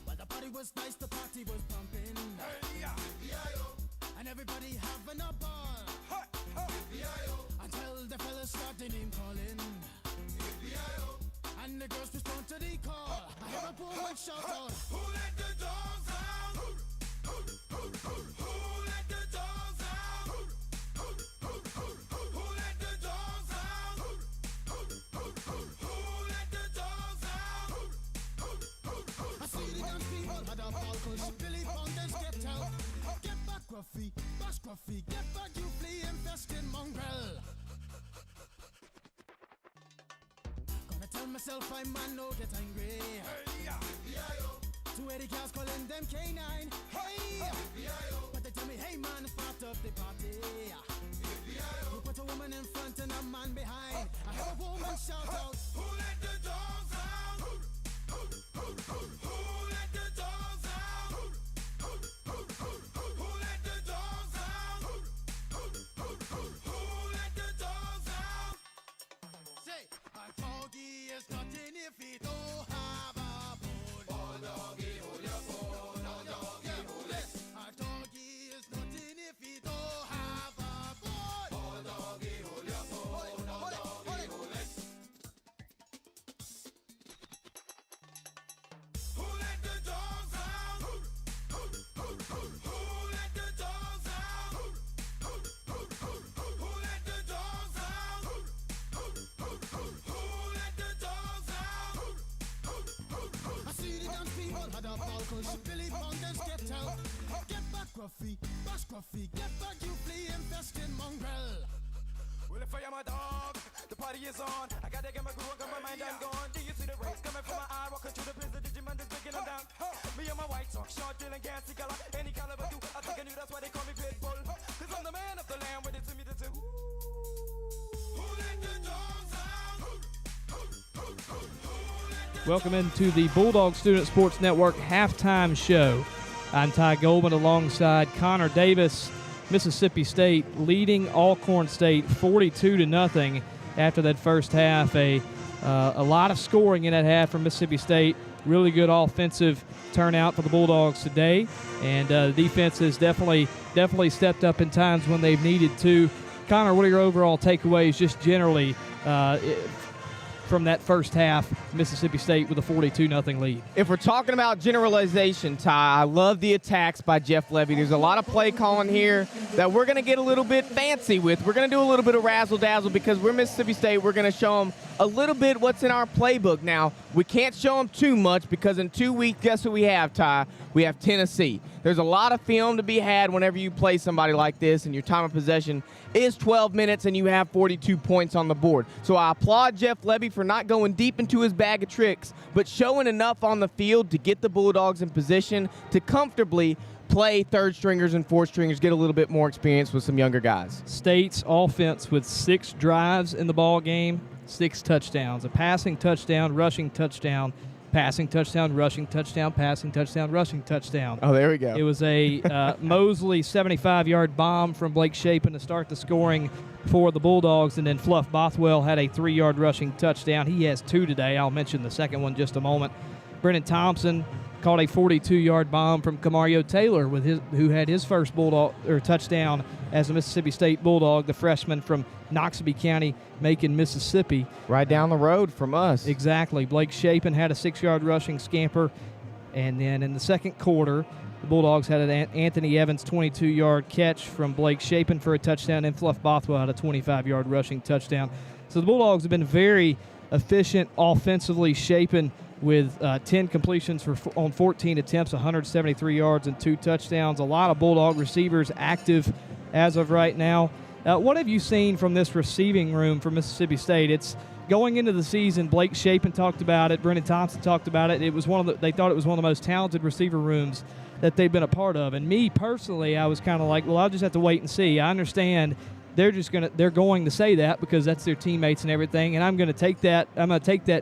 Well, the party was nice, the party was pumping. Hey, yeah. And everybody having a ball. Until the fellas started name calling. And the girls respond to the call. I hear a woman shout out. Who let the dogs out? Who let the dogs out? Who let the dogs out? Who let the dogs out? I see the dance people had a ball cause Billy Fountains get out. Get back, Gruffy, bash Gruffy, get back, you flea infested mongrel. Gonna tell myself I man no get angry. Hey, yeah. 280 cows calling them K9. Hey! But they tell me, hey man, it's part of the party. You put a woman in front and a man behind. I hear a woman shout out. Who let the dogs out? Who let the dogs out? Who let the dogs out? Who let the dogs out? Say, a doggy is nothing if he don't have a bone. Oh, doggy, hold your bone. Oh, doggy, hold it. A doggy is nothing if he don't have a bone. Oh, doggy, hold your bone. Oh, doggy, hold it. Who let the dogs out? Who let the dogs out? Who let the dogs out? Who let the dogs out? I see the dance people had a ball cause Billy Fountains get out. Get back, Gruffy, bash Gruffy, get back, you flea infested mongrel. Well, if I am a dog, the party is on. I gotta get my groove on, got my mind, I'm gone. Do you see the rays coming from my eye? Walking through the prison, Digimon is breaking them down. Me and my white talk, short, dealing, gassy color. Any caliber do, I think I knew that's why they call me Pitbull. Cause I'm the man of the land, with it to me to do. Who let the dogs out? Welcome into the Bulldog Student Sports Network halftime show. I'm Ty Goldman alongside Connor Davis. Mississippi State leading Alcorn State 42-0 after that first half. A lot of scoring in that half from Mississippi State. Really good offensive turnout for the Bulldogs today, and the defense has definitely stepped up in times when they've needed to. Connor, what are your overall takeaways just generally from that first half, Mississippi State with a 42-0 lead. If we're talking about generalization, Ty, I love the attacks by Jeff Levy. There's a lot of play calling here that we're going to get a little bit fancy with. We're going to do a little bit of razzle-dazzle because we're Mississippi State. We're going to show them a little bit what's in our playbook. Now, we can't show them too much because in 2 weeks, guess who we have, Ty? We have Tennessee. There's a lot of film to be had whenever you play somebody like this and your time of possession is 12 minutes and you have 42 points on the board. So I applaud Jeff Levy for not going deep into his bag of tricks, but showing enough on the field to get the Bulldogs in position to comfortably play third stringers and fourth stringers, get a little bit more experience with some younger guys. State's offense with 6 drives in the ball game, 6 touchdowns, a passing touchdown, rushing touchdown, passing touchdown, rushing touchdown, passing touchdown, rushing touchdown. Oh, there we go. It was a Mosley 75-yard bomb from Blake Shapen to start the scoring for the Bulldogs, and then Fluff Bothwell had a 3-yard rushing touchdown. He has 2 today. I'll mention the second one in just a moment. Brennan Thompson caught a 42-yard bomb from Camario Taylor, who had his first Bulldog or touchdown as a Mississippi State Bulldog, the freshman from Noxubee County, Macon, Mississippi. Right down the road from us. Exactly. Blake Shapen had a 6-yard rushing scamper, and then in the second quarter, the Bulldogs had an Anthony Evans 22-yard catch from Blake Shapen for a touchdown, and Fluff Bothwell had a 25-yard rushing touchdown. So the Bulldogs have been very efficient offensively. Shapen with 10 completions on 14 attempts, 173 yards and 2 touchdowns. A lot of Bulldog receivers active as of right now. What have you seen from this receiving room for Mississippi State? It's going into the season. Blake Shapen talked about it. Brennan Thompson talked about it. It was they thought it was one of the most talented receiver rooms that they've been a part of. And me personally, I was kind of like, well, I'll just have to wait and see. I understand they're going to say that because that's their teammates and everything, and I'm going to take that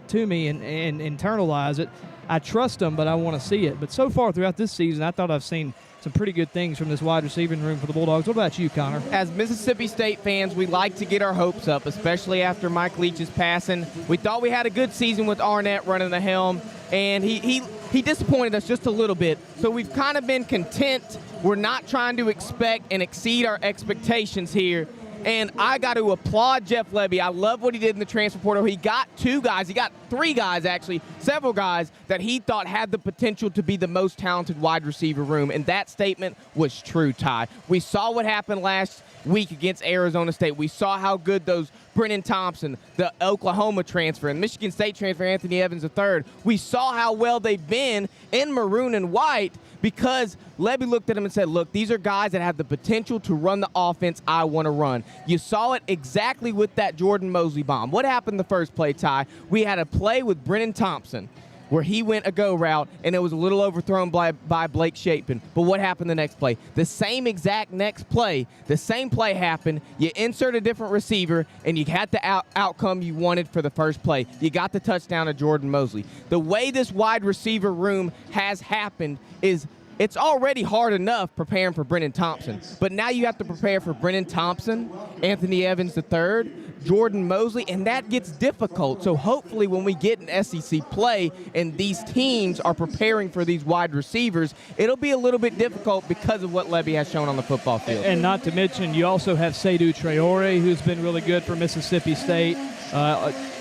to me and internalize it. I trust them, but I want to see it. But so far throughout this season, I thought I've seen some pretty good things from this wide receiving room for the Bulldogs. What about you, Connor? As Mississippi State fans, we like to get our hopes up, especially after Mike Leach's passing. We thought we had a good season with Arnett running the helm, and he disappointed us just a little bit. So we've kind of been content. We're not trying to expect and exceed our expectations here. And I got to applaud Jeff Levy. I love what he did in the transfer portal. He got 2 guys. He got 3 guys, actually, several guys that he thought had the potential to be the most talented wide receiver room. And that statement was true, Ty. We saw what happened last week against Arizona State. We saw how good those Brennan Thompson, the Oklahoma transfer, and Michigan State transfer, Anthony Evans III. We saw how well they've been in maroon and white because Levy looked at them and said, look, these are guys that have the potential to run the offense I want to run. You saw it exactly with that Jordan Mosley bomb. What happened the first play, Ty? We had a play with Brennan Thompson where he went a go route, and it was a little overthrown by Blake Shapen. But what happened the next play? The same exact next play, the same play happened. You insert a different receiver, and you had the outcome you wanted for the first play. You got the touchdown of Jordan Mosley. The way this wide receiver room has happened is it's already hard enough preparing for Brennan Thompson, but now you have to prepare for Brennan Thompson, Anthony Evans III, Jordan Mosley, and that gets difficult. So hopefully when we get an SEC play and these teams are preparing for these wide receivers, it'll be a little bit difficult because of what Levy has shown on the football field. And not to mention, you also have Seydou Traore, who's been really good for Mississippi State.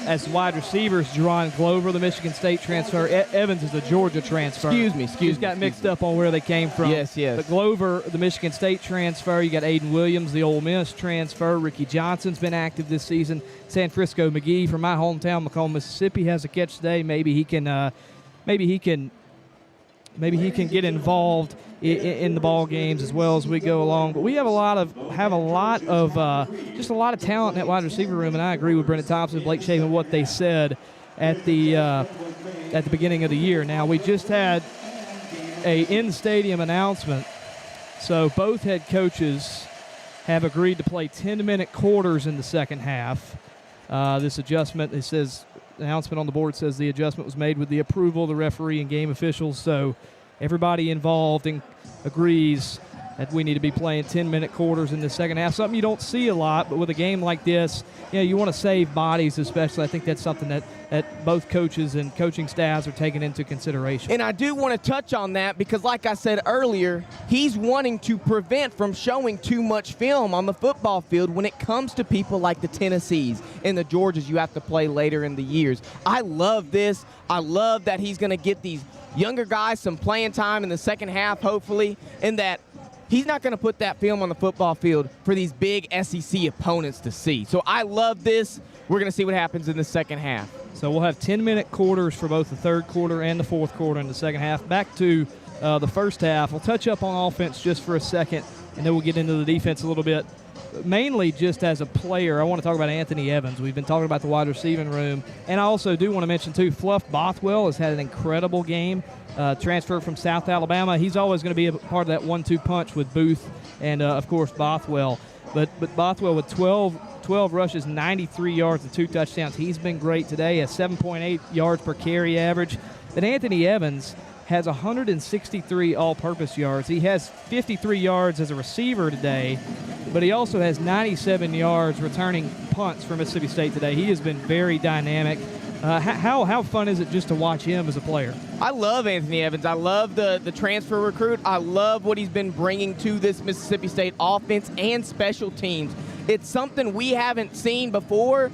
As wide receivers, Jerron Glover, the Michigan State transfer. Evans is a Georgia transfer. He's got mixed up on where they came from. Yes. But Glover, the Michigan State transfer. You got Aiden Williams, the Ole Miss transfer. Ricky Johnson's been active this season. San Francisco McGee from my hometown, Macomb, Mississippi, has a catch today. Maybe he can get involved in the ball games as well as we go along. But we have a lot of talent in that wide receiver room, and I agree with Brennan Thompson, Blake Shapen, what they said at the beginning of the year. Now we just had a in-stadium announcement, so both head coaches have agreed to play 10-minute quarters in the second half. This adjustment, it says, the announcement on the board says the adjustment was made with the approval of the referee and game officials, so everybody involved agrees that we need to be playing 10-minute quarters in the second half. Something you don't see a lot, but with a game like this, you want to save bodies especially. I think that's something that both coaches and coaching staffs are taking into consideration. And I do want to touch on that because, like I said earlier, he's wanting to prevent from showing too much film on the football field when it comes to people like the Tennessees and the Georgias you have to play later in the years. I love this. I love that he's going to get these younger guys some playing time in the second half, hopefully, and that he's not going to put that film on the football field for these big SEC opponents to see. So I love this. We're going to see what happens in the second half. So we'll have 10-minute quarters for both the third quarter and the fourth quarter in the second half. Back to the first half. We'll touch up on offense just for a second, and then we'll get into the defense a little bit. Mainly just as a player, I want to talk about Anthony Evans. We've been talking about the wide receiving room. And I also do want to mention, too, Fluff Bothwell has had an incredible game. Transfer from South Alabama. He's always going to be a part of that 1-2 punch with Booth and, of course, Bothwell. But Bothwell with 12 rushes, 93 yards, and 2 touchdowns. He's been great today, a 7.8 yards per carry average. But Anthony Evans has 163 all-purpose yards. He has 53 yards as a receiver today, but he also has 97 yards returning punts for Mississippi State today. He has been very dynamic. How fun is it just to watch him as a player? I love Anthony Evans. I love the transfer recruit. I love what he's been bringing to this Mississippi State offense and special teams. It's something we haven't seen before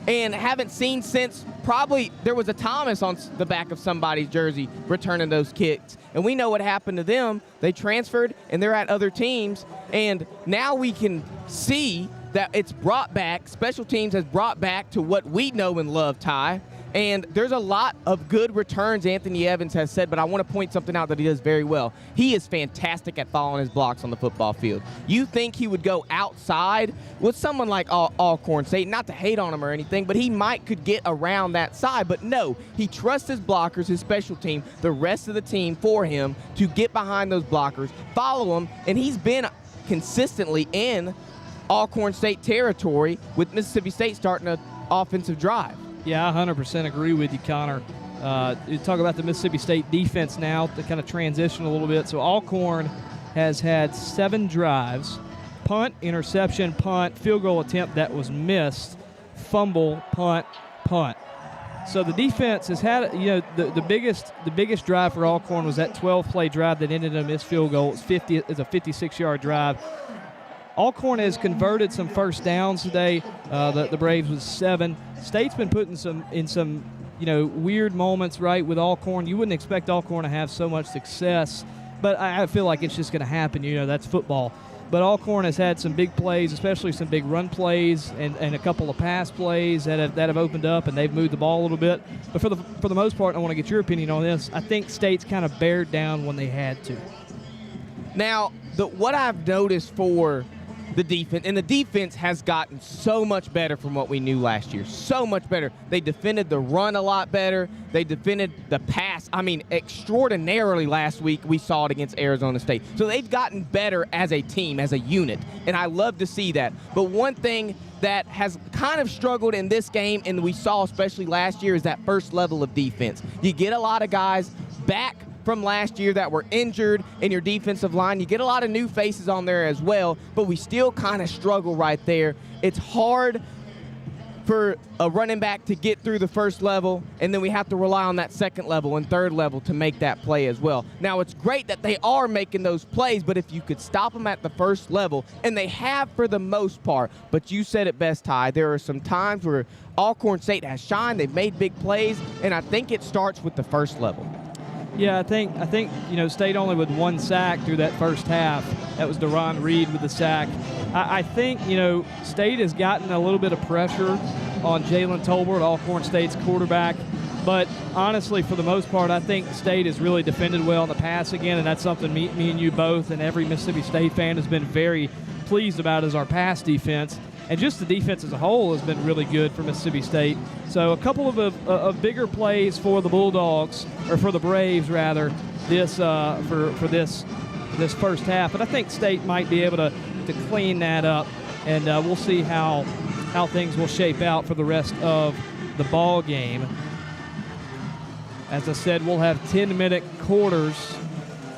and haven't seen since probably there was a Thomas on the back of somebody's jersey returning those kicks. And we know what happened to them. They transferred, and they're at other teams. And now we can see that it's brought back, special teams has brought back to what we know and love, Ty. And there's a lot of good returns Anthony Evans has said, but I want to point something out that he does very well. He is fantastic at following his blocks on the football field. You think he would go outside with someone like Alcorn State, not to hate on him or anything, but he could get around that side. But no, he trusts his blockers, his special team, the rest of the team for him to get behind those blockers, follow them, and he's been consistently in Alcorn State territory with Mississippi State starting an offensive drive. Yeah, I 100% agree with you, Connor. You talk about the Mississippi State defense now to kind of transition a little bit. So Alcorn has had 7 drives, punt, interception, punt, field goal attempt that was missed, fumble, punt, punt. So the defense has had, the biggest drive for Alcorn was that 12-play drive that ended in a missed field goal. It's a 56-yard drive. Alcorn has converted some first downs today. The Braves with 7. State's been putting some weird moments right with Alcorn. You wouldn't expect Alcorn to have so much success, but I feel like it's just going to happen. That's football. But Alcorn has had some big plays, especially some big run plays and a couple of pass plays that have opened up, and they've moved the ball a little bit. But for the most part, I want to get your opinion on this. I think State's kind of bared down when they had to. Now, what I've noticed for the defense, and the defense has gotten so much better from what we knew last year. So much better. They defended the run a lot better. They defended the pass, extraordinarily last week. We saw it against Arizona State. So they've gotten better as a team, as a unit, and I love to see that. But one thing that has kind of struggled in this game, and we saw especially last year, is that first level of defense. You get a lot of guys back from last year that were injured in your defensive line. You get a lot of new faces on there as well, but we still kind of struggle right there. It's hard for a running back to get through the first level, and then we have to rely on that second level and third level to make that play as well. Now, it's great that they are making those plays, but if you could stop them at the first level, and they have for the most part, but you said it best, Ty, there are some times where Alcorn State has shined, they've made big plays, and I think it starts with the first level. Yeah, I think State only with 1 sack through that first half. That was Deron Reed with the sack. I think, State has gotten a little bit of pressure on Jalen Tolbert, Alcorn State's quarterback. But honestly, for the most part, I think State has really defended well in the pass again, and that's something me and you both and every Mississippi State fan has been very pleased about, is our pass defense. And just the defense as a whole has been really good for Mississippi State. So a couple of bigger plays for the Bulldogs, or for the Braves rather, for this first half. But I think State might be able to clean that up, and we'll see how things will shape out for the rest of the ball game. As I said, we'll have 10-minute quarters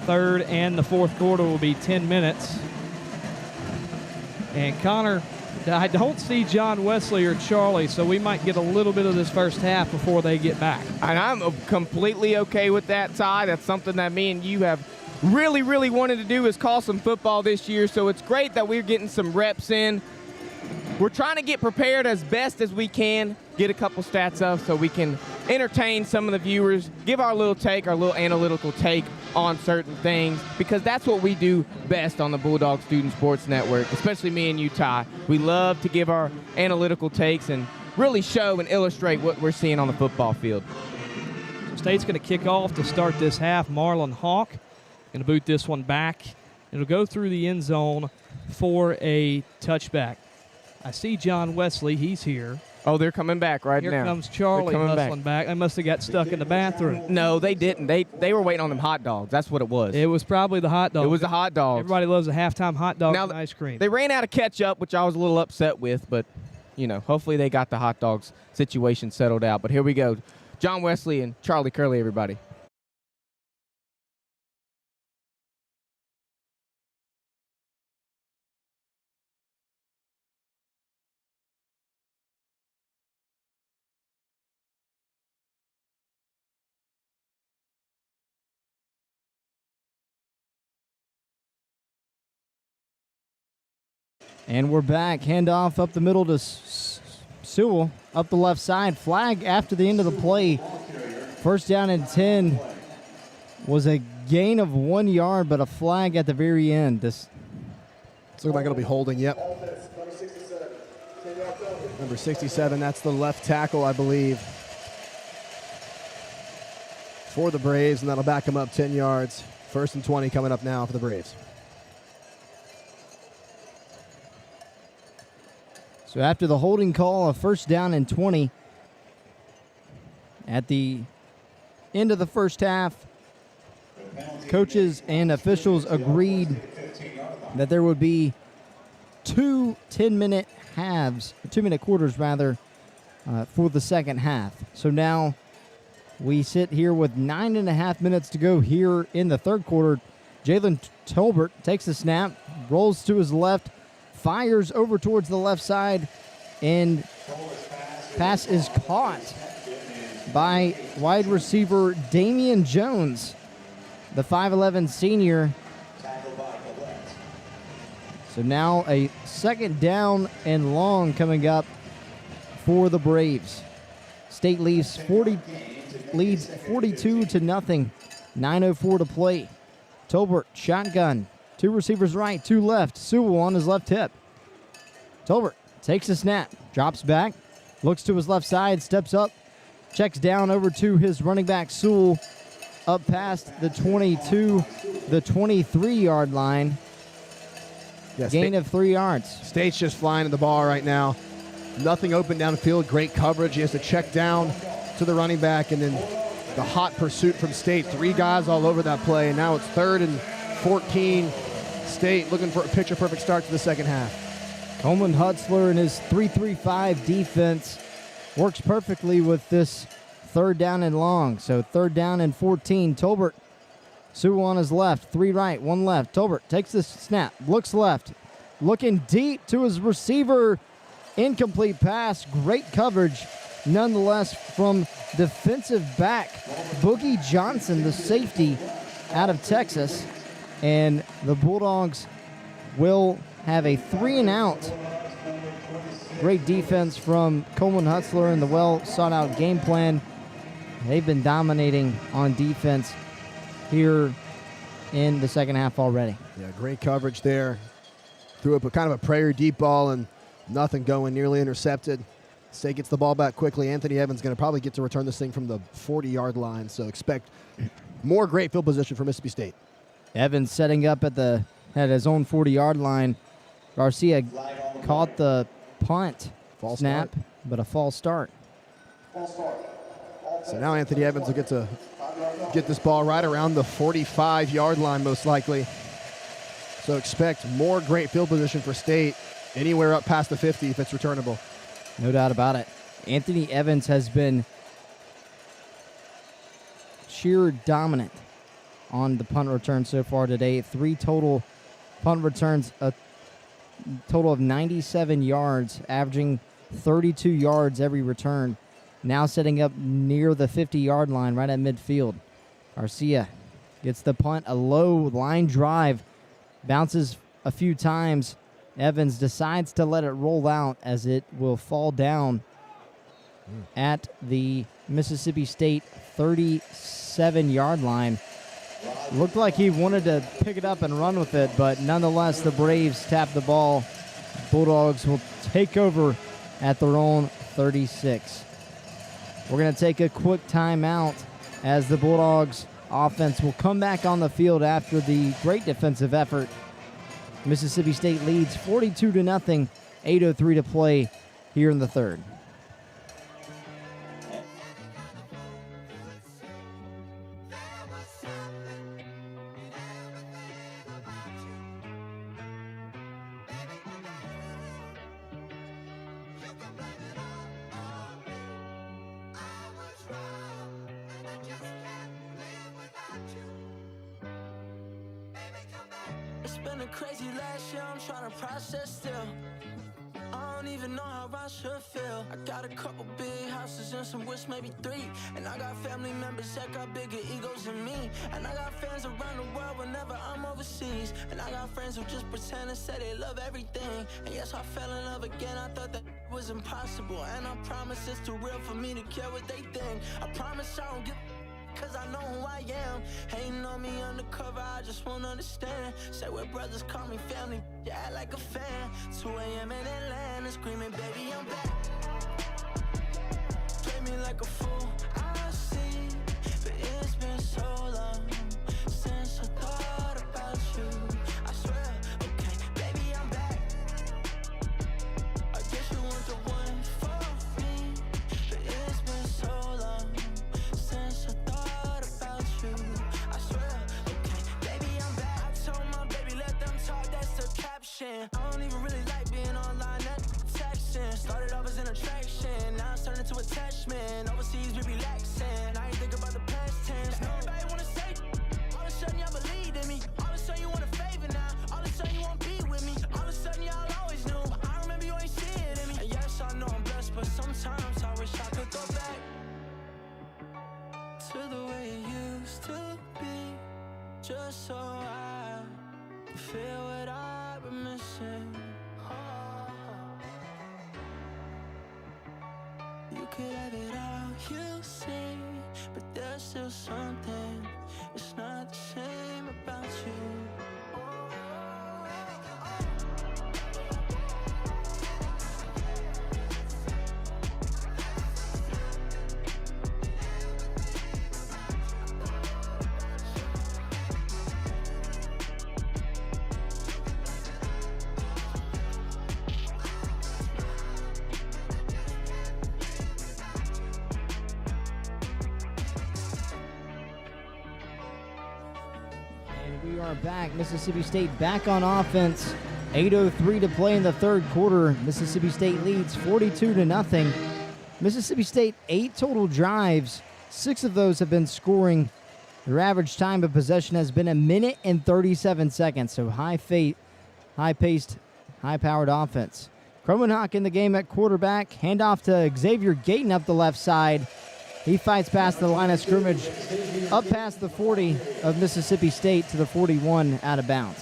third and the fourth quarter will be 10 minutes. And Connor, I don't see John Wesley or Charlie, so we might get a little bit of this first half before they get back. And I'm completely okay with that, Ty. That's something that me and you have really, really wanted to do, is call some football this year. So it's great that we're getting some reps in. We're trying to get prepared as best as we can, get a couple stats up so we can entertain some of the viewers, give our little analytical take on certain things, because that's what we do best on the Bulldog Student Sports Network, especially me and you, Ty. We love to give our analytical takes and really show and illustrate what we're seeing on the football field. State's going to kick off to start this half. Marlon Hawk going to boot this one back. It'll go through the end zone for a touchback. I see John Wesley. He's here. Oh, they're coming back now. Here comes Charlie hustling back. They must have got stuck in the bathroom. No, they didn't. They were waiting on them hot dogs. That's what it was. It was probably the hot dog. It was the hot dogs. Everybody loves a halftime hot dog and ice cream. They ran out of ketchup, which I was a little upset with, but, hopefully they got the hot dogs situation settled out. But here we go. John Wesley and Charlie Curley, everybody. And we're back. Handoff up the middle to Sewell. Up the left side. Flag after the end of the play. First down and 10 was a gain of 1 yard, but a flag at the very end. It's looking like it'll be holding. Yep. Number 67, that's the left tackle, I believe, for the Braves, and that'll back them up 10 yards. First and 20 coming up now for the Braves. So after the holding call, a first down and 20 at the end of the first half, coaches and officials agreed that there would be 2 10-minute halves, 2-minute quarters rather, for the second half. So now we sit here with 9.5 minutes to go here in the third quarter. Jalen Tolbert takes the snap, rolls to his left, fires over towards the left side, and pass is caught by wide receiver Damian Jones, the 5'11 senior. So now a second down and long coming up for the Braves. State leads 42 to nothing. 9:04 to play. Tolbert shotgun. 2 receivers right, 2 left. Sewell on his left hip. Tolbert takes a snap, drops back, looks to his left side, steps up, checks down over to his running back Sewell, up past the 22, the 23-yard line. Yeah, Gain of 3 yards. State's just flying to the ball right now. Nothing open downfield, great coverage. He has to check down to the running back, and then the hot pursuit from State. 3 guys all over that play, and now it's 3rd and 14. State looking for a picture-perfect start to the second half. Coleman Hutzler and his 3-3-5 defense works perfectly with this third down and long. So 3rd down and 14. Tolbert, Sewell on his left, 3 right, 1 left. Tolbert takes the snap, looks left, looking deep to his receiver. Incomplete pass, great coverage nonetheless from defensive back Boogie Johnson, the safety out of Texas. And the Bulldogs will have a 3-and-out. Great defense from Coleman Hutzler and the well-sought-out game plan. They've been dominating on defense here in the second half already. Yeah, great coverage there. Threw up a kind of a prayer deep ball and nothing going, nearly intercepted. State gets the ball back quickly. Anthony Evans going to probably get to return this thing from the 40-yard line, so expect more great field position for Mississippi State. Evans setting up at his own 40-yard line. Garcia caught the punt False snap, start. but a false start. So now Anthony Evans will get to get this ball right around the 45-yard line most likely. So expect more great field position for State anywhere up past the 50 if it's returnable. No doubt about it. Anthony Evans has been sheer dominant on the punt return so far today. 3 total punt returns, a total of 97 yards, averaging 32 yards every return. Now setting up near the 50-yard line, right at midfield. Garcia gets the punt, a low line drive, bounces a few times. Evans decides to let it roll out as it will fall down at the Mississippi State 37-yard line. Looked like he wanted to pick it up and run with it, but nonetheless, the Braves tap the ball. Bulldogs will take over at their own 36. We're going to take a quick timeout as the Bulldogs offense will come back on the field after the great defensive effort. Mississippi State leads 42-0, 8:03 to play here in the third. It's been a crazy last year, I'm trying to process still. I don't even know how I should feel. I got a couple big houses and some wish maybe 3. And I got family members that got bigger egos than me. And I got fans around the world whenever I'm overseas. And I got friends who just pretend and say they love everything. And yes, I fell in love again, I thought that was impossible. And I promise it's too real for me to care what they think. I promise I don't give cause I know who I am. Hating on me undercover, I just won't understand. Say we're brothers, call me family, you act like a fan. 2 a.m. in Atlanta, screaming, baby, I'm back. Play me like a fool, I see. But it's been so long since I thought about you. I swear, okay, baby, I'm back. I guess you weren't the one for me. But it's been so long since I thought about you. I swear, okay, baby, I'm back. I told my baby, let them talk, that's the caption. I don't even really like being online, that texting. Started off as an attraction, now it's turned into attachment. Overseas, we relaxing, I ain't think about the past tense. Everybody wanna say, all of a sudden y'all believed in me. All of a sudden you want a favor now, all of a sudden you won't be with me. All of a sudden y'all always knew, I remember you ain't see it in me. And yes, I know I'm blessed, but sometimes I wish I could go back to the way it used to be, just so I could feel what I've been missing. You could have it all, you say, but there's still something, it's not the same about you. We are back. Mississippi State back on offense. 8:03 to play in the third quarter. Mississippi State leads 42-0. Mississippi State 8 total drives. 6 of those have been scoring. Their average time of possession has been 1 minute and 37 seconds. So high-paced, high-powered offense. Cromenhock in the game at quarterback. Handoff to Xavier Gayton up the left side. He fights past the line of scrimmage, up past the 40 of Mississippi State to the 41 out of bounds.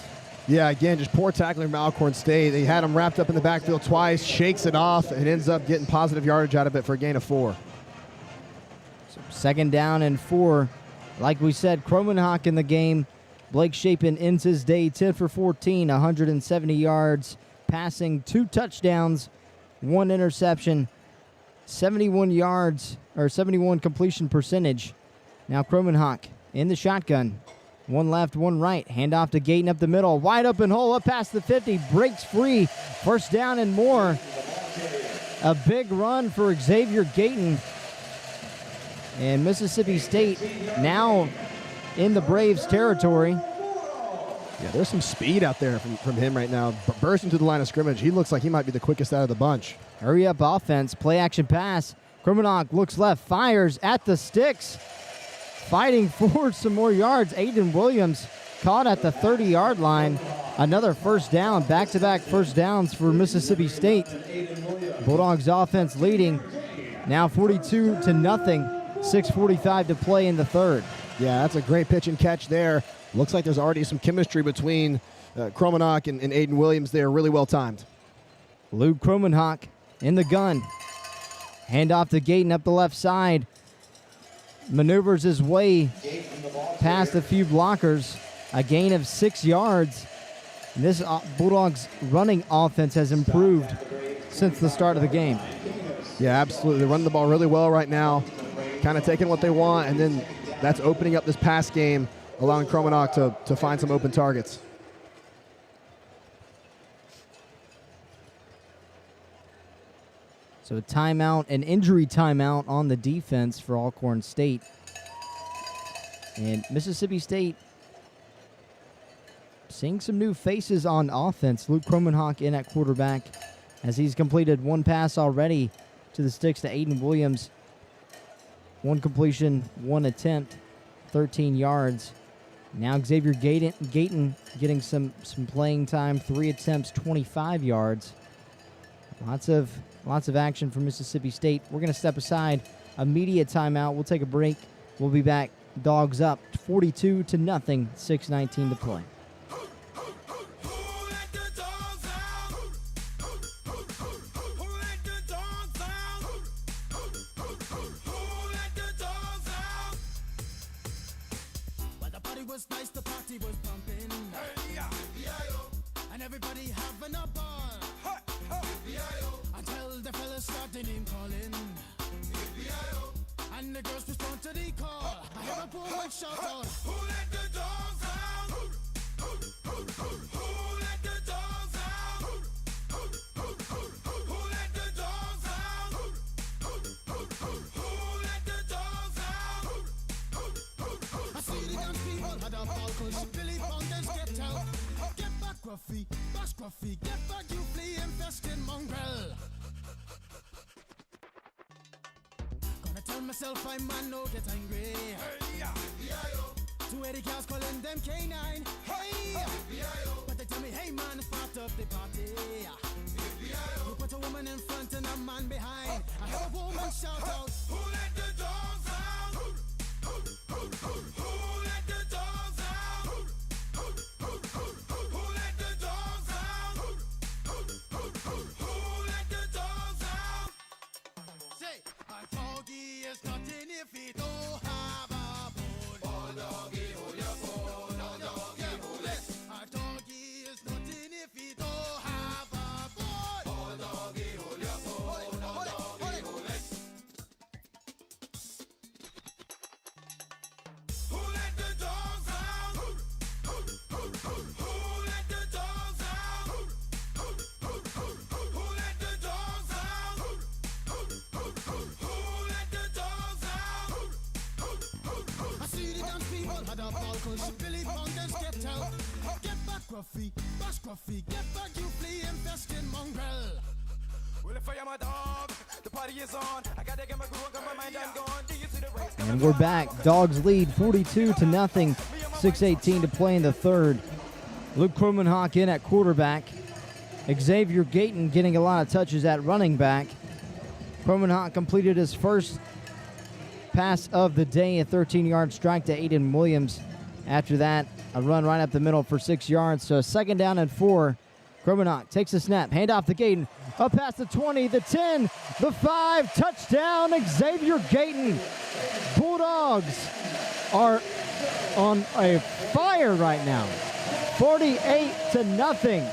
Yeah, again, just poor tackling from Alcorn State. They had him wrapped up in the backfield twice, shakes it off, and ends up getting positive yardage out of it for a gain of 4. So 2nd down and 4. Like we said, Cromenhock in the game. Blake Shapen ends his day 10 for 14, 170 yards, passing 2 touchdowns, 1 interception, 71 yards, or 71 completion percentage. Now Cromenhock in the shotgun. 1 left, 1 right. Handoff to Gayton up the middle. Wide open hole up past the 50. Breaks free. 1st down and more. A big run for Xavier Gayton. And Mississippi State now in the Braves territory. Yeah, there's some speed out there from him right now. Bursting to the line of scrimmage. He looks like he might be the quickest out of the bunch. Hurry up offense. Play action pass. Cromenhock looks left. Fires at the sticks. fighting for some more yards. Aiden Williams caught at the 30-yard line. Another first down, back-to-back first downs for Mississippi State. Bulldogs offense leading now 42-0. 6:45 to play in the third. Yeah, that's a great pitch and catch there. Looks like there's already some chemistry between Kromenhoek and Aiden Williams there. Really well timed. Luke Kromenhoek in the gun. Hand off to Gayton up the left side. Maneuvers his way past a few blockers. A gain of 6 yards. This Bulldogs running offense has improved since the start of the game. Yeah, absolutely. They're running the ball really well right now. Kind of taking what they want, and then that's opening up this pass game, allowing Kromenhoek to find some open targets. So a timeout, an injury timeout on the defense for Alcorn State. And Mississippi State seeing some new faces on offense. Luke Kromenhoek in at quarterback as he's completed one pass already to the sticks to Aiden Williams. One completion, one attempt, 13 yards. Now Xavier Gayton getting some playing time, 3 attempts, 25 yards. Lots of action for Mississippi State. We're going to step aside. Immediate timeout. We'll take a break. We'll be back. Dogs up 42-0, 6:19 to play. Was nice, the party was pumping. Hey, yeah. And everybody having a ball. Until the fellas started name calling. And the girls respond to the call. I heard a woman shout out, who let the dogs out? Who let the dogs out? Who let the dogs out? Who let the dogs out? I see the young people had a ball cause Billy Fountains get out. Get back Gruffy, bash Gruffy, get back you flea infested mongrel. Gonna tell myself I man no get angry. Hey, yeah. Two Eddie cows calling them K9. Hey, but they tell me, hey man, it's part of the party. You put a woman in front and a man behind. I heard a woman shout out, who let the dogs out? Who let the dogs out? Who let the dogs out? Who let the dogs out? Say, a doggy is nothing if he don't have a bone. Oh, doggy, hold your bone. Oh, doggy, hold it. A doggy is nothing if he don't have a bone. Oh, doggy, hold your bone. Oh, doggy, hold it. Who let the dogs out? Who let the dogs out? Who let the dogs out? Who let the dogs out? I see the dance people had a ball cause Billy Fountains get out. Get back Gruffy, bash Gruffy, get back you flea infested mongrel. Well, if I am a dog, the party is on. I gotta get my groove on, got my mind, I'm gone. Do you see the race? And we're back. Dogs lead 42-0, 6:18 to play in the third. Luke Kromenhoek in at quarterback. Xavier Gayton getting a lot of touches at running back. Kromenhoek completed his first pass of the day, a 13-yard strike to Aiden Williams. After that, a run right up the middle for 6 yards. So 2nd down and 4. Kromenhoek takes a snap, hand off to Gayton. Up past the 20, the 10, the 5, touchdown Xavier Gayton. Bulldogs are on a fire right now. 48-0.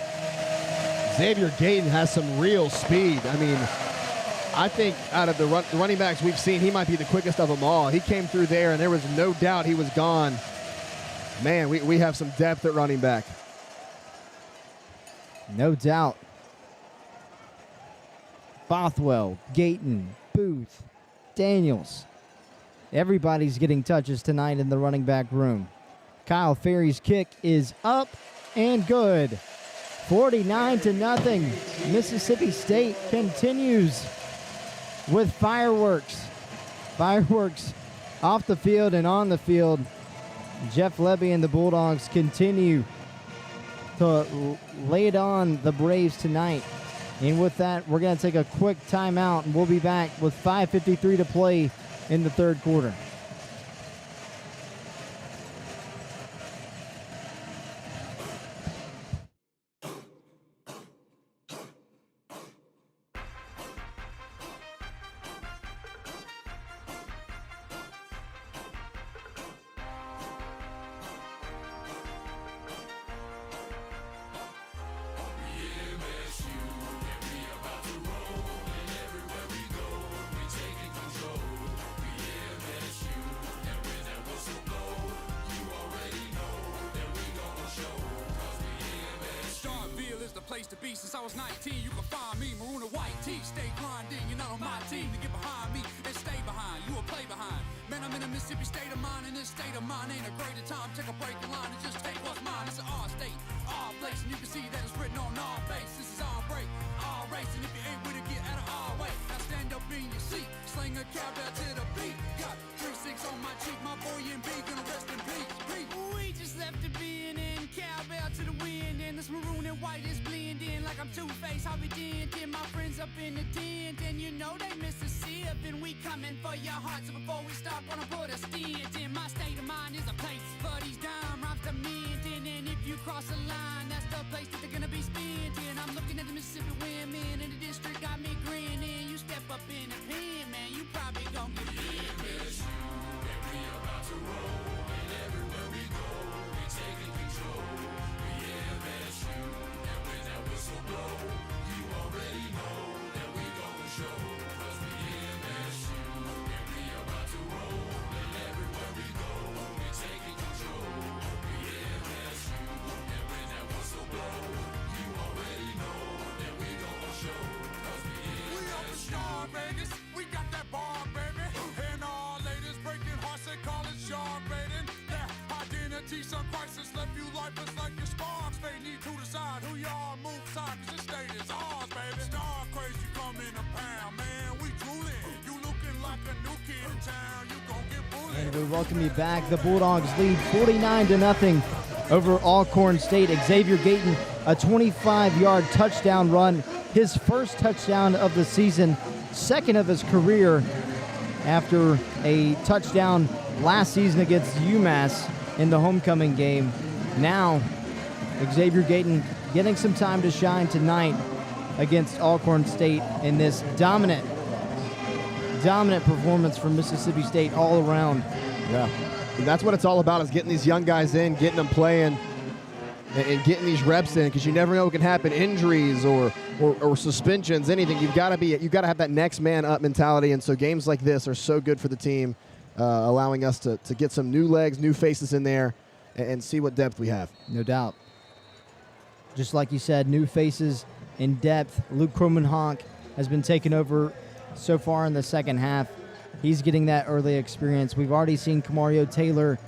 Xavier Gayton has some real speed. I mean, I think out of the running backs we've seen, he might be the quickest of them all. He came through there, and there was no doubt he was gone. Man, we have some depth at running back. No doubt. Bothwell, Gayton, Booth, Daniels. Everybody's getting touches tonight in the running back room. Kyle Ferry's kick is up and good. 49-0. Mississippi State continues with fireworks. Fireworks off the field and on the field, Jeff Levy and the Bulldogs continue to lay it on the Braves tonight. And with that, we're going to take a quick timeout, and we'll be back with 5:53 to play in the third quarter. Place to be since I was 19. You can find me, maroon and white tee. Stay grinding, you're not on my team to get behind me and stay behind. You will play behind. Man, I'm in a Mississippi state of mind, and this state of mind ain't a greater time. Take a break in line and just take what's mine. It's an our state, our place, and you can see that it's written on our face. This is our break, our race, and if you ain't with it, get out of our way. Now stand up in your seat, sling a cowbell to the beat. Got 3-6 on my cheek, my boy and B gonna rest in peace. We just left the bin and cowbell to the wind, and this maroon and white is blending like I'm Two-Face. I'll be denting my friends up in the tent, and you know they miss a sip, and we coming for your hearts. So before we start, gonna put a stint in. My state of mind is a place for these dime rhymes to mint in, and if you cross the line, that's the place that they're gonna be spent in. I'm looking at the Mississippi women in the district, got me grinning. You step up in the pen, man, you probably gon' get finished. And we about to roll, and everywhere we go, we taking control. We MSU, and when that whistle blow, you already know that we gon' show. 'Cause we MSU, and we about to roll, and everywhere we go, we taking control. We MSU, and when that whistle blow, you already know that we gon' show. 'Cause we up the star, Vegas. We got that bar, baby. And all ladies breaking hearts, they call it sharp rating. That identity, some crisis left you lifeless like your sparks. They need to decide who y'all move side, 'cause this state is ours, baby. Star crazy come in a pound, man. We drooling. You looking like a new kid in town. You gon' get bullied. And we welcome you back. The Bulldogs lead 49-0 over Alcorn State. Xavier Gayton, a 25-yard touchdown run, his first touchdown of the season, second of his career after a touchdown last season against UMass in the homecoming game. Now, Xavier Gayton getting some time to shine tonight against Alcorn State in this dominant performance from Mississippi State all around. Yeah, and that's what it's all about, is getting these young guys in, getting them playing, and getting these reps in, because you never know what can happen, injuries or suspensions, anything. You've got to have that next man up mentality, and so games like this are so good for the team, allowing us to get some new legs, new faces in there, and see what depth we have. No doubt. Just like you said, new faces in depth. Luke Kromenhoek has been taken over so far in the second half. He's getting that early experience. We've already seen Kamario Taylor.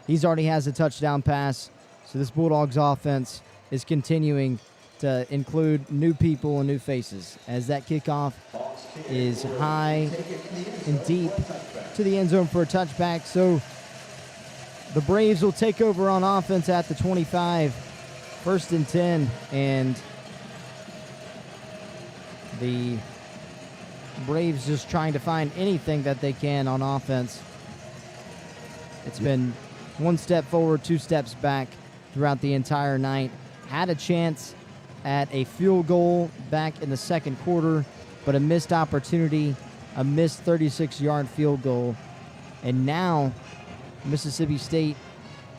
He's already has a touchdown pass. So this Bulldogs offense is continuing to include new people and new faces, as that kickoff is high and deep to the end zone for a touchback. So the Braves will take over on offense at the 25, 1st and 10, and the Braves just trying to find anything that they can on offense. It's been one step forward, two steps back throughout the entire night. Had a chance at a field goal back in the second quarter, but a missed opportunity, a missed 36-yard field goal. And now Mississippi State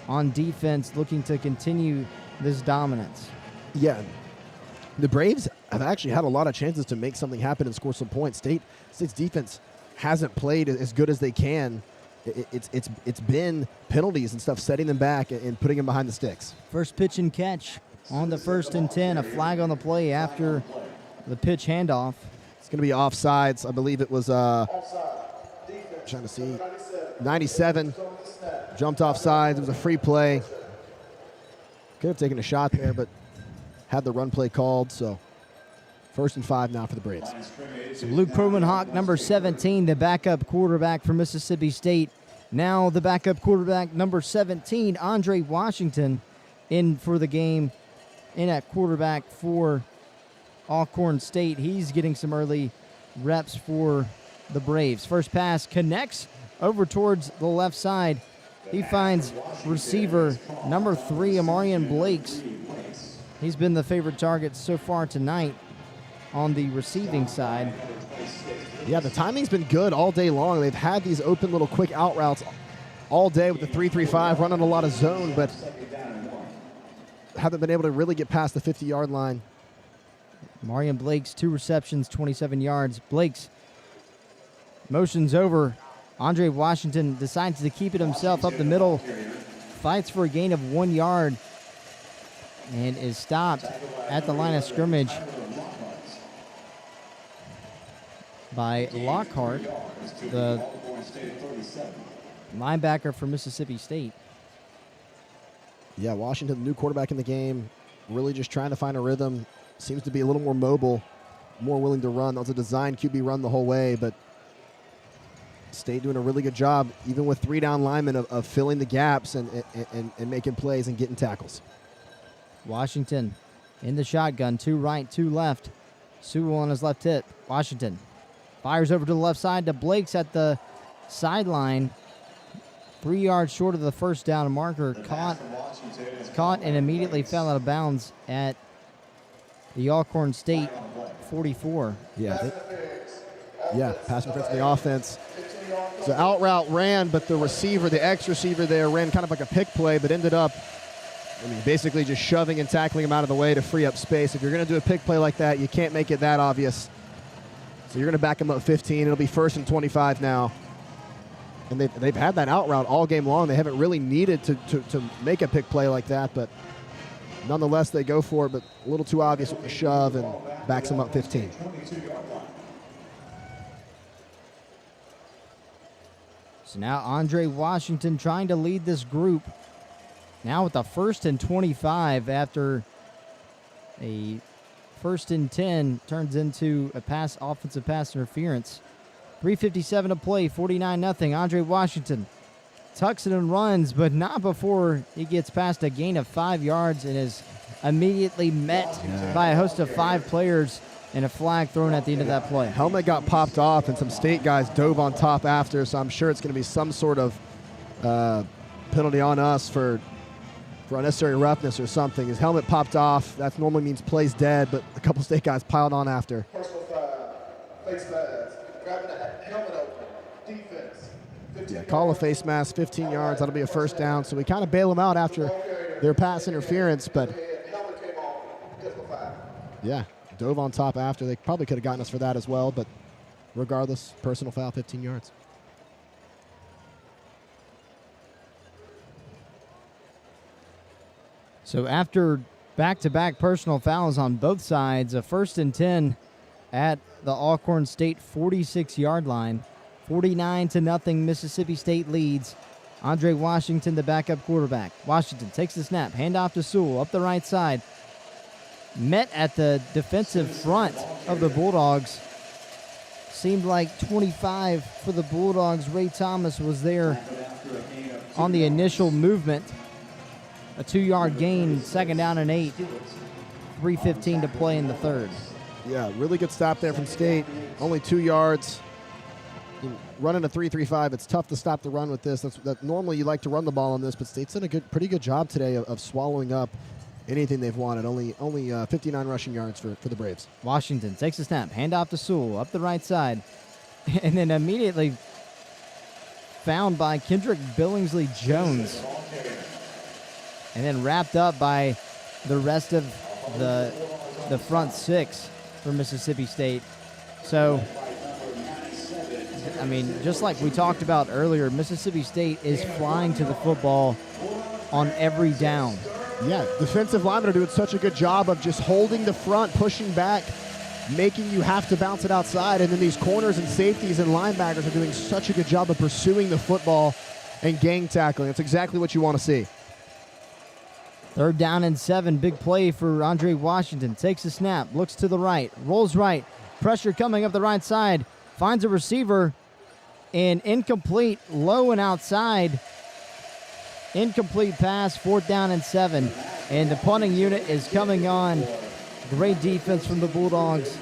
on defense looking to continue this dominance. Yeah, the Braves have actually had a lot of chances to make something happen and score some points. State's defense hasn't played as good as they can. It's been penalties and stuff, setting them back and putting them behind the sticks. First pitch and catch on the 1st and 10, a flag on the play after the pitch handoff. It's going to be offsides. I believe it was, trying to see, 97, jumped offsides. It was a free play. Could have taken a shot there, but had the run play called, so 1st and 5 now for the Braves. So Luke Kromenhoek, number 17, the backup quarterback for Mississippi State. Now the backup quarterback, number 17, Andre Washington, in for the game, in at quarterback for Alcorn State. He's getting some early reps for the Braves. First pass connects over towards the left side. He finds receiver number 3, Amarian Blakes. He's been the favorite target so far tonight on the receiving side. Yeah, the timing's been good all day long. They've had these open little quick out routes all day with the 3-3-5, running a lot of zone, but haven't been able to really get past the 50-yard line. Marion Blakes, 2 receptions, 27 yards. Blakes motions over. Andre Washington decides to keep it himself up the middle, fights for a gain of 1 yard, and is stopped at the line of scrimmage by Lockhart, the linebacker for Mississippi State. Yeah, Washington, the new quarterback in the game, really just trying to find a rhythm. Seems to be a little more mobile, more willing to run. That was a designed QB run the whole way, but State doing a really good job, even with 3 down linemen, of filling the gaps and making plays and getting tackles. Washington in the shotgun, 2 right, 2 left. Sewell on his left hip. Washington fires over to the left side to Blakes at the sideline. 3 yards short of the first down marker. Caught and immediately fell out of bounds at the Alcorn State 44. Yeah, pass interference in the offense. So out route ran, but the receiver, the X receiver there, ran kind of like a pick play, but ended up, basically just shoving and tackling him out of the way to free up space. If you're going to do a pick play like that, you can't make it that obvious. So you're going to back him up 15. It'll be 1st and 25 now. And they've had that out route all game long. They haven't really needed to make a pick play like that, but nonetheless, they go for it, but a little too obvious with the shove, and backs him up 15. So now Andre Washington trying to lead this group. Now with the 1st and 25 after a 1st and 10 turns into a offensive pass interference. 3:57 to play, 49-0. Andre Washington tucks it and runs, but not before he gets past a gain of 5 yards and is immediately met by a host of 5 players and a flag thrown at the end of that play. Helmet got popped off, and some State guys dove on top after, so I'm sure it's going to be some sort of penalty on us for unnecessary roughness or something. His helmet popped off. That normally means play's dead, but a couple State guys piled on after. Personal foul, face mask, grabbing the helmet open, defense. Yeah, call a face mask, 15 yards. That'll be a 1st down. So we kind of bail them out after their pass interference, but Helmet came off, physical foul. yeah, dove on top after. They probably could have gotten us for that as well, but regardless, personal foul, 15 yards. So after back-to-back personal fouls on both sides, a 1st and 10 at the Alcorn State 46-yard line. 49-0 Mississippi State leads. Andre Washington, the backup quarterback. Washington takes the snap, handoff to Sewell up the right side. Met at the defensive front of the Bulldogs. Seemed like 25 for the Bulldogs. Ray Thomas was there on the initial movement. A 2-yard gain, 2nd down and 8. 3:15 to play in the 3rd. Yeah, really good stop there from State. Only 2 yards. Running a 3-3-5, it's tough to stop the run with this. Normally you like to run the ball on this, but State's done a pretty good job today of swallowing up anything they've wanted. Only 59 rushing yards for the Braves. Washington takes a snap, handoff to Sewell up the right side, and then immediately found by Kendrick Billingsley Jones, and then wrapped up by the rest of the front 6 for Mississippi State. So, just like we talked about earlier, Mississippi State is flying to the football on every down. Yeah, defensive linemen are doing such a good job of just holding the front, pushing back, making you have to bounce it outside, and then these corners and safeties and linebackers are doing such a good job of pursuing the football and gang tackling. That's exactly what you want to see. 3rd down and 7, big play for Andre Washington. Takes a snap, looks to the right, rolls right, pressure coming up the right side, finds a receiver, and incomplete, low and outside. Incomplete pass, 4th down and 7. And the punting unit is coming on. Great defense from the Bulldogs.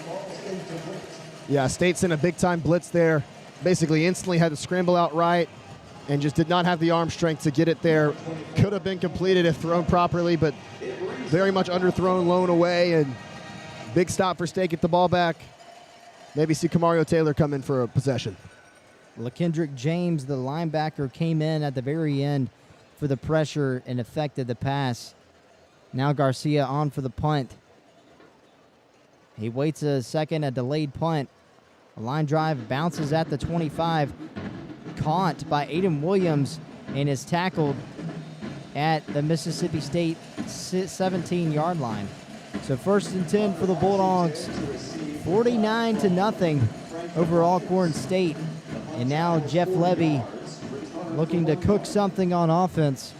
Yeah, State sent a big-time blitz there. Basically instantly had to scramble out right and just did not have the arm strength to get it there. Could have been completed if thrown properly, but very much underthrown, low and away, and big stop for State, get the ball back. Maybe see Kamario Taylor come in for a possession. LaKendrick James, the linebacker, came in at the very end for the pressure and affected the pass. Now Garcia on for the punt. He waits a second, a delayed punt. A line drive bounces at the 25. Caught by Aiden Williams and is tackled at the Mississippi State 17-yard line. So 1st and 10 for the Bulldogs. 49-0 over Alcorn State. And now Jeff Levy looking to cook something on offense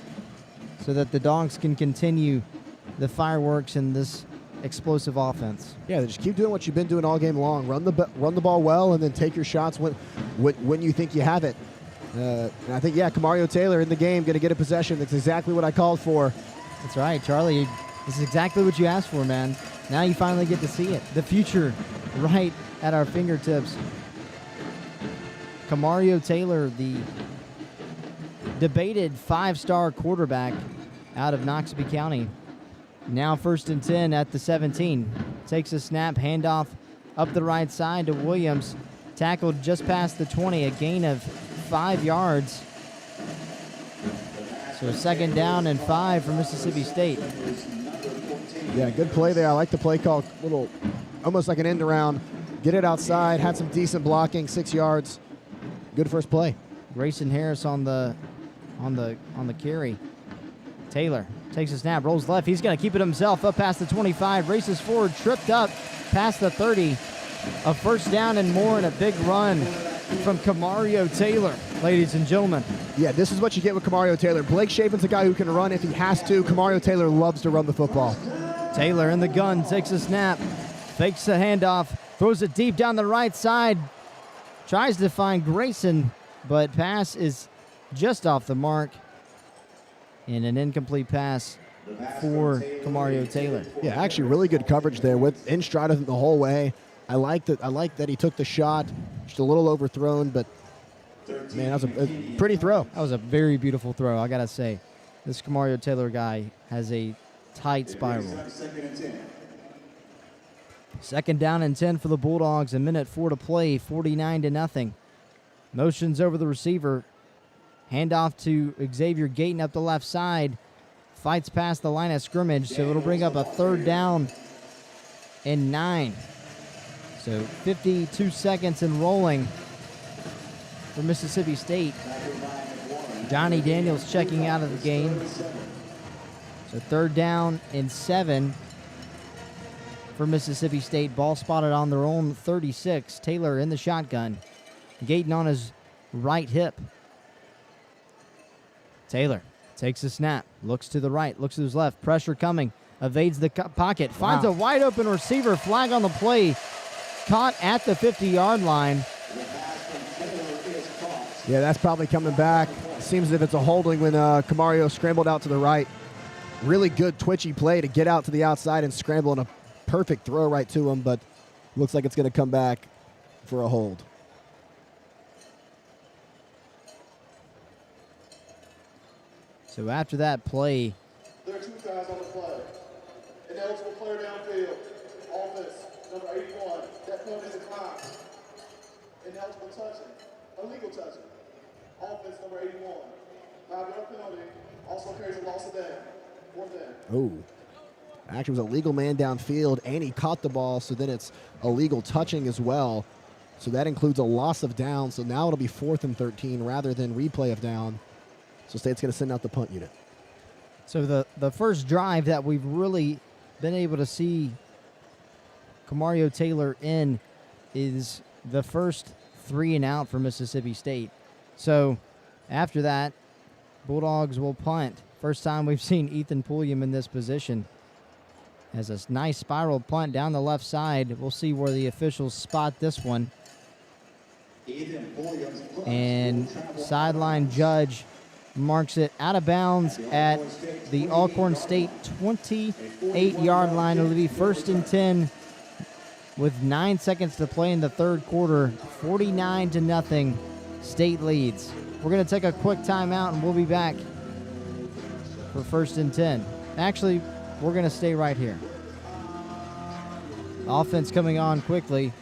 so that the Dogs can continue the fireworks in this explosive offense. Yeah, just keep doing what you've been doing all game long. Run the ball well, and then take your shots when you think you have it. And I think, Kamario Taylor in the game, going to get a possession. That's exactly what I called for. That's right, Charlie. This is exactly what you asked for, man. Now you finally get to see it. The future right at our fingertips. Kamario Taylor, the debated 5-star quarterback out of Noxubee County. Now 1st and 10 at the 17. Takes a snap, handoff up the right side to Williams. Tackled just past the 20, a gain of 5 yards. So 2nd down and 5 for Mississippi State. Yeah, good play there. I like the play call. Almost like an end around. Get it outside. Had some decent blocking. 6 yards. Good first play. Grayson Harris on the carry. Taylor takes a snap, rolls left. He's going to keep it himself up past the 25. Races forward, tripped up past the 30. A 1st down and more, and a big run from Kamario Taylor, ladies and gentlemen. Yeah, this is what you get with Kamario Taylor. Blake Shapen's a guy who can run if he has to. Kamario Taylor loves to run the football. Taylor in the gun, takes a snap, fakes the handoff, throws it deep down the right side, tries to find Grayson, but pass is just off the mark. And an incomplete pass for Kamario Taylor. Yeah, actually really good coverage there with in stride of him the whole way. I like that he took the shot. Just a little overthrown, but man, that was a pretty throw. That was a very beautiful throw, I gotta say. This Kamario Taylor guy has a tight spiral. 2nd down and 10 for the Bulldogs. 1:04 to play, 49-0. Motions over the receiver. Handoff to Xavier Gayton up the left side. Fights past the line of scrimmage, so it'll bring up a 3rd down and 9. So 52 seconds and rolling for Mississippi State. Johnny Daniels checking out of the game. So 3rd down and 7 for Mississippi State. Ball spotted on their own 36. Taylor in the shotgun. Gayton on his right hip. Taylor takes a snap, looks to the right, looks to his left, pressure coming, evades the pocket, finds a wide open receiver, flag on the play, caught at the 50-yard line. Yeah, that's probably coming back. Seems as if it's a holding when Kamario scrambled out to the right. Really good twitchy play to get out to the outside and scramble, and a perfect throw right to him, but looks like it's going to come back for a hold. So after that play, There are 2 guys on the play. Ineligible player downfield. Offense, number 81. That penalty is declined. Ineligible touching. Illegal touching. Offense, number 81. 5-yard penalty. Also carries a loss of down. 4th down. Oh. Actually, it was a legal man downfield, and he caught the ball, so then it's illegal touching as well. So that includes a loss of down. So now it'll be 4th and 13 rather than replay of down. So State's going to send out the punt unit. so the first drive that we've really been able to see Kamario Taylor in is the first 3 and out for Mississippi State. So after that, Bulldogs will punt. First time we've seen Ethan Pulliam in this position. Has a nice spiral punt down the left side. We'll see where the officials spot this one. And sideline judge marks it out of bounds at the Alcorn State 28-yard line. It'll be 1st and 10 with 9 seconds to play in the third quarter. 49-0. State leads. We're going to take a quick timeout, and we'll be back for 1st and 10. Actually, we're going to stay right here. Offense coming on quickly,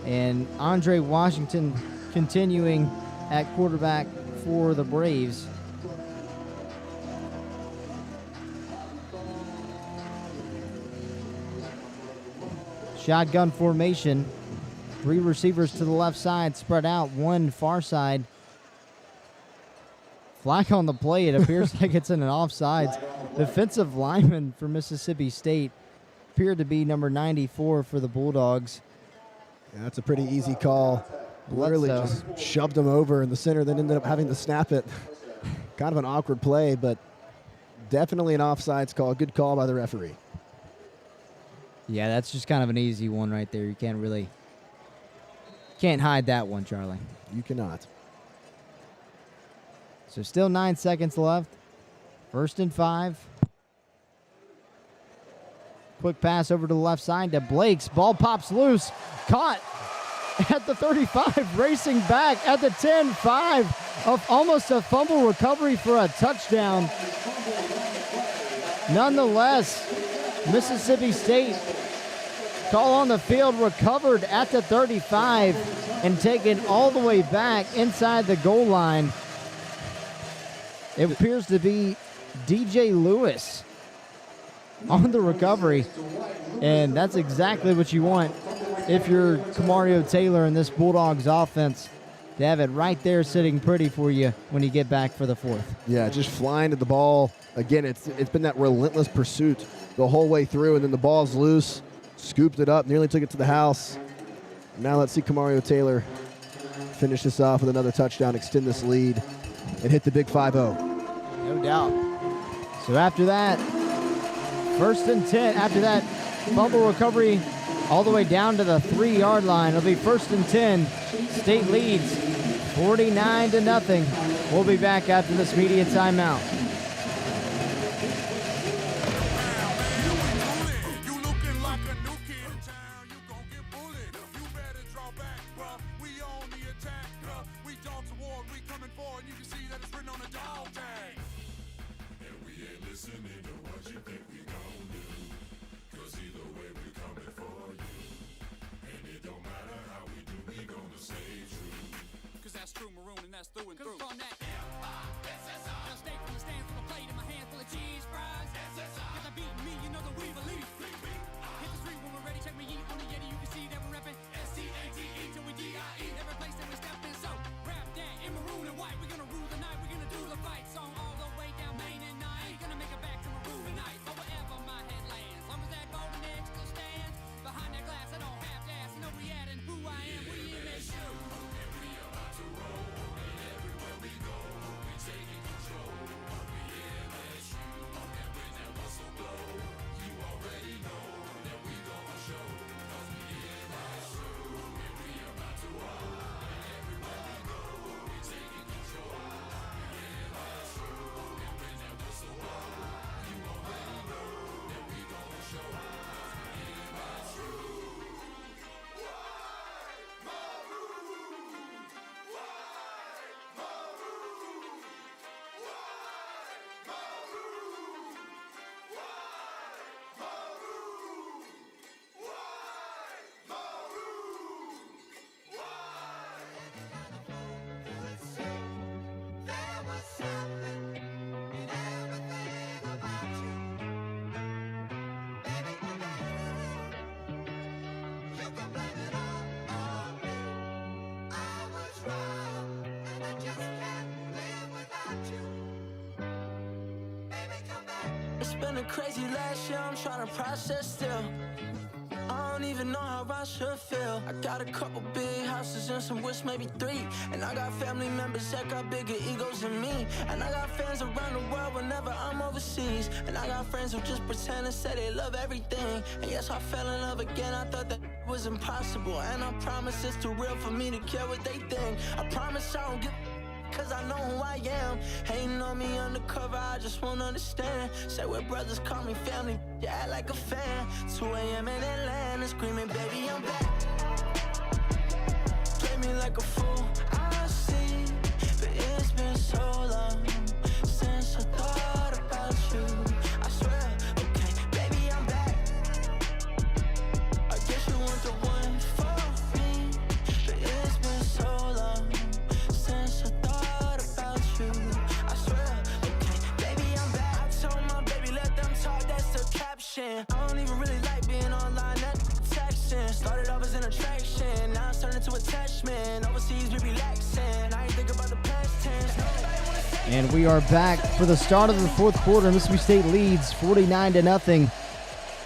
and Andre Washington continuing at quarterback for the Braves. Shotgun formation. 3 receivers to the left side, spread out, 1 far side. Flag on the play. It appears like it's in an offsides. Defensive lineman for Mississippi State appeared to be number 94 for the Bulldogs. Yeah, that's a pretty easy call. Literally just shoved him over in the center, then ended up having to snap it. Kind of an awkward play, but definitely an offsides call. Good call by the referee. Yeah, that's just kind of an easy one right there. You can't hide that one, Charlie. You cannot. So still 9 seconds left. 1st and 5. Quick pass over to the left side to Blakes. Ball pops loose. Caught at the 35. Racing back at the 10. 5. Almost a fumble recovery for a touchdown. Nonetheless, Mississippi State call on the field, recovered at the 35 and taken all the way back inside the goal line. It appears to be DJ Lewis on the recovery, and that's exactly what you want if you're Camario Taylor in this Bulldogs offense, to have it right there sitting pretty for you when you get back for the 4th. Yeah, just flying at the ball. Again, it's been that relentless pursuit the whole way through, and then the ball's loose, scooped it up, nearly took it to the house. Now let's see Camario Taylor finish this off with another touchdown, extend this lead, and hit the big 5-0. No doubt. So after that, 1st and 10, after that fumble recovery all the way down to the 3-yard line, it'll be 1st and 10. State leads 49-0. We'll be back after this media timeout. It's been a crazy last year, I'm trying to process still. I don't even know how I should feel. I got a couple big houses and some wish, maybe 3. And I got family members that got bigger egos than me. And I got fans around the world whenever I'm overseas. And I got friends who just pretend and say they love everything. And yes, I fell in love again, I thought that was impossible, and I promise it's too real for me to care what they think. I promise I don't give cause I know who I am. Hating on me undercover, I just won't understand. Say we're brothers, call me family, you act like a fan. 2 a.m. in Atlanta, screaming, baby, I'm back. Play me like a fool, I see, but it's been so long since I thought about you. I swear, okay, baby, I'm back. I guess you want the one for me, but it's been so long since I thought about you. I swear, okay, baby, I'm back. I told my baby, let them talk, that's the caption. I don't even really like being online, that texting. Started off as an attraction, now it's turned into attachment. Overseas, we relaxing, I ain't think about the past tense. And we are back for the start of the fourth quarter. Mississippi State leads 49-0.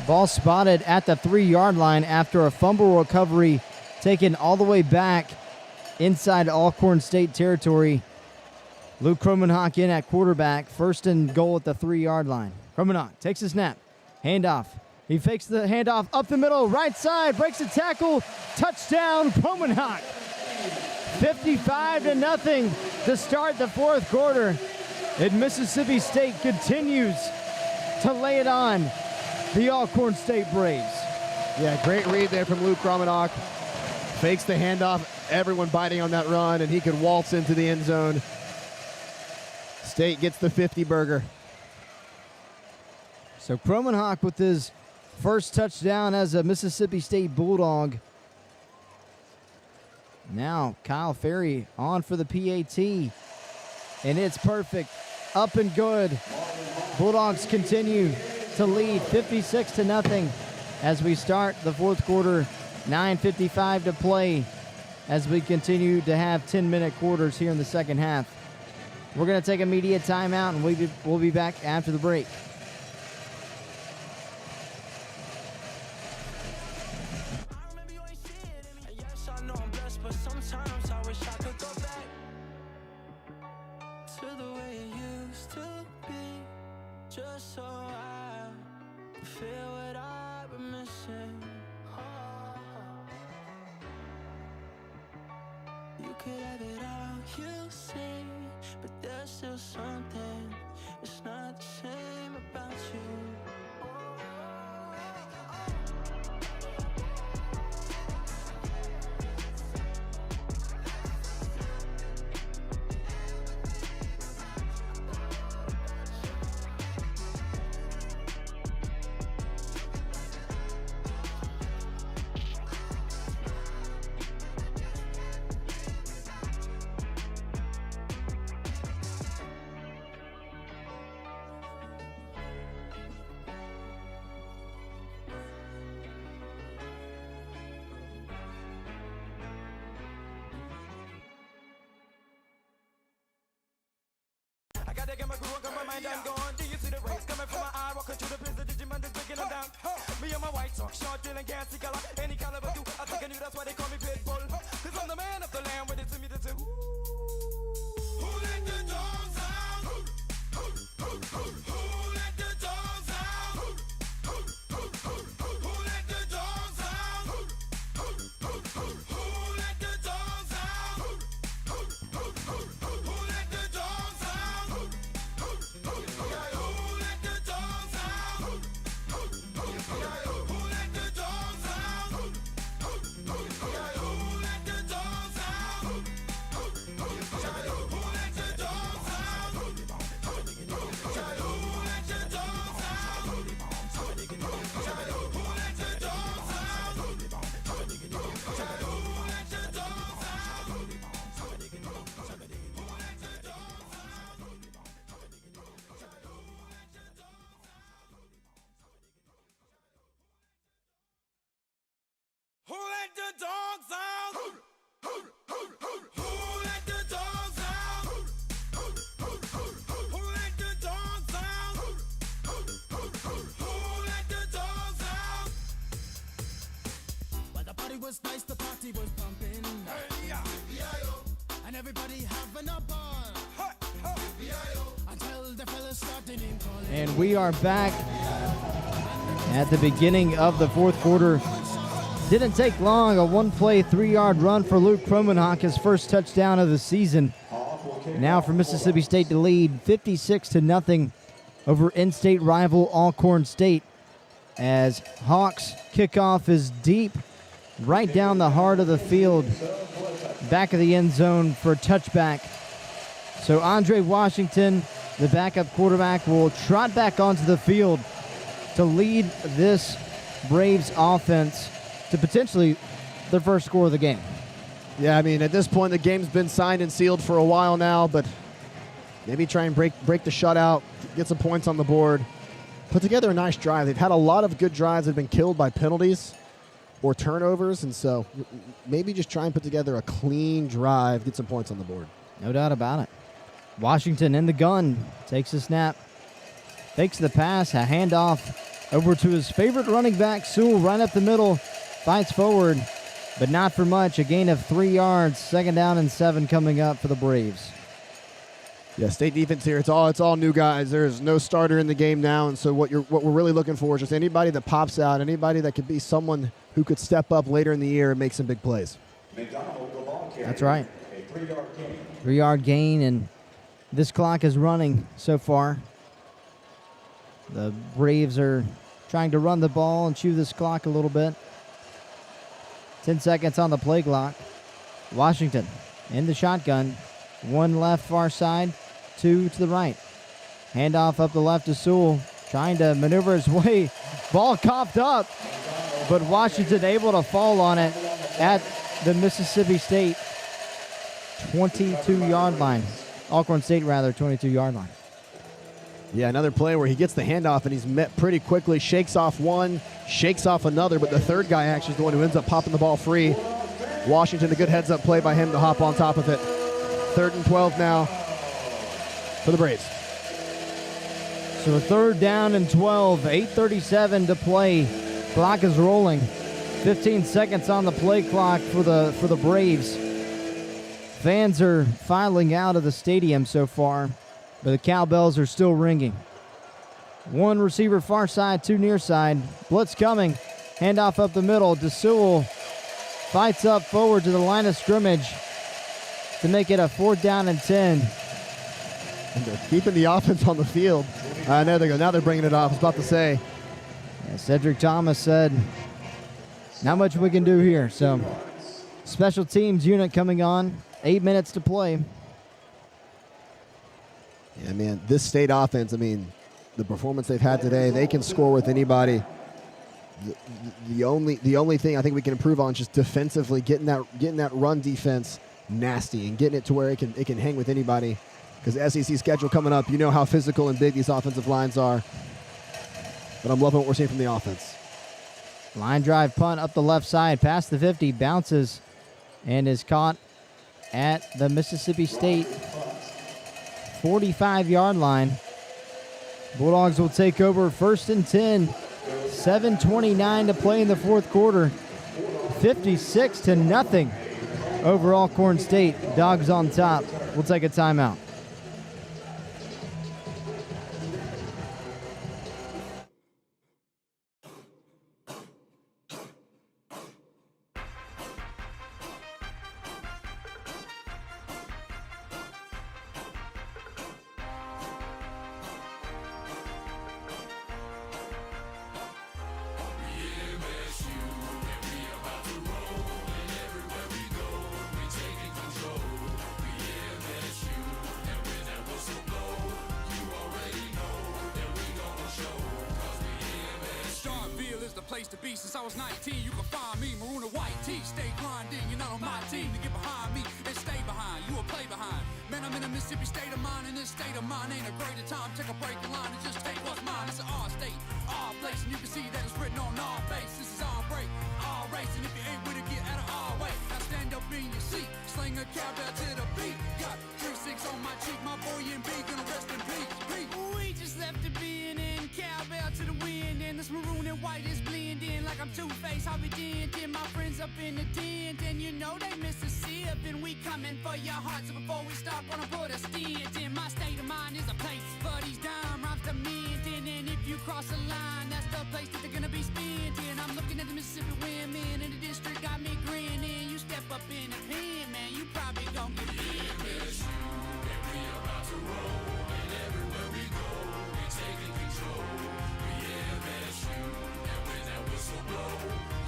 Ball spotted at the 3-yard line after a fumble recovery taken all the way back inside Alcorn State territory. Luke Kromenhoek in at quarterback. First and goal at the 3-yard line. Kromenhoek takes a snap. Handoff. He fakes the handoff up the middle. Right side. Breaks a tackle. Touchdown, Kromenhoek. 55-0 to start the fourth quarter. And Mississippi State continues to lay it on the Alcorn State Braves. Yeah, great read there from Luke Kromenhoek. Fakes the handoff, everyone biting on that run, and he could waltz into the end zone. State gets the 50-burger. So Kromenhoek with his first touchdown as a Mississippi State Bulldog. Now Kyle Ferry on for the PAT, and it's perfect. Up and good. Bulldogs continue to lead 56-0 as we start the fourth quarter. 9:55 to play as we continue to have 10-minute quarters here in the second half. We're going to take a media timeout, and we'll be back after the break. Just so I feel what I've been missing. You could have it all, you see, but there's still something. It's not the same about you. Gotta get my groove on, got my mind, I'm gone. Do you see the rays coming from my eye? Walking through the prison, Digimon is breaking them down. Me and my white talk, short, dealing, gassy color. Any caliber do, I think I knew that's why they call me Pitbull. Cause I'm the man of the land, with it to me to do. Who let the dogs out? Who let the dogs out? Who let the dogs out? Who let the dogs out? Who let the dogs out? Who let the dogs out? Who let the dogs out? was nice, the party was pumping. Hey, yeah. And everybody having a ball. Until the fellas started in calling. And we are back at the beginning of the fourth quarter. Didn't take long. A one-play, 3-yard run for Luke Kromenhoek, his first touchdown of the season. Now for Mississippi State to lead 56-0 over in-state rival Alcorn State, as Hawks kickoff is deep right down the heart of the field, back of the end zone for a touchback. So Andre Washington, the backup quarterback, will trot back onto the field to lead this Braves offense to potentially their first score of the game. Yeah, I mean, at this point, the game's been signed and sealed for a while now, but maybe try and break the shutout, get some points on the board, put together a nice drive. They've had a lot of good drives that have been killed by penalties or turnovers, and so maybe just try and put together a clean drive, get some points on the board. No doubt about it. Washington in the gun, takes a snap, fakes the pass, a handoff over to his favorite running back, Sewell, right up the middle, fights forward, but not for much. A gain of 3 yards, 2nd down and 7 coming up for the Braves. Yeah, state defense here. It's all new guys. There's no starter in the game now, and so what we're really looking for is just anybody that pops out, anybody that could be someone who could step up later in the year and make some big plays. That's right. 3-yard gain, and this clock is running so far. The Braves are trying to run the ball and chew this clock a little bit. 10 seconds on the play clock. Washington in the shotgun. 1 left far side, 2 to the right. Handoff up the left to Sewell, trying to maneuver his way. Ball coughed up, but Washington able to fall on it at the Mississippi State 22-yard line. Alcorn State, rather, 22-yard line. Yeah, another play where he gets the handoff and he's met pretty quickly, shakes off one, shakes off another, but the third guy actually is the one who ends up popping the ball free. Washington, a good heads-up play by him to hop on top of it. 3rd and 12 now for the Braves. So a 3rd down and 12, 8:37 to play. Clock is rolling. 15 seconds on the play clock for the Braves. Fans are filing out of the stadium so far, but the cowbells are still ringing. 1 receiver far side, 2 near side. Blitz coming. Handoff up the middle to Sewell. Fights up forward to the line of scrimmage to make it a 4th down and 10. And they're keeping the offense on the field. There they go. Now they're bringing it off. I was about to say. Yeah, Cedric Thomas said, not much we can do here. So, special teams unit coming on. 8 minutes to play. Yeah, man, this state offense, I mean, the performance they've had today, they can score with anybody. The only thing I think we can improve on is just defensively getting that run defense nasty and getting it to where it can hang with anybody. Because SEC schedule coming up, you know how physical and big these offensive lines are. But I'm loving what we're seeing from the offense. Line drive punt up the left side, past the 50, bounces, and is caught at the Mississippi State 45-yard line. Bulldogs will take over 1st and 10. 7:29 to play in the 4th quarter. 56-0 over Alcorn State. Dogs on top. We'll take a timeout. Place to be since I was 19. You can find me, maroon and white tee. Stay grinding, you're not on my team to get behind me and stay behind. You will play behind. Man, I'm in a Mississippi state of mind, and this state of mind ain't a greater time. Take a break the line and just take what's mine. It's an our state, our place, and you can see that it's written on our face. This is our break, our race, and if you ain't with it, get out of our way. Now stand up in your seat, sling a cowbell to the beat. Got 3-6 on my cheek, my boy and B gonna rest in peace. We just left the bin and cowbell to the wind, and this maroon and white is blending like I'm Two-Face. Harvey Dent and my friends up in the tent, and you know they Mississippi, and we come coming for your heart. So before we start, gonna put a stint in. My state of mind is a place for these dime rhymes to mint in. And if you cross the line, that's the place that they're gonna be spent in. I'm looking at the Mississippi women in the district, got me grinning. You step up in the pen, man, you probably gon' get finished. And we about to roll, and everywhere we go, we taking control. We MSU, and when that whistle blow,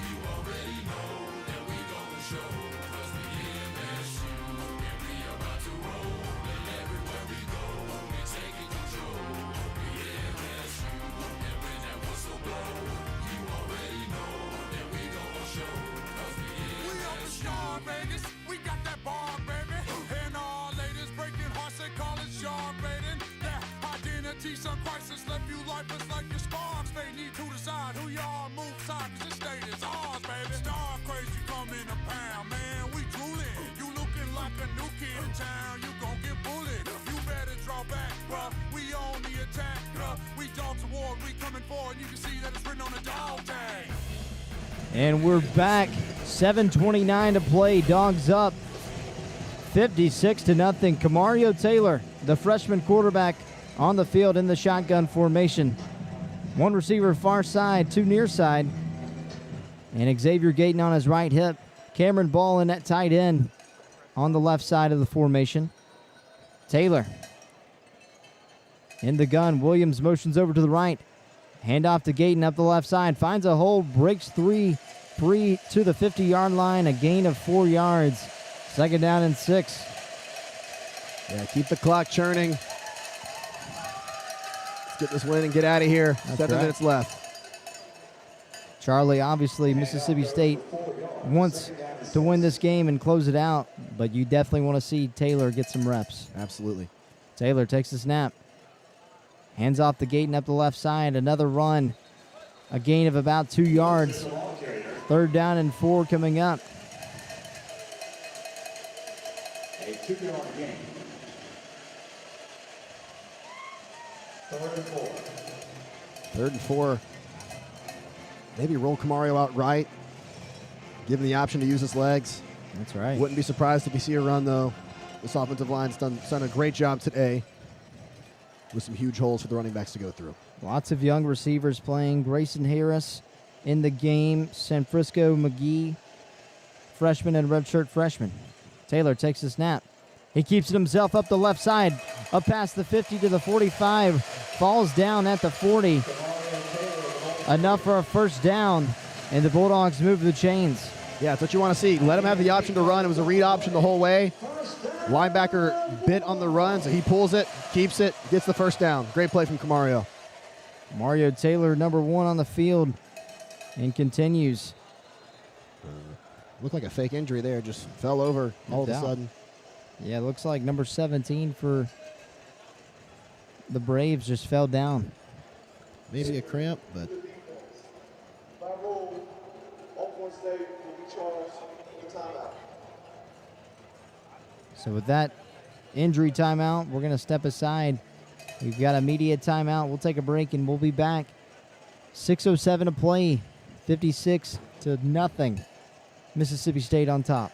you already know that we gon' show. 'Cause we MSU, and we about to roll, and everywhere we go, we taking control. We MSU, and when that whistle blow, you already know that we gon' show. 'Cause we We up in Star Vegas, we got that bar, baby. And all ladies breaking hearts, they call it sharp baiting. That identity, some crisis left you lifeless like your sparks. They need to decide who you are, move side, 'cause this state is ours, baby. Star crazy coming to pound, man, we drooling. You looking like a new kid in town, you gon' get bullied. You better draw back, bruh, we on the attack, bruh. We dogs award, we coming forward, you can see that it's written on the dog tag. And we're back. 7:29 to play. Dogs up 56-0. Kamario Taylor, the freshman quarterback, on the field in the shotgun formation. One receiver far side, two near side. And Xavier Gayton on his right hip. Cameron Ball in at tight end on the left side of the formation. Taylor in the gun. Williams motions over to the right. Handoff to Gayton up the left side. Finds a hole, breaks free to the 50-yard line. A gain of 4 yards. Second down and 6. Yeah, keep the clock churning. Let's get this win and get out of here. 7 right. minutes left. Charlie, obviously, Mississippi State wants to win this game and close it out, but you definitely want to see Taylor get some reps. Absolutely. Taylor takes the snap. Hands off the Gayton up the left side. Another run. A gain of about 2 yards. Third down and 4 coming up. A 2-yard gain. 3rd and 4. 3rd and 4. Maybe roll Kamario out right. Give him the option to use his legs. That's right. Wouldn't be surprised if we see a run, though. This offensive line's done a great job today with some huge holes for the running backs to go through. Lots of young receivers playing. Grayson Harris in the game. San Francisco McGee, freshman and redshirt freshman. Taylor takes the snap. He keeps it himself up the left side. Up past the 50 to the 45. Falls down at the 40. Enough for a first down. And the Bulldogs move the chains. Yeah, that's what you want to see. Let him have the option to run. It was a read option the whole way. Linebacker bit on the run, so he pulls it, keeps it, gets the first down. Great play from Kamario. Mario Taylor, number 1 on the field, and continues. Looked like a fake injury there. Just fell over all of a sudden. Yeah, it looks like number 17 for the Braves just fell down. Maybe a cramp, but By rule, Alcorn State will be charged with a timeout. So with that injury timeout, we're going to step aside. We've got a media timeout. We'll take a break, and we'll be back. 6:07 to play, 56-0. Mississippi State on top.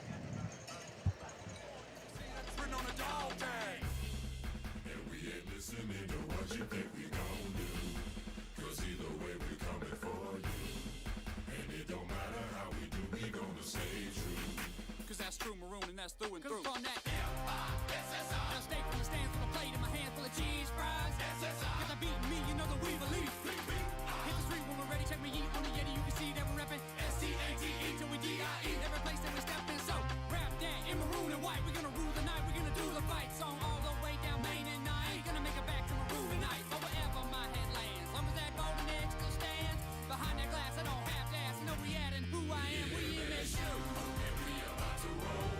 That's through and through. Cause on that L-I-S-S-I, stay from the stands with a plate in my hand full of cheese fries. SSI, cause I beat me, you know that we believe. Hit the street when we're ready, check me eat on the Yeti, you can see that we're reppin' S-C-A-T-E till we D-I-E. Every place that we step in, so rap that in maroon and white. We're gonna rule the night, we're gonna do the fight song all the way down Main and I ain't gonna make it back to maroon tonight. But wherever my head lands, long as that golden egg still stands behind that glass, I don't have to ask. Know we adding who I am, we in this shoe. And we about to roll.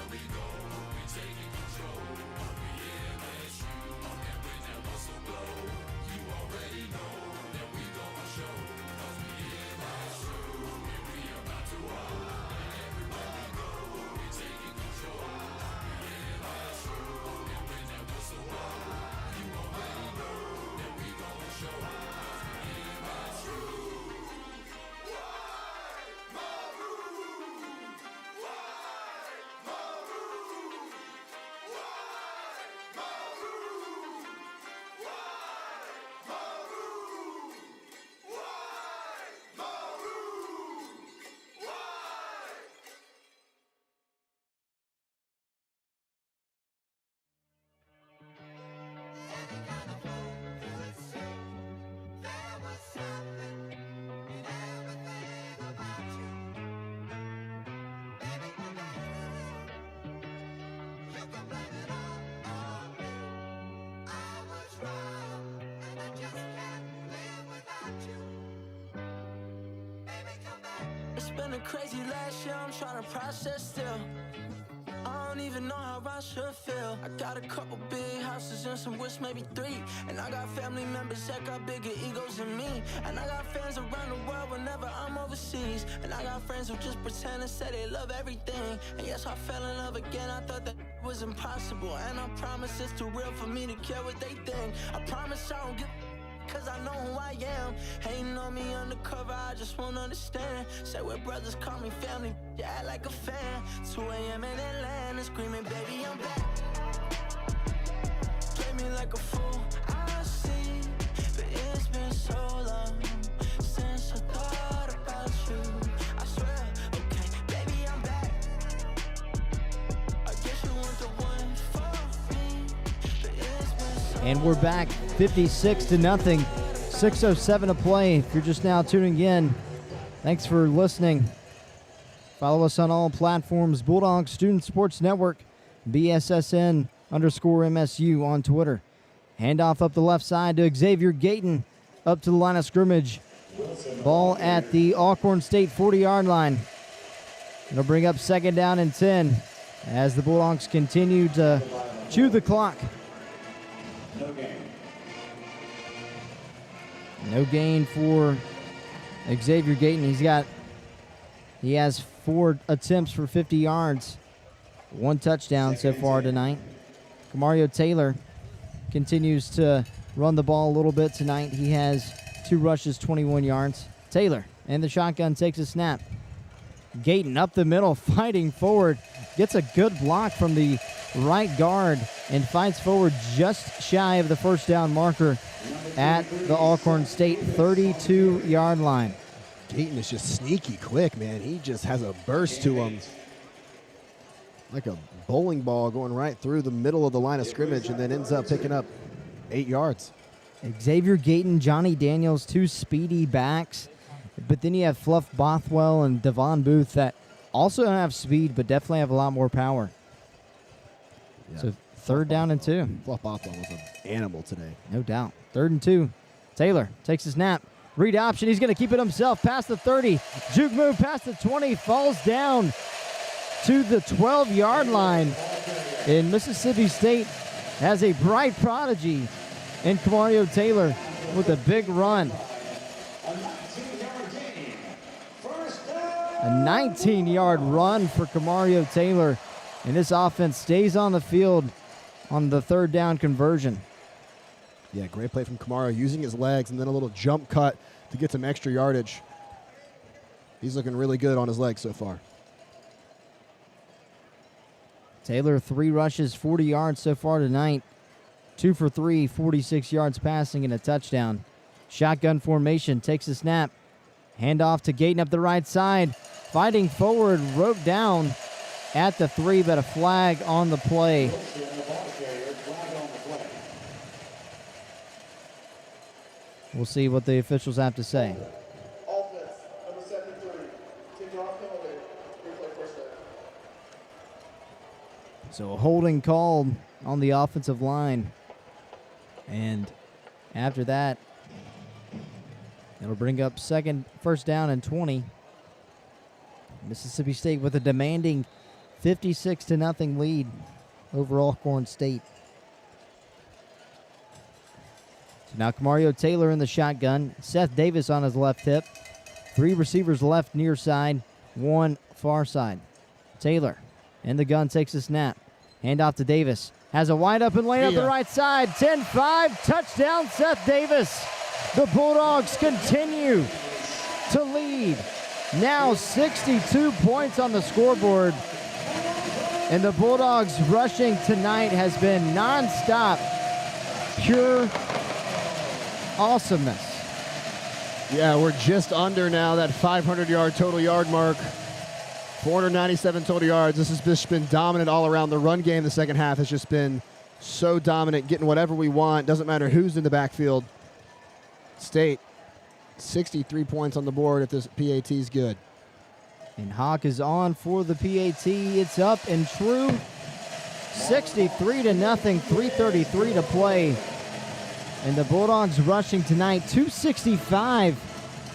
We go, we taking control. We MSU, and when that whistle blow, you already It's been a crazy last year, I'm trying to process still. I don't even know how I should feel. I got a couple big houses and some wish, maybe 3. And I got family members that got bigger egos than me. And I got fans around the world whenever I'm overseas. And I got friends who just pretend and say they love everything. And yes, I fell in love again, I thought that was impossible. And I promise it's too real for me to care what they think. I promise I don't give cause I know who I am. Hating on me undercover, I just won't understand. Say we're brothers, call me family, you act like a fan. 2 a.m. in Atlanta, screaming, baby, I'm back. Play me like a fool, I see. But it's been so long since I thought about you. I swear, okay, baby, I'm back. I guess you want the one for me. But it's been so And we're back 56-0. 6:07 to play. If you're just now tuning in, thanks for listening. Follow us on all platforms. Bulldog Student Sports Network, BSSN_MSU on Twitter. Handoff up the left side to Xavier Gayton. Up to the line of scrimmage. Ball at the Alcorn State 40-yard line. It'll bring up 2nd down and 10 as the Bulldogs continue to chew the clock. No gain for Xavier Gayton. He has 4 attempts for 50 yards. 1 touchdown so far tonight. Kamario Taylor continues to run the ball a little bit tonight. He has 2 rushes, 21 yards. Taylor and the shotgun takes a snap. Gayton up the middle, fighting forward. Gets a good block from the right guard and fights forward just shy of the first down marker at the Alcorn State 32-yard line. Gayton is just sneaky quick, man. He just has a burst to him. Like a bowling ball going right through the middle of the line of scrimmage and then ends up picking up 8 yards. Xavier Gayton, Johnny Daniels, 2 speedy backs. But then you have Fluff Bothwell and Devon Booth that also don't have speed but definitely have a lot more power. Yeah. So 3rd down and 2. Fluff Bothwell was an animal today. No doubt. 3rd and 2. Taylor takes a snap. Read option. He's going to keep it himself past the 30. Juke move past the 20. Falls down to the 12-yard line. And Mississippi State has a bright prodigy in Kamario Taylor with a big run. A 19-yard run for Kamario Taylor. And this offense stays on the field on the 3rd down conversion. Yeah, great play from Kamario, using his legs and then a little jump cut to get some extra yardage. He's looking really good on his legs so far. Taylor, 3 rushes, 40 yards so far tonight. 2 for 3, 46 yards passing and a touchdown. Shotgun formation, takes a snap. Handoff to Gayton up the right side. Fighting forward, roped down at the 3, but a flag on the play. We'll see what the officials have to say. Offense, number 73. 10-yard penalty. Replay first down. So a holding called on the offensive line. And after that, it'll bring up 1st down and 20. Mississippi State with a demanding 56-0 lead over Alcorn State. So now Kamario Taylor in the shotgun. Seth Davis on his left hip. 3 receivers left near side, 1 far side. Taylor in the gun takes a snap. Handoff to Davis. Has a wide open lane up the right side. 10-5, touchdown Seth Davis. The Bulldogs continue to lead. Now 62 points on the scoreboard. And the Bulldogs rushing tonight has been nonstop. Pure awesomeness. Yeah, we're just under now that 500-yard total yard mark. 497 total yards. This has just been dominant all around. The run game the second half has just been so dominant, getting whatever we want. Doesn't matter who's in the backfield. State, 63 points on the board if this PAT is good. And Hawk is on for the PAT. It's up and true. 63 to nothing, 3:33 to play. And the Bulldogs rushing tonight, 265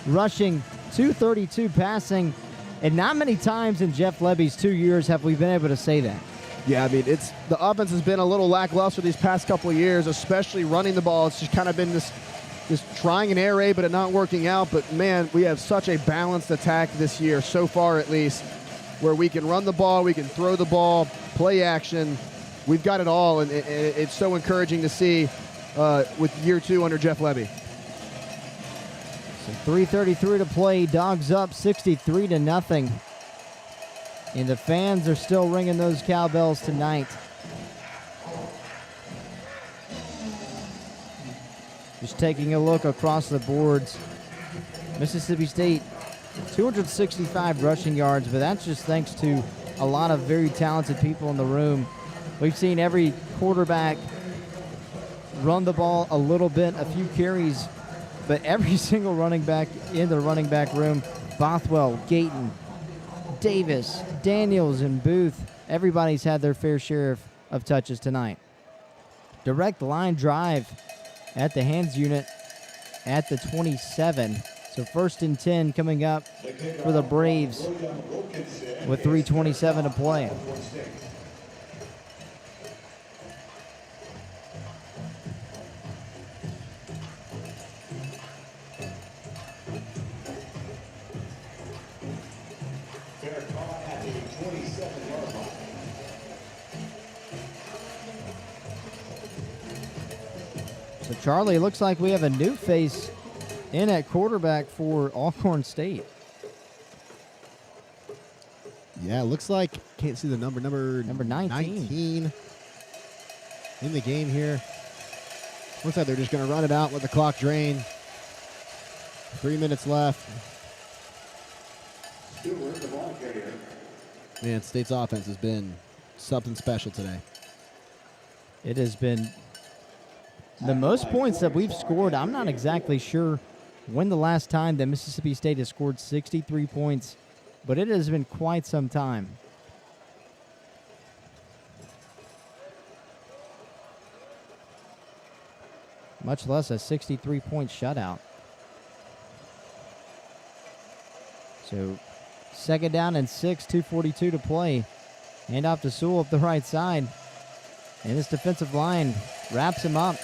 rushing, 232 passing. And not many times in Jeff Lebby's 2 years have we been able to say that. Yeah, I mean, the offense has been a little lackluster these past couple of years, especially running the ball. It's just kind of been this trying an air raid, but it not working out. But, man, we have such a balanced attack this year, so far at least, where we can run the ball, we can throw the ball, play action. We've got it all, and it's so encouraging to see with year 2 under Jeff Lebby. So 3:33 to play, Dogs up 63 to nothing. And the fans are still ringing those cowbells tonight. Just taking a look across the boards. Mississippi State, 265 rushing yards, but that's just thanks to a lot of very talented people in the room. We've seen every quarterback run the ball a little bit, a few carries, but every single running back in the running back room, Bothwell, Gayton, Davis, Daniels, and Booth, everybody's had their fair share of touches tonight. Direct line drive at the hands unit at the 27. So 1st and 10 coming up for the Braves with 3:27 to play. So Charlie, looks like we have a new face in at quarterback for Alcorn State. Yeah, it looks like, can't see the number 19 in the game here. Looks like they're just going to run it out, let the clock drain. 3 minutes left. Man, State's offense has been something special today. It has been the most points that we've scored. I'm not exactly sure when the last time that Mississippi State has scored 63 points, but it has been quite some time. Much less a 63-point shutout. So 2nd down and 6, 2:42 to play. Hand off to Sewell up the right side. And this defensive line wraps him up.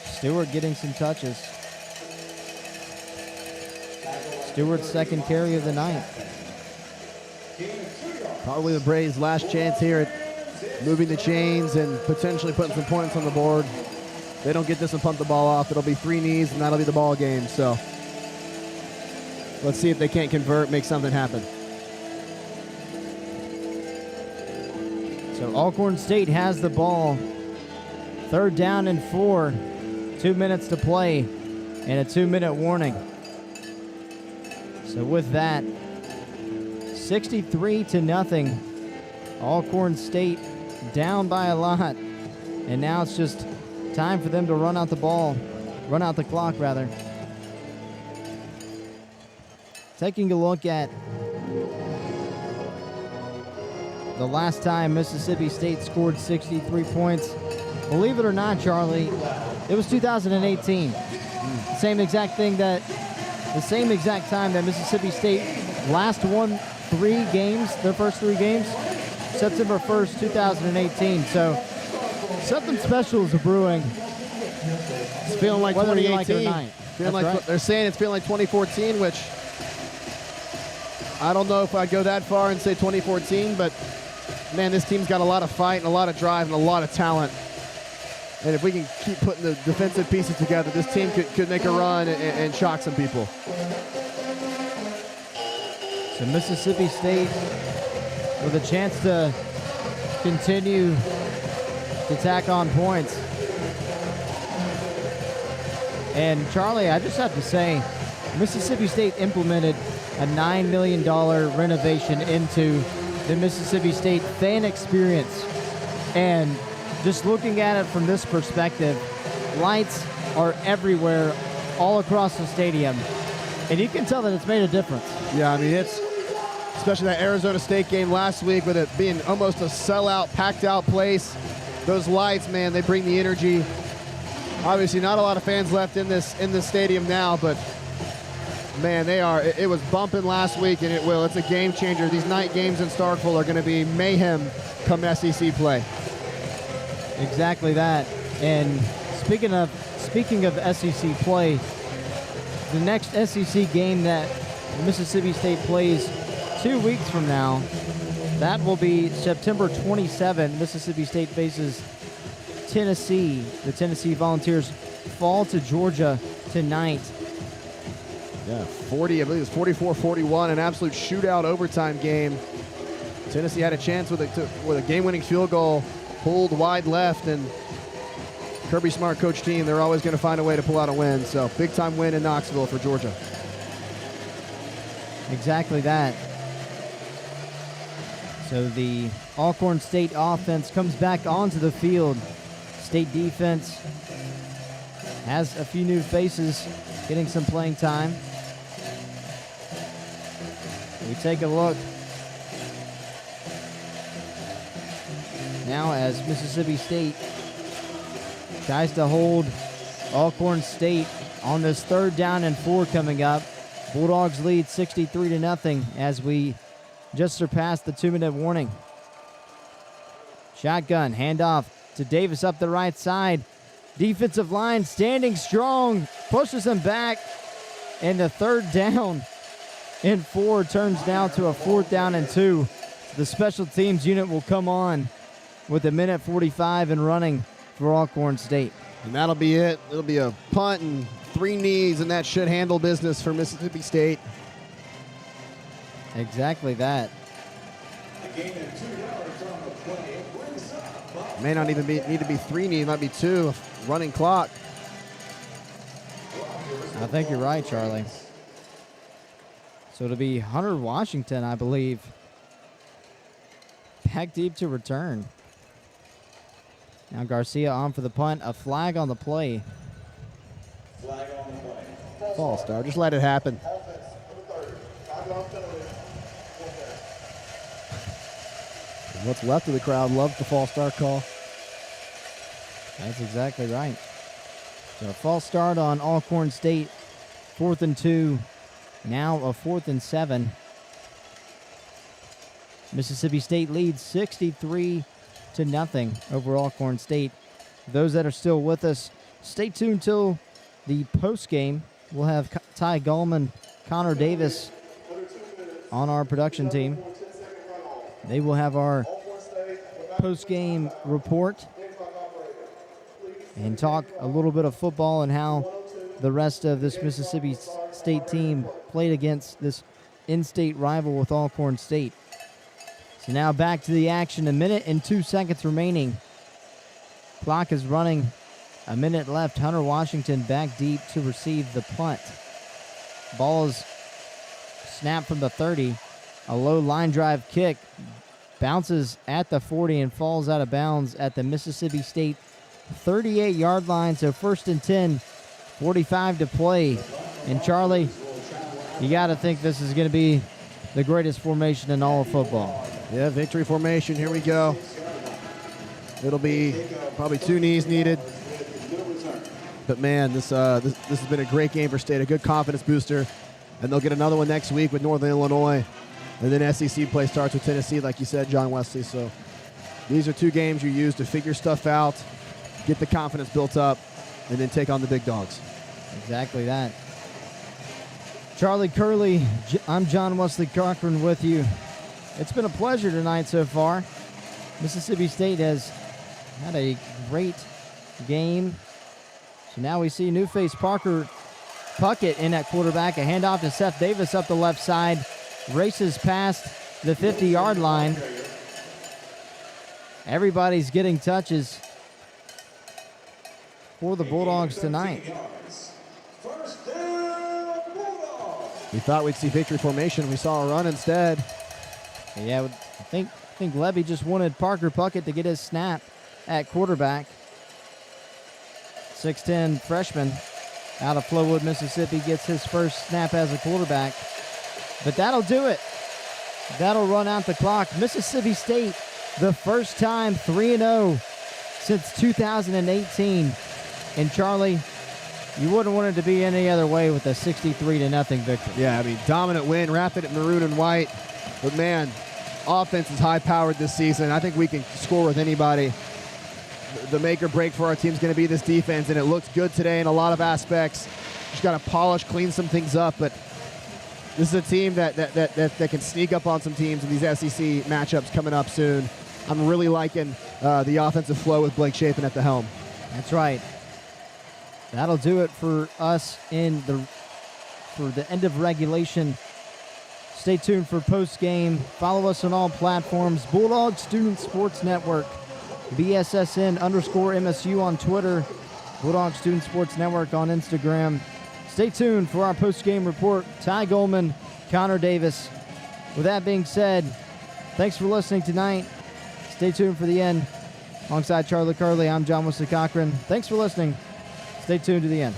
Stewart getting some touches. Stewart's 2nd carry of the night. Probably the Braves' last chance here at moving the chains and potentially putting some points on the board. They don't get this and pump the ball off, it'll be 3 knees, and that'll be the ball game. So let's see if they can't convert, make something happen. So Alcorn State has the ball. 3rd down and 4. 2 minutes to play and a 2-minute warning. So with that, 63 to nothing. Alcorn State down by a lot. And now it's just time for them to run out the clock rather. Taking a look at the last time Mississippi State scored 63 points. Believe it or not, Charlie, it was 2018. The same exact time that Mississippi State last won 3 games, their first 3 games, September 1st, 2018. So something special is brewing. It's feeling like whether 2018. you like it or not. That's They're saying it's feeling like 2014, which I don't know if I'd go that far and say 2014, but man, this team's got a lot of fight and a lot of drive and a lot of talent. And if we can keep putting the defensive pieces together, this team could make a run and shock some people. So Mississippi State with a chance to continue to tack on points. And Charlie, I just have to say, Mississippi State implemented a $9 million renovation into the Mississippi State fan experience. And just looking at it from this perspective, lights are everywhere, all across the stadium. And you can tell that it's made a difference. Yeah, I mean, especially that Arizona State game last week with it being almost a sellout, packed out place. Those lights, man, they bring the energy. Obviously not a lot of fans left in this stadium now, but man, it was bumping last week, and it will. It's a game changer. These night games in Starkville are going to be mayhem come SEC play. Exactly that. And speaking of SEC play, the next SEC game that Mississippi State plays 2 weeks from now, that will be September 27. Mississippi State faces Tennessee. The Tennessee Volunteers fall to Georgia tonight. Yeah, I believe it was 44-41, an absolute shootout overtime game. Tennessee had a chance with a game-winning field goal, pulled wide left, and Kirby Smart coach team, they're always going to find a way to pull out a win. So big-time win in Knoxville for Georgia. Exactly that. So the Alcorn State offense comes back onto the field. State defense has a few new faces getting some playing time. We take a look now as Mississippi State tries to hold Alcorn State on this 3rd down and 4 coming up. Bulldogs lead 63-0 as we just surpassed the 2-minute warning. Shotgun, handoff to Davis up the right side. Defensive line standing strong, pushes him back, and the 3rd down and 4 turns now to a 4th down and 2. The special teams unit will come on with 1:45 and running for Alcorn State. And that'll be it. It'll be a punt and 3 knees, and that should handle business for Mississippi State. Exactly that. May not even need to be 3 knees, might be 2. Running clock. I think you're right, Charlie. So it'll be Hunter Washington, I believe, back deep to return. Now Garcia on for the punt. A flag on the play. False start. Just let it happen. And what's left of the crowd loves the false start call. That's exactly right. So a false start on Alcorn State. 4th and 2. Now a 4th and 7. Mississippi State leads 63-0 over Alcorn State. Those that are still with us, stay tuned till the post game. We'll have Ty Gallman, Connor Davis on our production team. They will have our post game report and talk a little bit of football and how the rest of this Mississippi State team played against this in-state rival with Alcorn State. So now back to the action. 1 minute and 2 seconds remaining. Clock is running. 1 minute left. Hunter Washington back deep to receive the punt. Ball is snapped from the 30. A low line drive kick. Bounces at the 40 and falls out of bounds at the Mississippi State 38-yard line. So 1st and 10. 45 to play. And Charlie, you got to think this is going to be the greatest formation in all of football. Yeah, victory formation. Here we go. It'll be probably 2 knees needed. But man, this has been a great game for State, a good confidence booster. And they'll get another one next week with Northern Illinois. And then SEC play starts with Tennessee, like you said, John Wesley. So these are 2 games you use to figure stuff out, get the confidence built up, and then take on the big dogs. Exactly that. Charlie Curley, I'm John Wesley Cochran with you. It's been a pleasure tonight so far. Mississippi State has had a great game. So now we see new face Parker Puckett in at quarterback. A handoff to Seth Davis up the left side. Races past the 50-yard line. Everybody's getting touches for the Bulldogs tonight. We thought we'd see victory formation. We saw a run instead. Yeah, I think Levy just wanted Parker Puckett to get his snap at quarterback. 6'10 freshman out of Flowood, Mississippi, gets his first snap as a quarterback. But that'll do it That'll run out the clock. Mississippi State, the first time 3-0 since 2018. And Charlie, you wouldn't want it to be any other way with a 63-0 victory. Yeah, I mean, dominant win, wrapped it in maroon and white. But, man, offense is high-powered this season. I think we can score with anybody. The make or break for our team is going to be this defense, and it looks good today in a lot of aspects. Just got to polish, clean some things up, but this is a team that can sneak up on some teams in these SEC matchups coming up soon. I'm really liking the offensive flow with Blake Chapin at the helm. That's right. That'll do it for us for the end of regulation. Stay tuned for post-game. Follow us on all platforms. Bulldog Student Sports Network, BSSN_MSU on Twitter, Bulldog Student Sports Network on Instagram. Stay tuned for our post-game report. Ty Goldman, Connor Davis. With that being said, thanks for listening tonight. Stay tuned for the end. Alongside Charlie Curley, I'm John Wesley Cochran. Thanks for listening. Stay tuned to the end.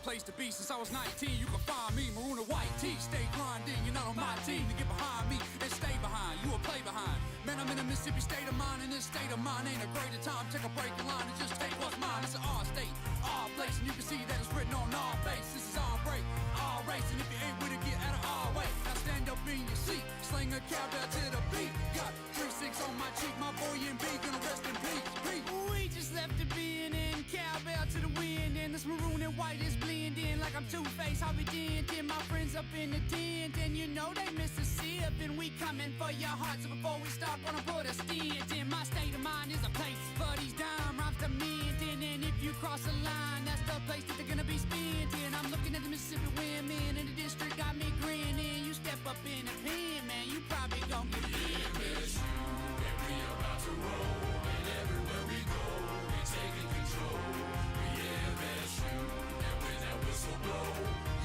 Place to be since I was 19. You can find me, maroon and white tee. Stay grinding, you're not on my team to get behind me and stay behind. You will play behind. Man, I'm in a Mississippi state of mind, and this state of mind ain't a greater time. Take a break in line and just take what's mine. It's an our state, our place, and you can see that it's written on our face. This is our break, our race, and if you ain't with it, get out of our way. Now stand up in your seat, sling a cowbell to the beat. Got 3-6 on my cheek, my boy in B gonna rest in peace. We just left the being in cowbell to the wind, and this maroon and white is blending like I'm Two-Face. I'll be denting my friends up in the tent, and you know they Mississippi, and we coming for your hearts. So before we start, gonna put a stint in. My state of mind is a place for these dime rhymes to mint in, and if you cross the line, that's the place that they're gonna be spent in. I'm looking at the Mississippi women in the district, got me grinning. You step up in the pen, man, you probably gon' get finished. And we about to roll, and everywhere we go, we taking control. We MSU, and when that whistle blow,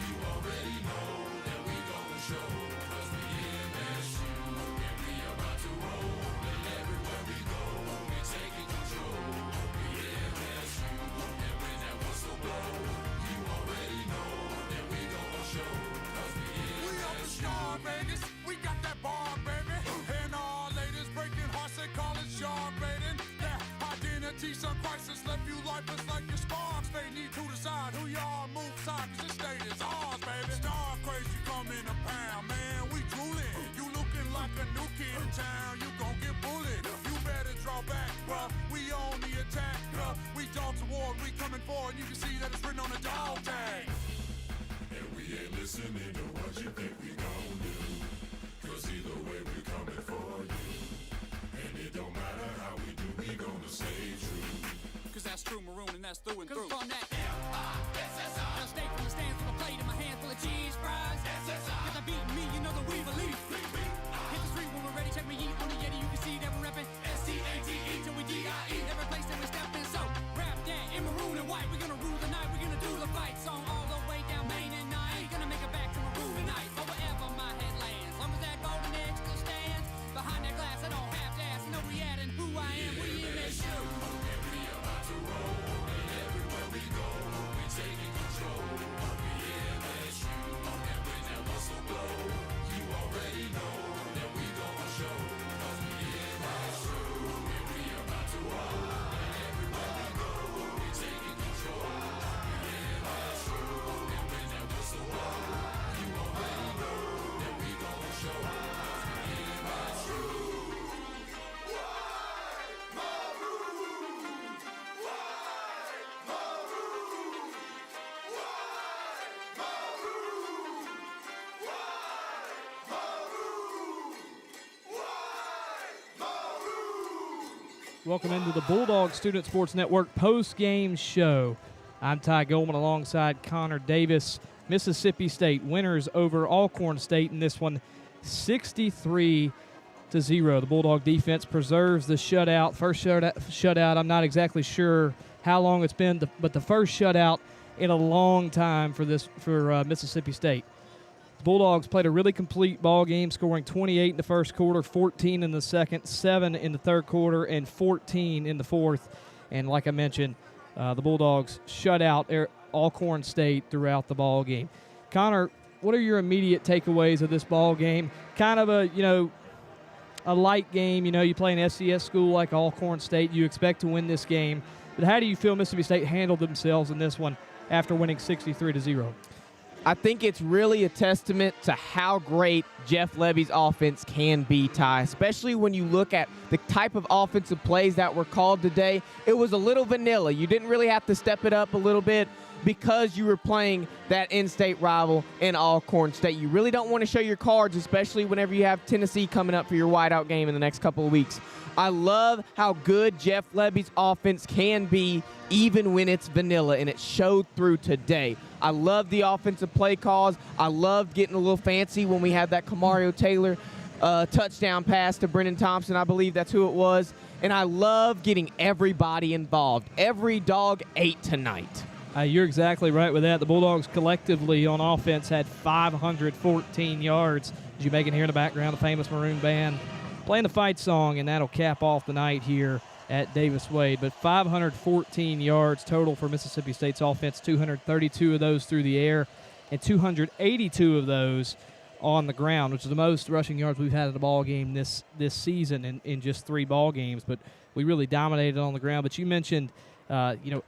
you already know that we gon' show. 'Cause we MSU, and we about to roll, and everywhere we go, we taking control. We MSU, and when that whistle blow, you already know that we gon' show. 'Cause we up the star, Vegas. We got that bar, baby. And all ladies breaking hearts, they call it sharp rating. That identity, some crisis left you lifeless like your sparks. They need to decide who y'all move side, 'cause this state is ours, baby. Star crazy come in a pound, man. We drooling. You looking like a new kid in town. You gon' get bullied. You better draw back, bruh. We on the attack, bruh. We dogs of war, we coming forward. You can see that it's written on the dog tag. And we ain't listening to what you think we gon' do. 'Cause either way we coming for you. And it don't matter how we do, we gonna stay true. 'Cause that's true, maroon, and that's through and through. From that L-I-S-S-I. Stay from the stands with a plate in my hand full of cheese fries. S-S-I. Get the beating me, you know that we believe. Hit the street when we're ready, check me eat on the Yeti, you can see that we're reppin' S-T-A-T-E till we D-I-E. Every place that we step in, so rap that in maroon and white. We're gonna rule the night, we're gonna do the fight song all the way down Main, and I ain't gonna make it back to maroon tonight. Or wherever my head lands, long as that golden egg still stands behind that glass, I don't have to ask. I know we adding who I am, we in this shoe. And we about to roll, and everywhere we go, we taking control. We MSU, and when that whistle blow, you already know that we gon' show. 'Cause we MSU, and we about to roll, and everywhere we go, we taking control. We MSU, and when that whistle blow, you already know that we gon' show. 'Cause we MSU. Welcome into the Bulldog Student Sports Network post-game show. I'm Ty Goldman alongside Connor Davis. Mississippi State winners over Alcorn State in this one, 63-0. The Bulldog defense preserves the shutout. First shutout. I'm not exactly sure how long it's been, but the first shutout in a long time for Mississippi State. The Bulldogs played a really complete ball game, scoring 28 in the first quarter, 14 in the second, 7 in the third quarter, and 14 in the fourth. And like I mentioned, the Bulldogs shut out Alcorn State throughout the ball game. Connor, what are your immediate takeaways of this ball game? Kind of a light game. You play an FCS school like Alcorn State. You expect to win this game. But how do you feel Mississippi State handled themselves in this one after winning 63-0? I think it's really a testament to how great Jeff Lebby's offense can be, Ty, especially when you look at the type of offensive plays that were called today. It was a little vanilla. You didn't really have to step it up a little bit because you were playing that in-state rival in Alcorn State. You really don't want to show your cards, especially whenever you have Tennessee coming up for your whiteout game in the next couple of weeks. I love how good Jeff Lebby's offense can be even when it's vanilla, and it showed through today. I love the offensive play calls. I loved getting a little fancy when we had that Kamario Taylor touchdown pass to Brennan Thompson. I believe that's who it was. And I love getting everybody involved. Every dog ate tonight. You're exactly right with that. The Bulldogs collectively on offense had 514 yards. As you can hear in the background, the famous Maroon Band playing the fight song, and that'll cap off the night here at Davis Wade. But 514 yards total for Mississippi State's offense, 232 of those through the air and 282 of those on the ground, which is the most rushing yards we've had in a ball game this season in just 3 ball games. But we really dominated on the ground. But you mentioned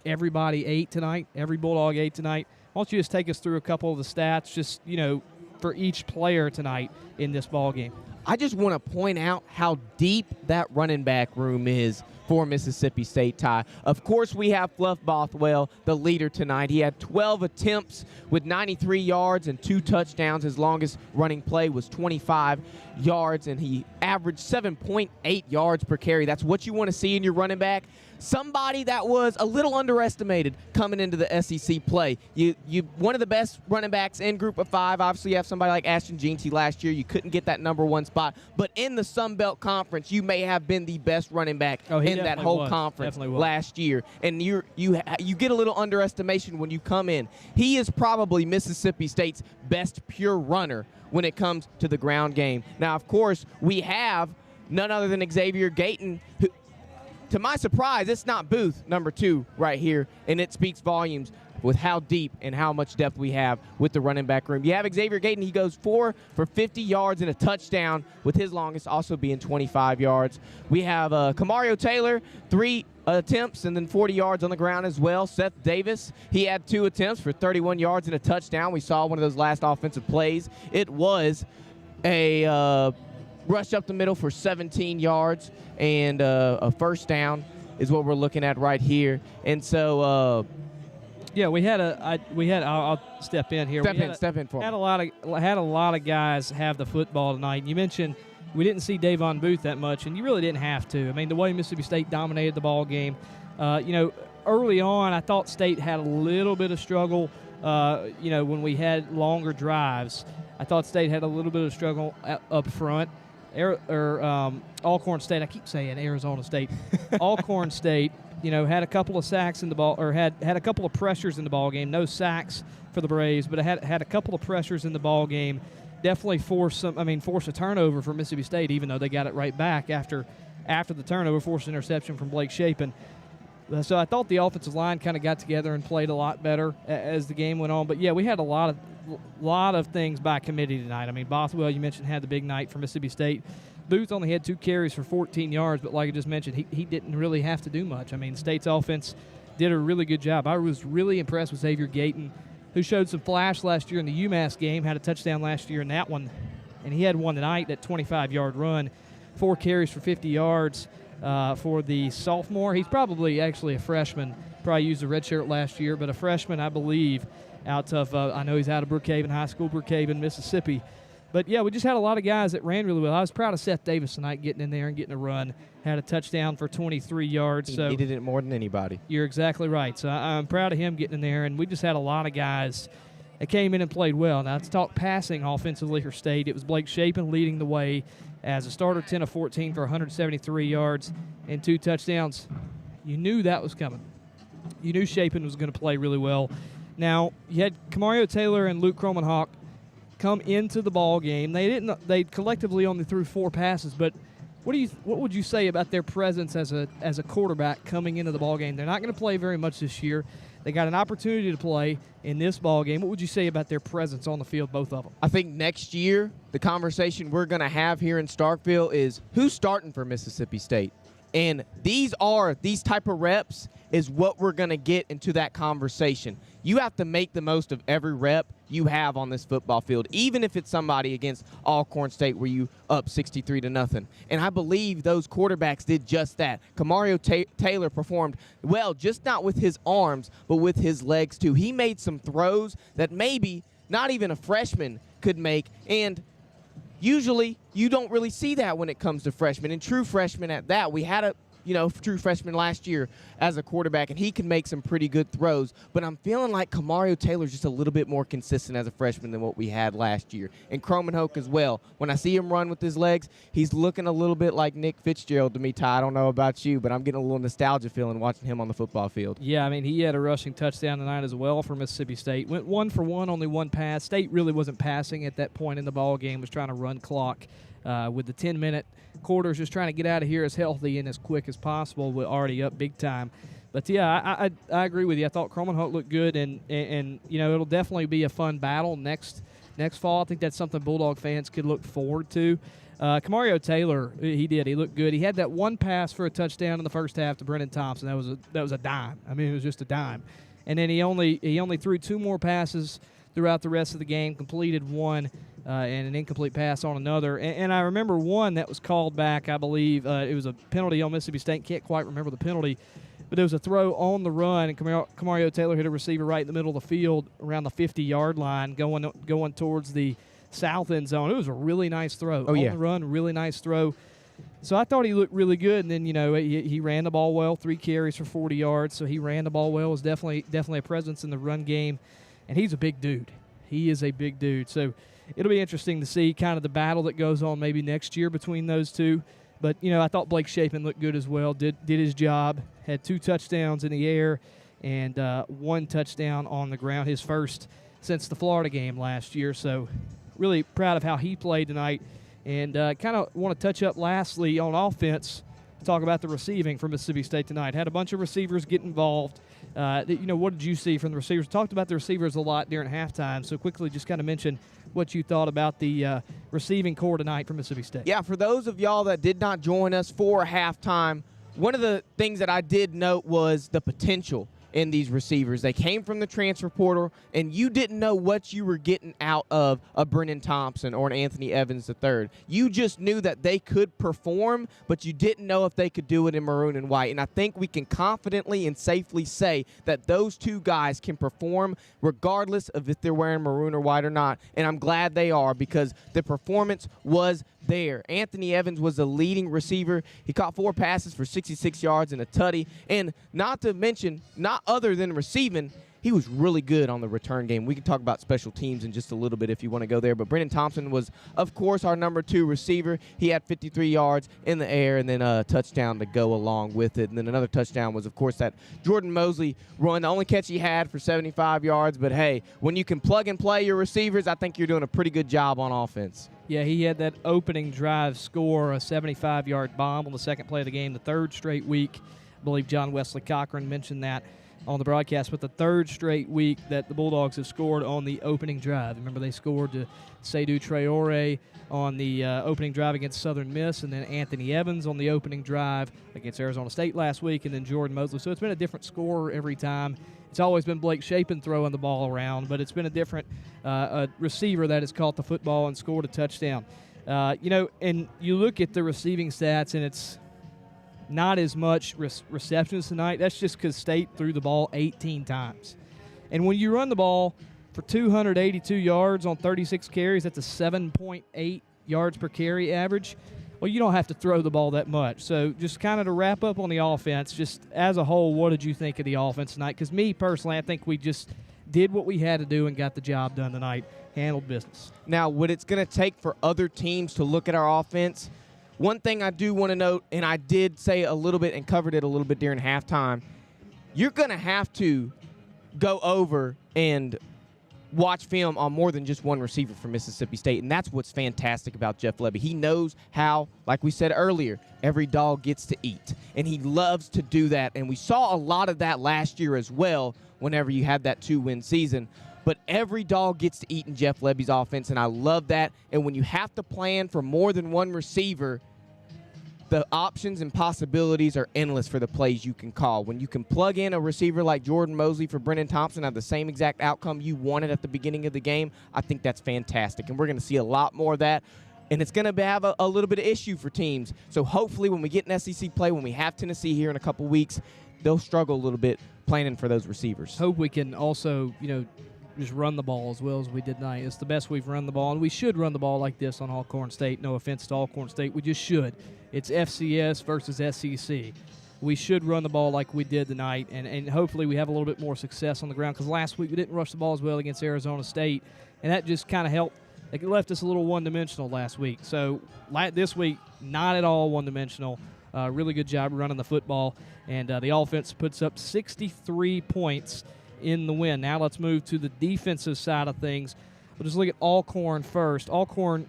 everybody ate tonight. Every Bulldog ate tonight. Why don't you just take us through a couple of the stats, just, for each player tonight in this ball game? I just want to point out how deep that running back room is for Mississippi State, Ty. Of course, we have Fluff Bothwell, the leader tonight. He had 12 attempts with 93 yards and 2 touchdowns. His longest running play was 25 yards, and he averaged 7.8 yards per carry. That's what you want to see in your running back. Somebody that was a little underestimated coming into the SEC play. You one of the best running backs in Group of 5. Obviously, you have somebody like Ashton Jeanty last year. You couldn't get that number 1 spot. But in the Sun Belt Conference, you may have been the best running back in that whole conference last year. And you get a little underestimation when you come in. He is probably Mississippi State's best pure runner when it comes to the ground game. Now, of course, we have none other than Xavier Gayton, who, to my surprise, it's not Booth, number 2 right here, and it speaks volumes with how deep and how much depth we have with the running back room. You have Xavier Gayton. He goes 4 for 50 yards and a touchdown, with his longest also being 25 yards. We have Kamario Taylor, 3 attempts and then 40 yards on the ground as well. Seth Davis, he had 2 attempts for 31 yards and a touchdown. We saw one of those last offensive plays. It was a rush up the middle for 17 yards and a first down is what we're looking at right here. And so I'll step in here. Step in for me. Had a lot of guys have the football tonight. And you mentioned we didn't see Davon Booth that much, and you really didn't have to. I mean, the way Mississippi State dominated the ball game, early on I thought State had a little bit of struggle. When we had longer drives, I thought State had a little bit of struggle up front. Alcorn State, I keep saying Arizona State. Alcorn State, had a couple of sacks in the ball, or had a couple of pressures in the ball game. No sacks for the Braves, but it had a couple of pressures in the ball game. Definitely forced a turnover for Mississippi State, even though they got it right back after the turnover, forced an interception from Blake Shapen. So I thought the offensive line kind of got together and played a lot better as the game went on. But yeah, we had a lot of things by committee tonight. I mean, Bothwell, you mentioned, had the big night for Mississippi State. Booth only had 2 carries for 14 yards, but like I just mentioned, he didn't really have to do much. I mean, State's offense did a really good job. I was really impressed with Xavier Gayton, who showed some flash last year in the UMass game, had a touchdown last year in that one, and he had one tonight, that 25-yard run, 4 carries for 50 yards for the sophomore. He's probably actually a freshman, probably used a red shirt last year, but a freshman, I believe, out of, I know he's out of Brookhaven High School, Brookhaven, Mississippi. But, yeah, we just had a lot of guys that ran really well. I was proud of Seth Davis tonight getting in there and getting a run. Had a touchdown for 23 yards. So he did it more than anybody. You're exactly right. So I'm proud of him getting in there. And we just had a lot of guys. they came in and played well. Now, let's talk passing offensively for State. It was Blake Shapen leading the way as a starter, 10 of 14 for 173 yards and 2 touchdowns. You knew that was coming. You knew Shapen was going to play really well. Now, you had Kamario Taylor and Luke Kromenhoek come into the ball game. They collectively only threw 4 passes, but what would you say about their presence as a quarterback coming into the ball game? They're not going to play very much this year. They got an opportunity to play in this ball game. What would you say about their presence on the field, both of them? I think next year the conversation we're going to have here in Starkville is who's starting for Mississippi State. And these type of reps is what we're going to get into that conversation. You have to make the most of every rep you have on this football field, even if it's somebody against Alcorn State where you up 63-0. And I believe those quarterbacks did just that. Kamario Taylor performed well, just not with his arms, but with his legs too. He made some throws that maybe not even a freshman could make, and usually you don't really see that when it comes to freshmen, and true freshmen at that. We had a true freshman last year as a quarterback, and he can make some pretty good throws. But I'm feeling like Kamario Taylor's just a little bit more consistent as a freshman than what we had last year. And Kromenhoek as well. When I see him run with his legs, he's looking a little bit like Nick Fitzgerald to me, Ty. I don't know about you, but I'm getting a little nostalgia feeling watching him on the football field. Yeah, I mean, he had a rushing touchdown tonight as well for Mississippi State. Went 1 for 1, only 1 pass. State really wasn't passing at that point in the ball game, was trying to run clock. With the 10-minute quarters, just trying to get out of here as healthy and as quick as possible. We're already up big time. But, yeah, I agree with you. I thought Kromenhoek looked good, and it'll definitely be a fun battle next fall. I think that's something Bulldog fans could look forward to. Kamario Taylor, he looked good. He had that 1 pass for a touchdown in the first half to Brennan Thompson. That was a dime. I mean, it was just a dime. And then he only threw 2 more passes throughout the rest of the game, completed 1 and an incomplete pass on another. And I remember one that was called back, I believe. It was a penalty on Mississippi State. Can't quite remember the penalty. But there was a throw on the run, and Kamario Taylor hit a receiver right in the middle of the field around the 50-yard line going towards the south end zone. It was a really nice throw. On the run, really nice throw. So I thought he looked really good, and then, he ran the ball well, 3 carries for 40 yards. So he ran the ball well, was definitely a presence in the run game. And he's a big dude. He is a big dude. So it'll be interesting to see kind of the battle that goes on maybe next year between those two. But, I thought Blake Shapen looked good as well, did his job, had 2 touchdowns in the air and 1 touchdown on the ground, his first since the Florida game last year. So really proud of how he played tonight. And kind of want to touch up lastly on offense, talk about the receiving for Mississippi State tonight. Had a bunch of receivers get involved. What did you see from the receivers? Talked about the receivers a lot during halftime, so quickly just kind of mention what you thought about the receiving core tonight for Mississippi State. Yeah, for those of y'all that did not join us for halftime, one of the things that I did note was the potential in these receivers. They came from the transfer portal, and you didn't know what you were getting out of a Brennan Thompson or an Anthony Evans III. You just knew that they could perform, but you didn't know if they could do it in maroon and white. And I think we can confidently and safely say that those 2 guys can perform regardless of if they're wearing maroon or white or not. And I'm glad they are, because the performance was there. Anthony Evans was the leading receiver. He caught 4 passes for 66 yards and a tutty. And not to mention, not other than receiving, he was really good on the return game. We can talk about special teams in just a little bit if you want to go there. But Brennan Thompson was, of course, our number 2 receiver. He had 53 yards in the air and then a touchdown to go along with it. And then another touchdown was, of course, that Jordan Mosley run. The only catch he had for 75 yards. But, hey, when you can plug and play your receivers, I think you're doing a pretty good job on offense. Yeah, he had that opening drive score, a 75-yard bomb on the second play of the game, the 3rd straight week. I believe John Wesley Cochran mentioned that on the broadcast, but the 3rd straight week that the Bulldogs have scored on the opening drive. Remember, they scored to Seydou Traore on the opening drive against Southern Miss, and then Anthony Evans on the opening drive against Arizona State last week, and then Jordan Mosley. So it's been a different scorer every time. It's always been Blake Shapen throwing the ball around, but it's been a different receiver that has caught the football and scored a touchdown. And you look at the receiving stats, and it's not as much receptions tonight. That's just because State threw the ball 18 times. And when you run the ball for 282 yards on 36 carries, that's a 7.8 yards per carry average. Well, you don't have to throw the ball that much. So just kind of to wrap up on the offense, just as a whole, what did you think of the offense tonight? Because me personally, I think we just did what we had to do and got the job done tonight, handled business. Now, what it's going to take for other teams to look at our offense, one thing I do want to note, and I did say a little bit and covered it a little bit during halftime, you're going to have to go over and watch film on more than just one receiver from Mississippi State, and that's what's fantastic about Jeff Lebby. He knows how, like we said earlier, every dog gets to eat, and he loves to do that, and we saw a lot of that last year as well whenever you had that 2-win season. But every dog gets to eat in Jeff Lebby's offense, and I love that. And when you have to plan for more than one receiver, the options and possibilities are endless for the plays you can call. When you can plug in a receiver like Jordan Mosley for Brennan Thompson, have the same exact outcome you wanted at the beginning of the game, I think that's fantastic. And we're going to see a lot more of that. And it's going to have a little bit of issue for teams. So hopefully when we get an SEC play, when we have Tennessee here in a couple weeks, they'll struggle a little bit planning for those receivers. Hope we can also, just run the ball as well as we did tonight. It's the best we've run the ball, and we should run the ball like this on Alcorn State. No offense to Alcorn State. We just should. It's FCS versus SEC. We should run the ball like we did tonight, and hopefully we have a little bit more success on the ground, because last week we didn't rush the ball as well against Arizona State, and that just kind of helped. It left us a little one-dimensional last week. So this week, not at all one-dimensional. Really good job running the football, and the offense puts up 63 points in the win. Now let's move to the defensive side of things. We'll just look at Alcorn first. Alcorn's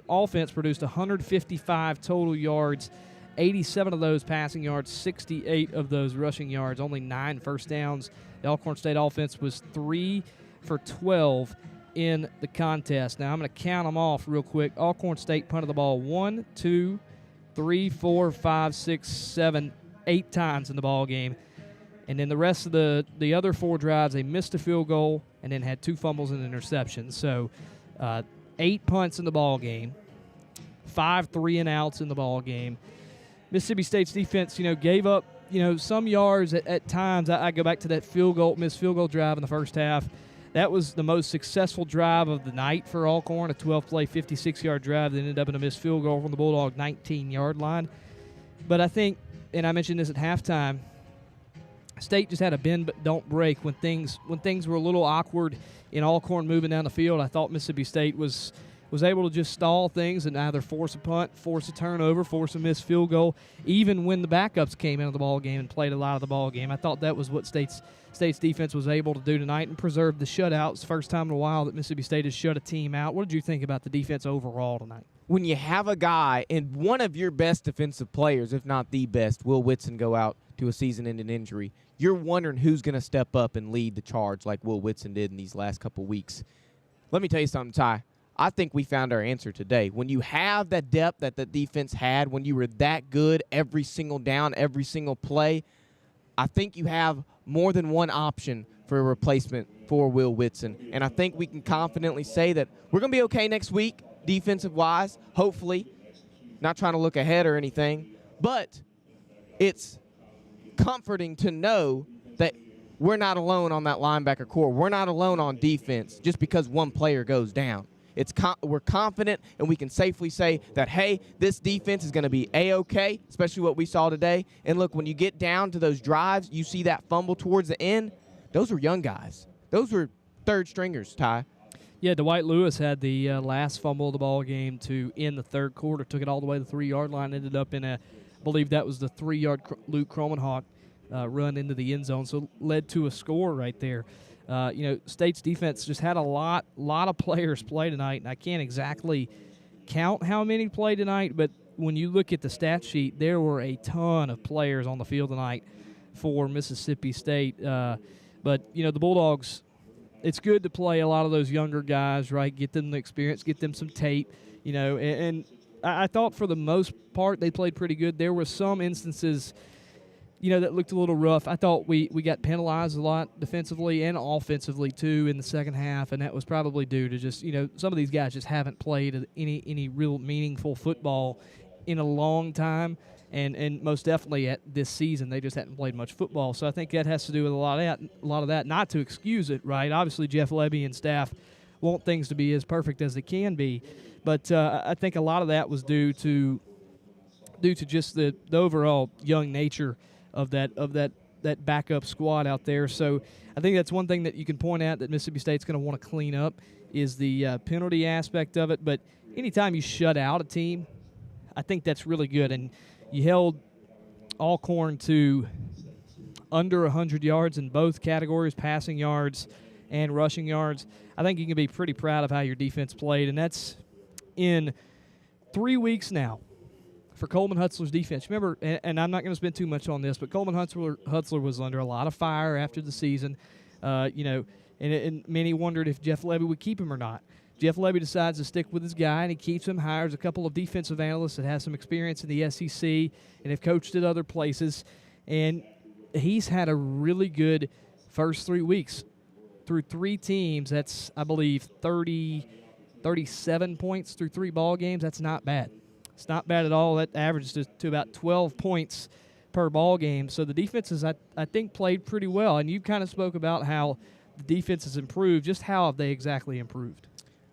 offense produced 155 total yards, 87 of those passing yards, 68 of those rushing yards, only 9 first downs. The Alcorn State offense was 3 for 12 in the contest. Now I'm going to count them off real quick. Alcorn State punted the ball 1, 2, 3, 4, 5, 6, 7, 8 times in the ball game. And then the rest of the other 4 drives, they missed a field goal and then had 2 fumbles and interceptions. So 8 punts in the ball game, 5 3-and-outs in the ball game. Mississippi State's defense, gave up, some yards at times. I go back to that missed field goal drive in the first half. That was the most successful drive of the night for Alcorn, a 12-play, 56-yard drive that ended up in a missed field goal from the Bulldog 19-yard line. But I think, and I mentioned this at halftime, State just had a bend but don't break when things were a little awkward in Alcorn moving down the field. I thought Mississippi State was able to just stall things and either force a punt, force a turnover, force a missed field goal, even when the backups came into the ball game and played a lot of the ball game. I thought that was what State's defense was able to do tonight and preserve the shutout. It's the first time in a while that Mississippi State has shut a team out. What did you think about the defense overall tonight? When you have a guy and one of your best defensive players, if not the best, Will Whitson, go out to a season-ending injury, you're wondering who's going to step up and lead the charge like Will Whitson did in these last couple weeks. Let me tell you something, Ty. I think we found our answer today. When you have that depth that the defense had, when you were that good every single down, every single play, I think you have more than one option for a replacement for Will Whitson. And I think we can confidently say that we're going to be okay next week, defensive-wise, hopefully. Not trying to look ahead or anything, but it's comforting to know that we're not alone on that linebacker core. We're not alone on defense just because one player goes down. We're confident, and we can safely say that, hey, this defense is going to be A-okay, especially what we saw today. And look, when you get down to those drives, you see that fumble towards the end, those were young guys. Those were third stringers, Ty. Yeah, Dwight Lewis had the last fumble of the ball game to end the third quarter, took it all the way to the 3-yard line, ended up in I believe that was the 3-yard Luke Cromenhawk run into the end zone, so led to a score right there. State's defense just had a lot of players play tonight, and I can't exactly count how many played tonight, but when you look at the stat sheet, there were a ton of players on the field tonight for Mississippi State. But the Bulldogs, it's good to play a lot of those younger guys, right? Get them the experience, get them some tape, and I thought for the most part they played pretty good. There were some instances that looked a little rough. I thought we got penalized a lot defensively and offensively, too, in the second half, and that was probably due to just, some of these guys just haven't played any real meaningful football in a long time, and most definitely at this season they just hadn't played much football. So I think that has to do with a lot of that, not to excuse it, right? Obviously Jeff Lebby and staff want things to be as perfect as they can be, but I think a lot of that was due to just the overall young nature of that that backup squad out there. So I think that's one thing that you can point out that Mississippi State's going to want to clean up is the penalty aspect of it. But anytime you shut out a team, I think that's really good. And you held Alcorn to under 100 yards in both categories, passing yards and rushing yards. I think you can be pretty proud of how your defense played, and that's in 3 weeks now for Coleman Hutzler's defense. Remember, and I'm not going to spend too much on this, but Coleman Hutzler was under a lot of fire after the season, and many wondered if Jeff Levy would keep him or not. Jeff Levy decides to stick with his guy, and he keeps him, hires a couple of defensive analysts that have some experience in the SEC and have coached at other places, and he's had a really good first 3 weeks through 3 teams. That's, I believe, 37 points through 3 ball games. That's not bad. It's not bad at all. That averages to about 12 points per ball game. So the defenses, I think, played pretty well. And you kind of spoke about how the defense has improved. Just how have they exactly improved?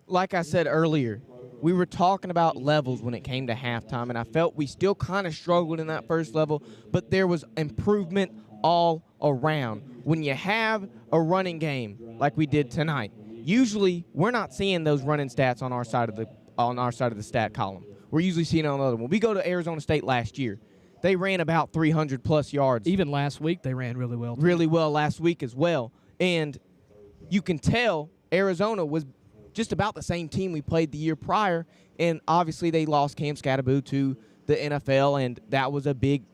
Like I said earlier, we were talking about levels when it came to halftime, and I felt we still kind of struggled in that first level, but there was improvement all around. When you have a running game like we did tonight, usually we're not seeing those running stats on our side of the stat column. We're usually seeing it on the other one. We go to Arizona State last year. They ran about 300-plus yards. Even last week they ran really well. Really well last week as well. And you can tell Arizona was just about the same team we played the year prior, and obviously they lost Cam Scatterbo to the NFL, and that was a big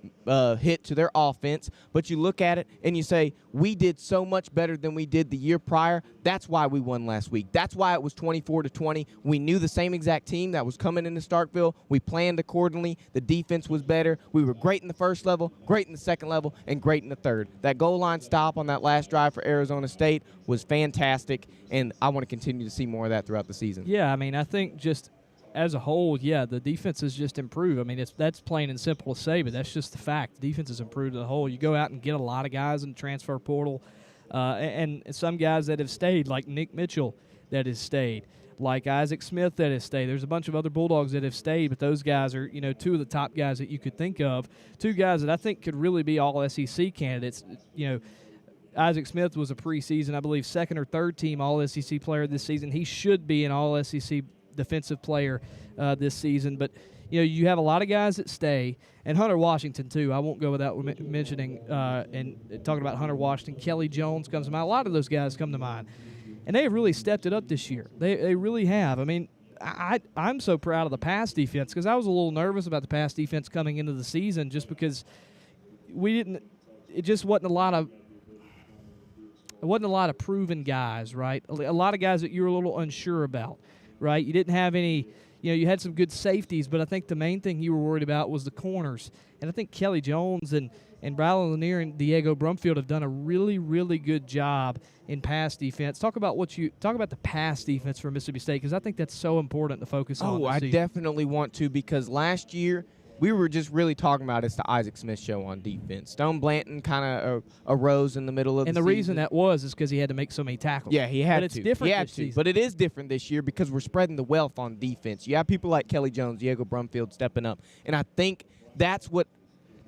hit to their offense. But you look at it and you say, we did so much better than we did the year prior. That's why we won last week. That's why it was 24-20. We knew the same exact team that was coming into Starkville. We planned accordingly. The defense was better. We were great in the first level, great in the second level, and great in the third. That goal line stop on that last drive for Arizona State was fantastic, and I want to continue to see more of that throughout the season. Yeah, I mean, I think just as a whole, yeah, the defense has just improved. I mean, that's plain and simple to say, but that's just the fact. The defense has improved as a whole. You go out and get a lot of guys in the transfer portal, and some guys that have stayed, like Nick Mitchell that has stayed, like Isaac Smith that has stayed. There's a bunch of other Bulldogs that have stayed, but those guys are, 2 of the top guys that you could think of. 2 guys that I think could really be all SEC candidates. Isaac Smith was a preseason, I believe, 2nd or 3rd team all SEC player this season. He should be an all SEC defensive player this season. But, you have a lot of guys that stay. And Hunter Washington, too. I won't go without mentioning and talking about Hunter Washington. Kelly Jones comes to mind. A lot of those guys come to mind. And they have really stepped it up this year. They really have. I mean, I'm so proud of the pass defense because I was a little nervous about the pass defense coming into the season just because it just wasn't a lot of proven guys, right? A lot of guys that you were a little unsure about, right? You didn't have any, you had some good safeties, but I think the main thing you were worried about was the corners. And I think Kelly Jones and Bradley Lanier and Diego Brumfield have done a really, really good job in pass defense. Talk about the pass defense for Mississippi State because I think that's so important to focus on. Oh, I definitely want to because last year we were just really talking about it's the Isaac Smith show on defense. Stone Blanton kind of arose in the middle of the season. And the reason that was is because he had to make so many tackles. Yeah, he had but to. It's different he had this to. season. But it is different this year because we're spreading the wealth on defense. You have people like Kelly Jones, Diego Brumfield stepping up. And I think that's what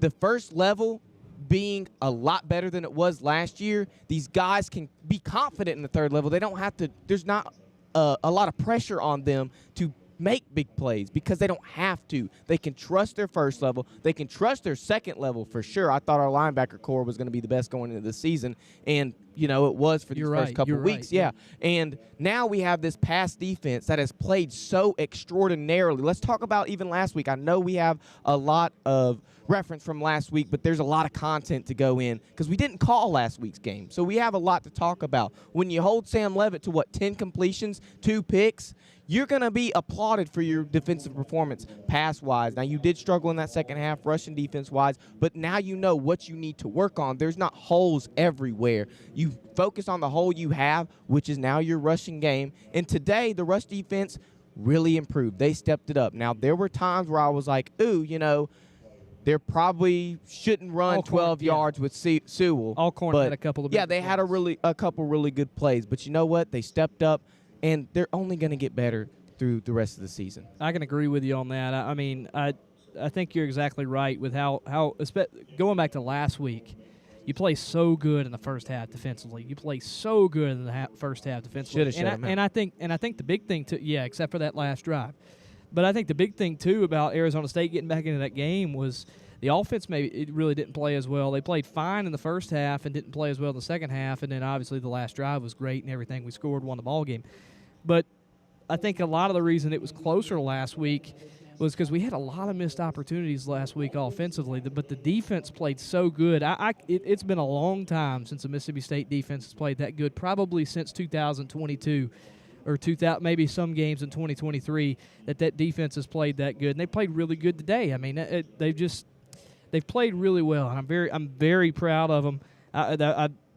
the first level being a lot better than it was last year, these guys can be confident in the third level. They don't have to – there's not a lot of pressure on them to make big plays because they don't have to. They can trust their first level. They can trust their second level for sure. I thought our linebacker core was going to be the best going into the season, and, it was for these first couple weeks. Yeah. And now we have this pass defense that has played so extraordinarily. Let's talk about even last week. I know we have a lot of reference from last week, but there's a lot of content to go in because we didn't call last week's game. So we have a lot to talk about. When you hold Sam Levitt to, 10 completions, 2 picks, you're going to be applauded for your defensive performance pass-wise. Now, you did struggle in that second half, rushing defense-wise, but now you know what you need to work on. There's not holes everywhere. You focus on the hole you have, which is now your rushing game. And today, the rush defense really improved. They stepped it up. Now, there were times where I was like, they probably shouldn't run Alcorn, 12 yards with Sewell. Alcorn had a couple of they had a couple really good plays. But you know what? They stepped up, and they're only going to get better through the rest of the season. I can agree with you on that. I mean, I think you're exactly right with how going back to last week, you play so good in the first half defensively. You play so good in the first half defensively. Shoulda shut 'em out. And I think the big thing too, yeah, except for that last drive. But I think the big thing too about Arizona State getting back into that game was the offense. Maybe it really didn't play as well. They played fine in the first half and didn't play as well in the second half. And then obviously the last drive was great and everything. We scored, won the ball game. But I think a lot of the reason it was closer last week was because we had a lot of missed opportunities last week offensively, but the defense played so good. It's been a long time since the Mississippi State defense has played that good, probably since 2022 or 2000, maybe some games in 2023 that defense has played that good. And they played really good today. I mean, they've played really well, and I'm very proud of them.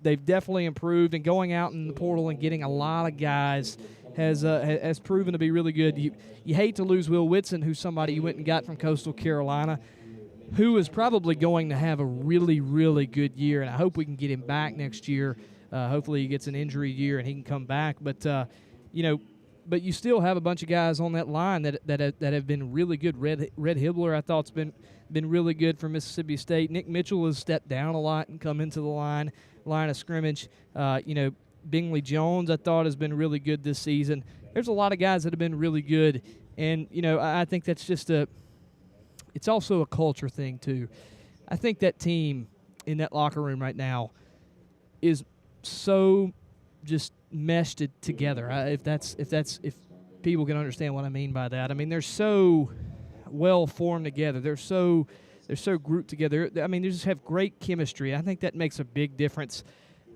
They've definitely improved, and going out in the portal and getting a lot of guys has proven to be really good. You hate to lose Will Whitson, who's somebody you went and got from Coastal Carolina, who is probably going to have a really, really good year, and I hope we can get him back next year. Hopefully he gets an injury year and he can come back. But, but you still have a bunch of guys on that line that have been really good. Red Hibbler, I thought, has been really good for Mississippi State. Nick Mitchell has stepped down a lot and come into the line of scrimmage. Bingley Jones, I thought, has been really good this season. There's a lot of guys that have been really good, and I think that's just it's also a culture thing too. I think that team in that locker room right now is so just meshed it together. If people can understand what I mean by that. I mean, they're so well formed together. They're so grouped together. I mean, they just have great chemistry. I think that makes a big difference.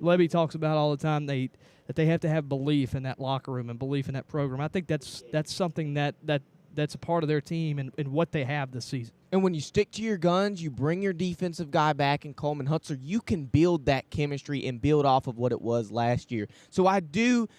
Levy talks about all the time that they have to have belief in that locker room and belief in that program. I think that's something that's a part of their team and what they have this season. And when you stick to your guns, you bring your defensive guy back in Coleman Hutzler, you can build that chemistry and build off of what it was last year. So I do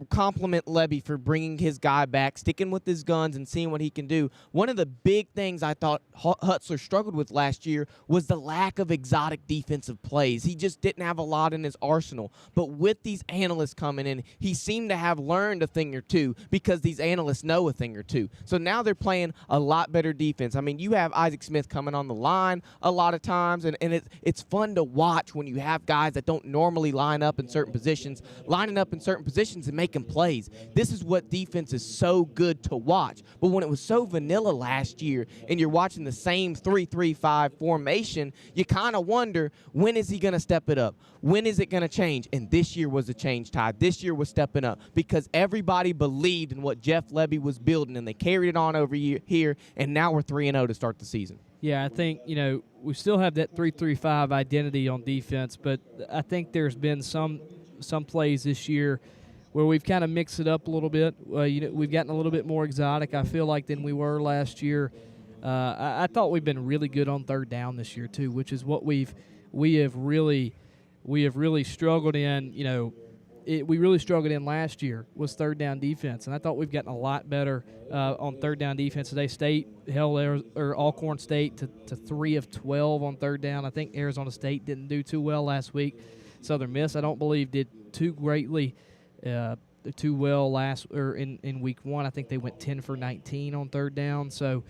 compliment Levy for bringing his guy back, sticking with his guns, and seeing what he can do. One of the big things I thought Hutzler struggled with last year was the lack of exotic defensive plays. He just didn't have a lot in his arsenal. But with these analysts coming in, he seemed to have learned a thing or two because these analysts know a thing or two. So now they're playing a lot better defense. I mean, you have Isaac Smith coming on the line a lot of times, and it's fun to watch when you have guys that don't normally line up in certain positions, lining up in certain positions and making plays. This is what defense is so good to watch. But when it was so vanilla last year and you're watching the same 3-3-5 formation, you kind of wonder, when is he going to step it up? When is it going to change? And this year was a change, Ty. This year was stepping up because everybody believed in what Jeff Levy was building, and they carried it on over here, and now we're 3-0 to start the season. Yeah, I think, we still have that 3-3-5 identity on defense, but I think there's been some plays this year where we've kind of mixed it up a little bit. We've gotten a little bit more exotic, I feel like, than we were last year. I thought we've been really good on third down this year too, which is what we have really struggled in. We really struggled in last year was third down defense, and I thought we've gotten a lot better on third down defense today. State held Alcorn State to 3 of 12 on third down. I think Arizona State didn't do too well last week. Southern Miss, I don't believe, did too well in week 1. I think they went 10 for 19 on third down. So,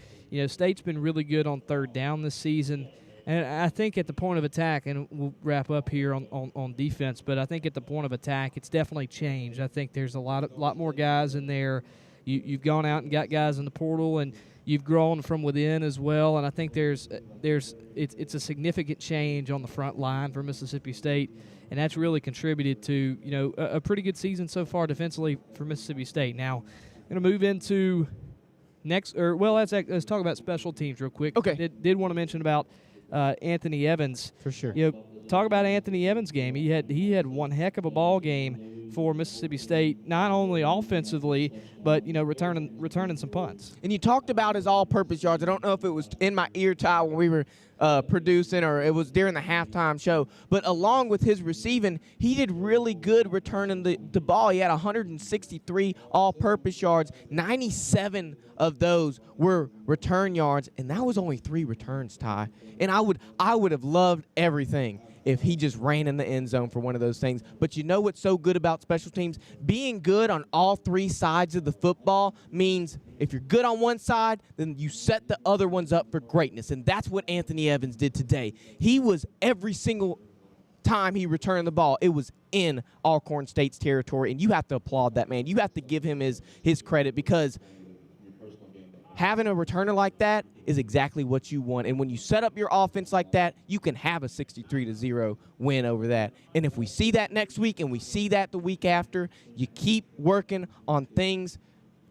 State's been really good on third down this season. And I think at the point of attack, and we'll wrap up here on defense, but I think at the point of attack, it's definitely changed. I think there's a lot more guys in there. You've gone out and got guys in the portal, and you've grown from within as well. And I think it's a significant change on the front line for Mississippi State, and that's really contributed to a pretty good season so far defensively for Mississippi State. Now, I'm going to move into let's talk about special teams real quick. Okay. Did want to mention about Anthony Evans. For sure. Talk about Anthony Evans' game. He had one heck of a ball game for Mississippi State, not only offensively, but returning some punts. And you talked about his all-purpose yards. I don't know if it was in my ear, Ty, when we were producing, or it was during the halftime show. But along with his receiving, he did really good returning the ball. He had 163 all-purpose yards. 97 of those were return yards, and that was only 3 returns, Ty. And I would have loved everything if he just ran in the end zone for one of those things. But you know what's so good about special teams? Being good on all 3 sides of the football means if you're good on one side, then you set the other ones up for greatness. And that's what Anthony Evans did today. He was every single time he returned the ball, it was in Alcorn State's territory, and you have to applaud that man. You have to give him his credit, because having a returner like that is exactly what you want. And when you set up your offense like that, you can have a 63-0 win over that. And if we see that next week and we see that the week after, you keep working on things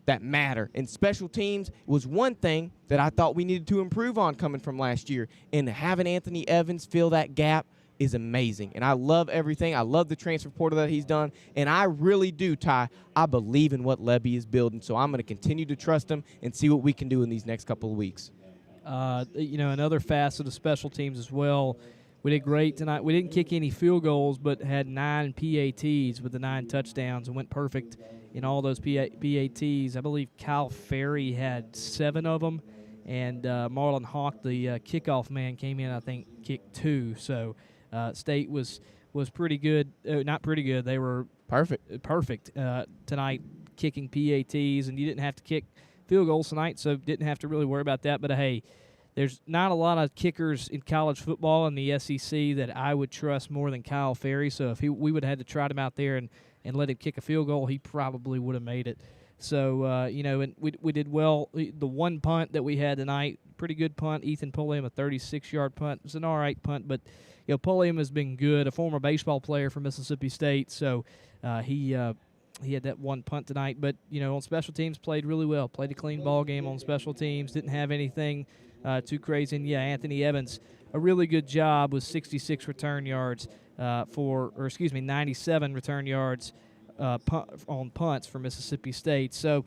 that matter. And special teams was one thing that I thought we needed to improve on coming from last year. And having Anthony Evans fill that gap is amazing. And I love everything. I love the transfer portal that he's done. And I really do, Ty, I believe in what Lebby is building. So I'm going to continue to trust him and see what we can do in these next couple of weeks. Another facet of special teams as well. We did great tonight. We didn't kick any field goals, but had 9 PATs with the 9 touchdowns and went perfect in all those PATs. I believe Kyle Ferry had 7 of them, and Marlon Hawk, the kickoff man, came in, I think, kicked 2. So State was pretty good. Not pretty good. They were perfect tonight, kicking PATs, and you didn't have to kick field goals tonight, so didn't have to really worry about that. But, hey, there's not a lot of kickers in college football in the SEC that I would trust more than Kyle Ferry. So if we would have had to trot him out there and let him kick a field goal, he probably would have made it. So, and we did well. The one punt that we had tonight, pretty good punt. Ethan Pulliam, a 36-yard punt. It was an all right punt, but Pulliam has been good, a former baseball player for Mississippi State. So he had that one punt tonight. But, on special teams, played really well. Played a clean ball game on special teams. Didn't have anything too crazy. And, Anthony Evans, a really good job with 66 return yards 97 return yards on punts for Mississippi State. So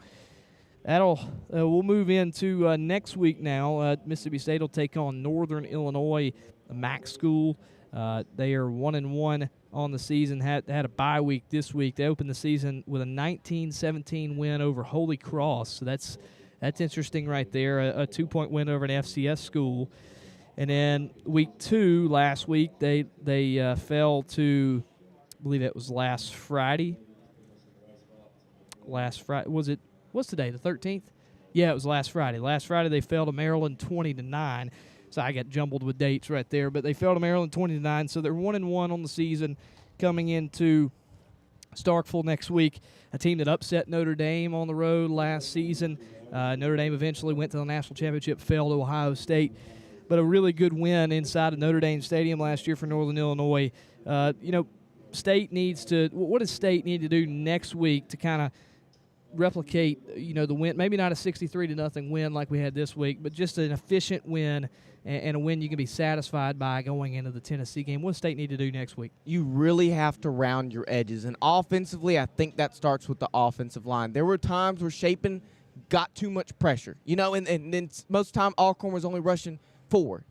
we'll move into next week now. Mississippi State will take on Northern Illinois, the MAC school. They are 1-1 on the season. Had a bye week this week. They opened the season with a 19-17 win over Holy Cross. So that's interesting right there. A 2-point win over an FCS school. And then week 2 last week, they fell to, I believe it was last Friday. What's today, the 13th? Yeah, it was last Friday. Last Friday they fell to Maryland 20-9. So I got jumbled with dates right there. But they fell to Maryland 20-9, so they're 1-1 on the season coming into Starkville next week. A team that upset Notre Dame on the road last season. Notre Dame eventually went to the national championship, fell to Ohio State. But a really good win inside of Notre Dame Stadium last year for Northern Illinois. State needs to – what does State need to do next week to kind of replicate, the win? Maybe not a 63-0 win like we had this week, but just an efficient win and a win you can be satisfied by going into the Tennessee game. What does State need to do next week? You really have to round your edges. And offensively, I think that starts with the offensive line. There were times where Chapin got too much pressure, and then most of the time Alcorn was only rushing 4.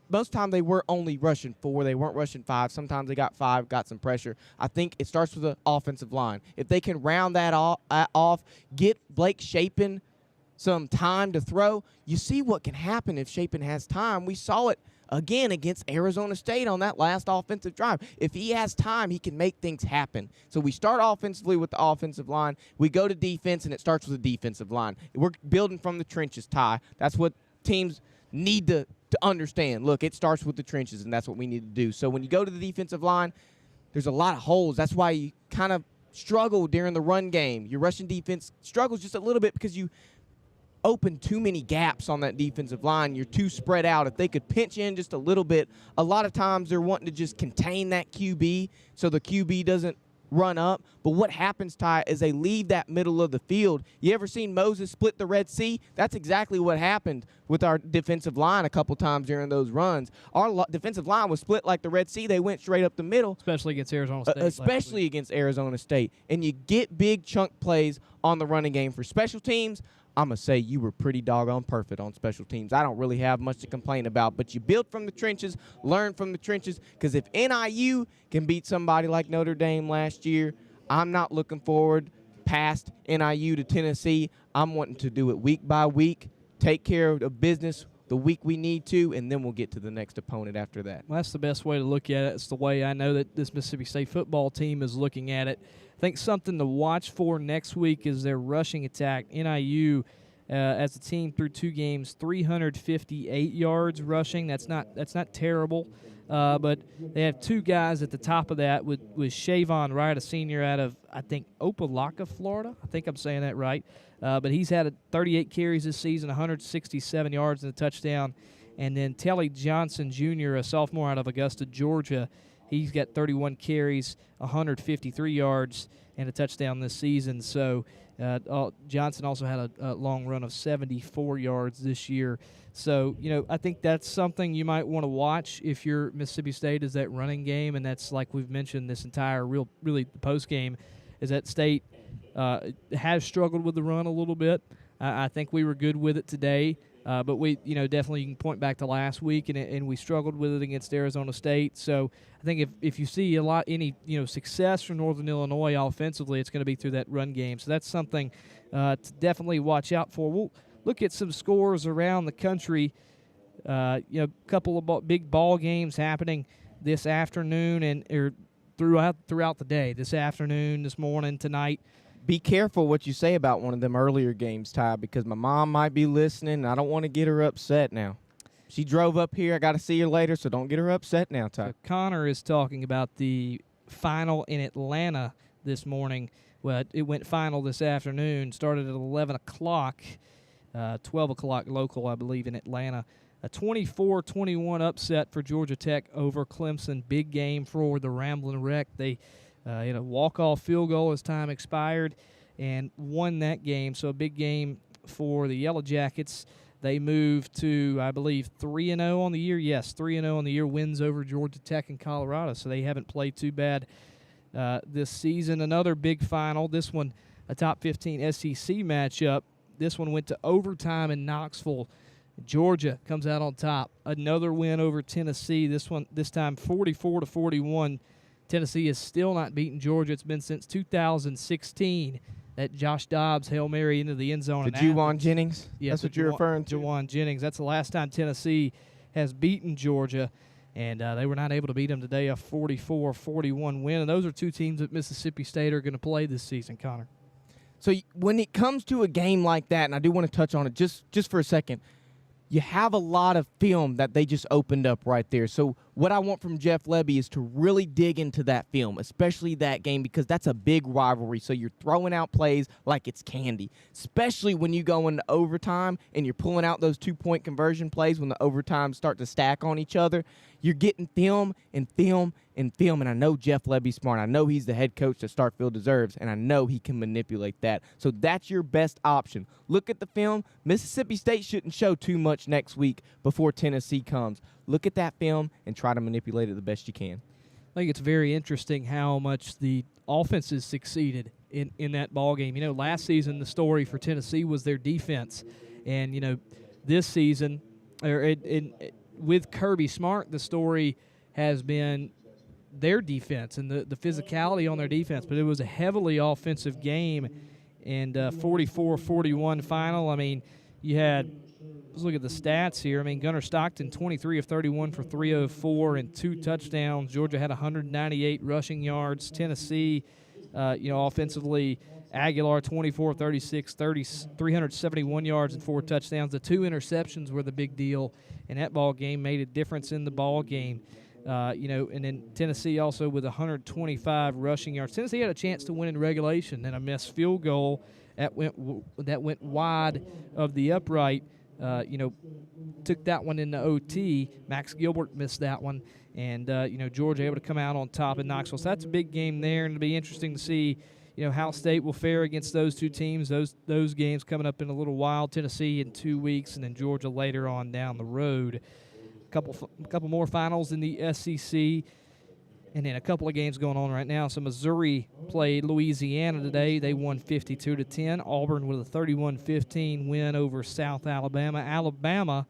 Most of the time they were only rushing 4. They weren't rushing 5. Sometimes they got 5, got some pressure. I think it starts with the offensive line. If they can round that off, get Blake Chapin some time to throw, you see what can happen if Chapin has time. We saw it again against Arizona State on that last offensive drive. If he has time, he can make things happen. So we start offensively with the offensive line. We go to defense, and it starts with the defensive line. We're building from the trenches, Ty. That's what teams need to understand. Look, it starts with the trenches, and that's what we need to do. So when you go to the defensive line, there's a lot of holes. That's why you kind of struggle during the run game. Your rushing defense struggles just a little bit because you open too many gaps on that defensive line. You're too spread out. If they could pinch in just a little bit, a lot of times they're wanting to just contain that QB so the QB doesn't run up. But what happens, Ty, is they leave that middle of the field. You ever seen Moses split the Red Sea? That's exactly what happened with our defensive line a couple times during those runs. Our defensive line was split like the Red Sea. They went straight up the middle. Especially against Arizona State. Especially against Arizona State. And you get big chunk plays on the running game. For special teams, I'm going to say you were pretty doggone perfect on special teams. I don't really have much to complain about, but you build from the trenches, learn from the trenches, because if NIU can beat somebody like Notre Dame last year, I'm not looking forward past NIU to Tennessee. I'm wanting to do it week by week, take care of the business the week we need to, and then we'll get to the next opponent after that. Well, that's the best way to look at it. It's the way I know that this Mississippi State football team is looking at it. I think something to watch for next week is their rushing attack. NIU as a team through 2 games, 358 yards rushing. That's not terrible, but they have 2 guys at the top of that with Shavon Wright, a senior out of, I think, Opelika, Florida. I think I'm saying that right. But he's had 38 carries this season, 167 yards and a touchdown. And then Telly Johnson Jr., a sophomore out of Augusta, Georgia, he's got 31 carries, 153 yards, and a touchdown this season. So Johnson also had a long run of 74 yards this year. So, I think that's something you might want to watch if you're Mississippi State, is that running game. And that's, like we've mentioned this entire really the post game, is that State has struggled with the run a little bit. I think we were good with it today. But we, definitely you can point back to last week, and we struggled with it against Arizona State. So I think if you see any success from Northern Illinois offensively, it's going to be through that run game. So that's something to definitely watch out for. We'll look at some scores around the country. A couple of big ball games happening this afternoon or throughout the day. This afternoon, this morning, tonight. Be careful what you say about one of them earlier games, Ty, because my mom might be listening, and I don't want to get her upset now. She drove up here. I got to see her later, so don't get her upset now, Ty. So Connor is talking about the final in Atlanta this morning. Well, it went final this afternoon, started at 11 o'clock, 12 o'clock local, I believe, in Atlanta. A 24-21 upset for Georgia Tech over Clemson. Big game for the Ramblin' Wreck. They had a walk-off field goal as time expired and won that game. So a big game for the Yellow Jackets. They moved to, I believe, 3-0 on the year. Yes, 3-0 on the year, wins over Georgia Tech and Colorado. So they haven't played too bad this season. Another big final. This one, a top 15 SEC matchup. This one went to overtime in Knoxville. Georgia comes out on top. Another win over Tennessee. This time 44-41. Tennessee has still not beaten Georgia. It's been since 2016 that Josh Dobbs Hail Mary into the end zone. To Juwan Jennings? Yes, that's what you're referring to? Juwan Jennings. That's the last time Tennessee has beaten Georgia, and they were not able to beat them today, a 44-41 win. And those are 2 teams that Mississippi State are going to play this season, Connor. So when it comes to a game like that, and I do want to touch on it just for a second, you have a lot of film that they just opened up right there. So what I want from Jeff Lebby is to really dig into that film, especially that game, because that's a big rivalry. So you're throwing out plays like it's candy, especially when you go into overtime and you're pulling out those 2-point conversion plays when the overtimes start to stack on each other. You're getting film and film and film, and I know Jeff Lebby's smart. I know he's the head coach that Starkville deserves, and I know he can manipulate that. So that's your best option. Look at the film. Mississippi State shouldn't show too much next week before Tennessee comes. Look at that film and try to manipulate it the best you can. I think it's very interesting how much the offenses succeeded in that ball game. Last season the story for Tennessee was their defense, and this season, with Kirby Smart, the story has been their defense and the physicality on their defense. But it was a heavily offensive game, and 44-41 final. I mean, you had, let's look at the stats here. I mean, Gunnar Stockton, 23 of 31 for 304 and 2 touchdowns. Georgia had 198 rushing yards. Tennessee, offensively, Aguilar, 24 of 36, 371 yards and 4 touchdowns. The 2 interceptions were the big deal in that ball game, made a difference in the ball game. And then Tennessee also with 125 rushing yards. Tennessee had a chance to win in regulation, and a missed field goal that went wide of the upright. Took that one into OT. Max Gilbert missed that one, and Georgia able to come out on top in Knoxville. So that's a big game there, and it'll be interesting to see how State will fare against those 2 teams. Those games coming up in a little while. Tennessee in 2 weeks, and then Georgia later on down the road. A couple more finals in the SEC, and then a couple of games going on right now. So Missouri played Louisiana today. They won 52-10. Auburn with a 31-15 win over South Alabama. Alabama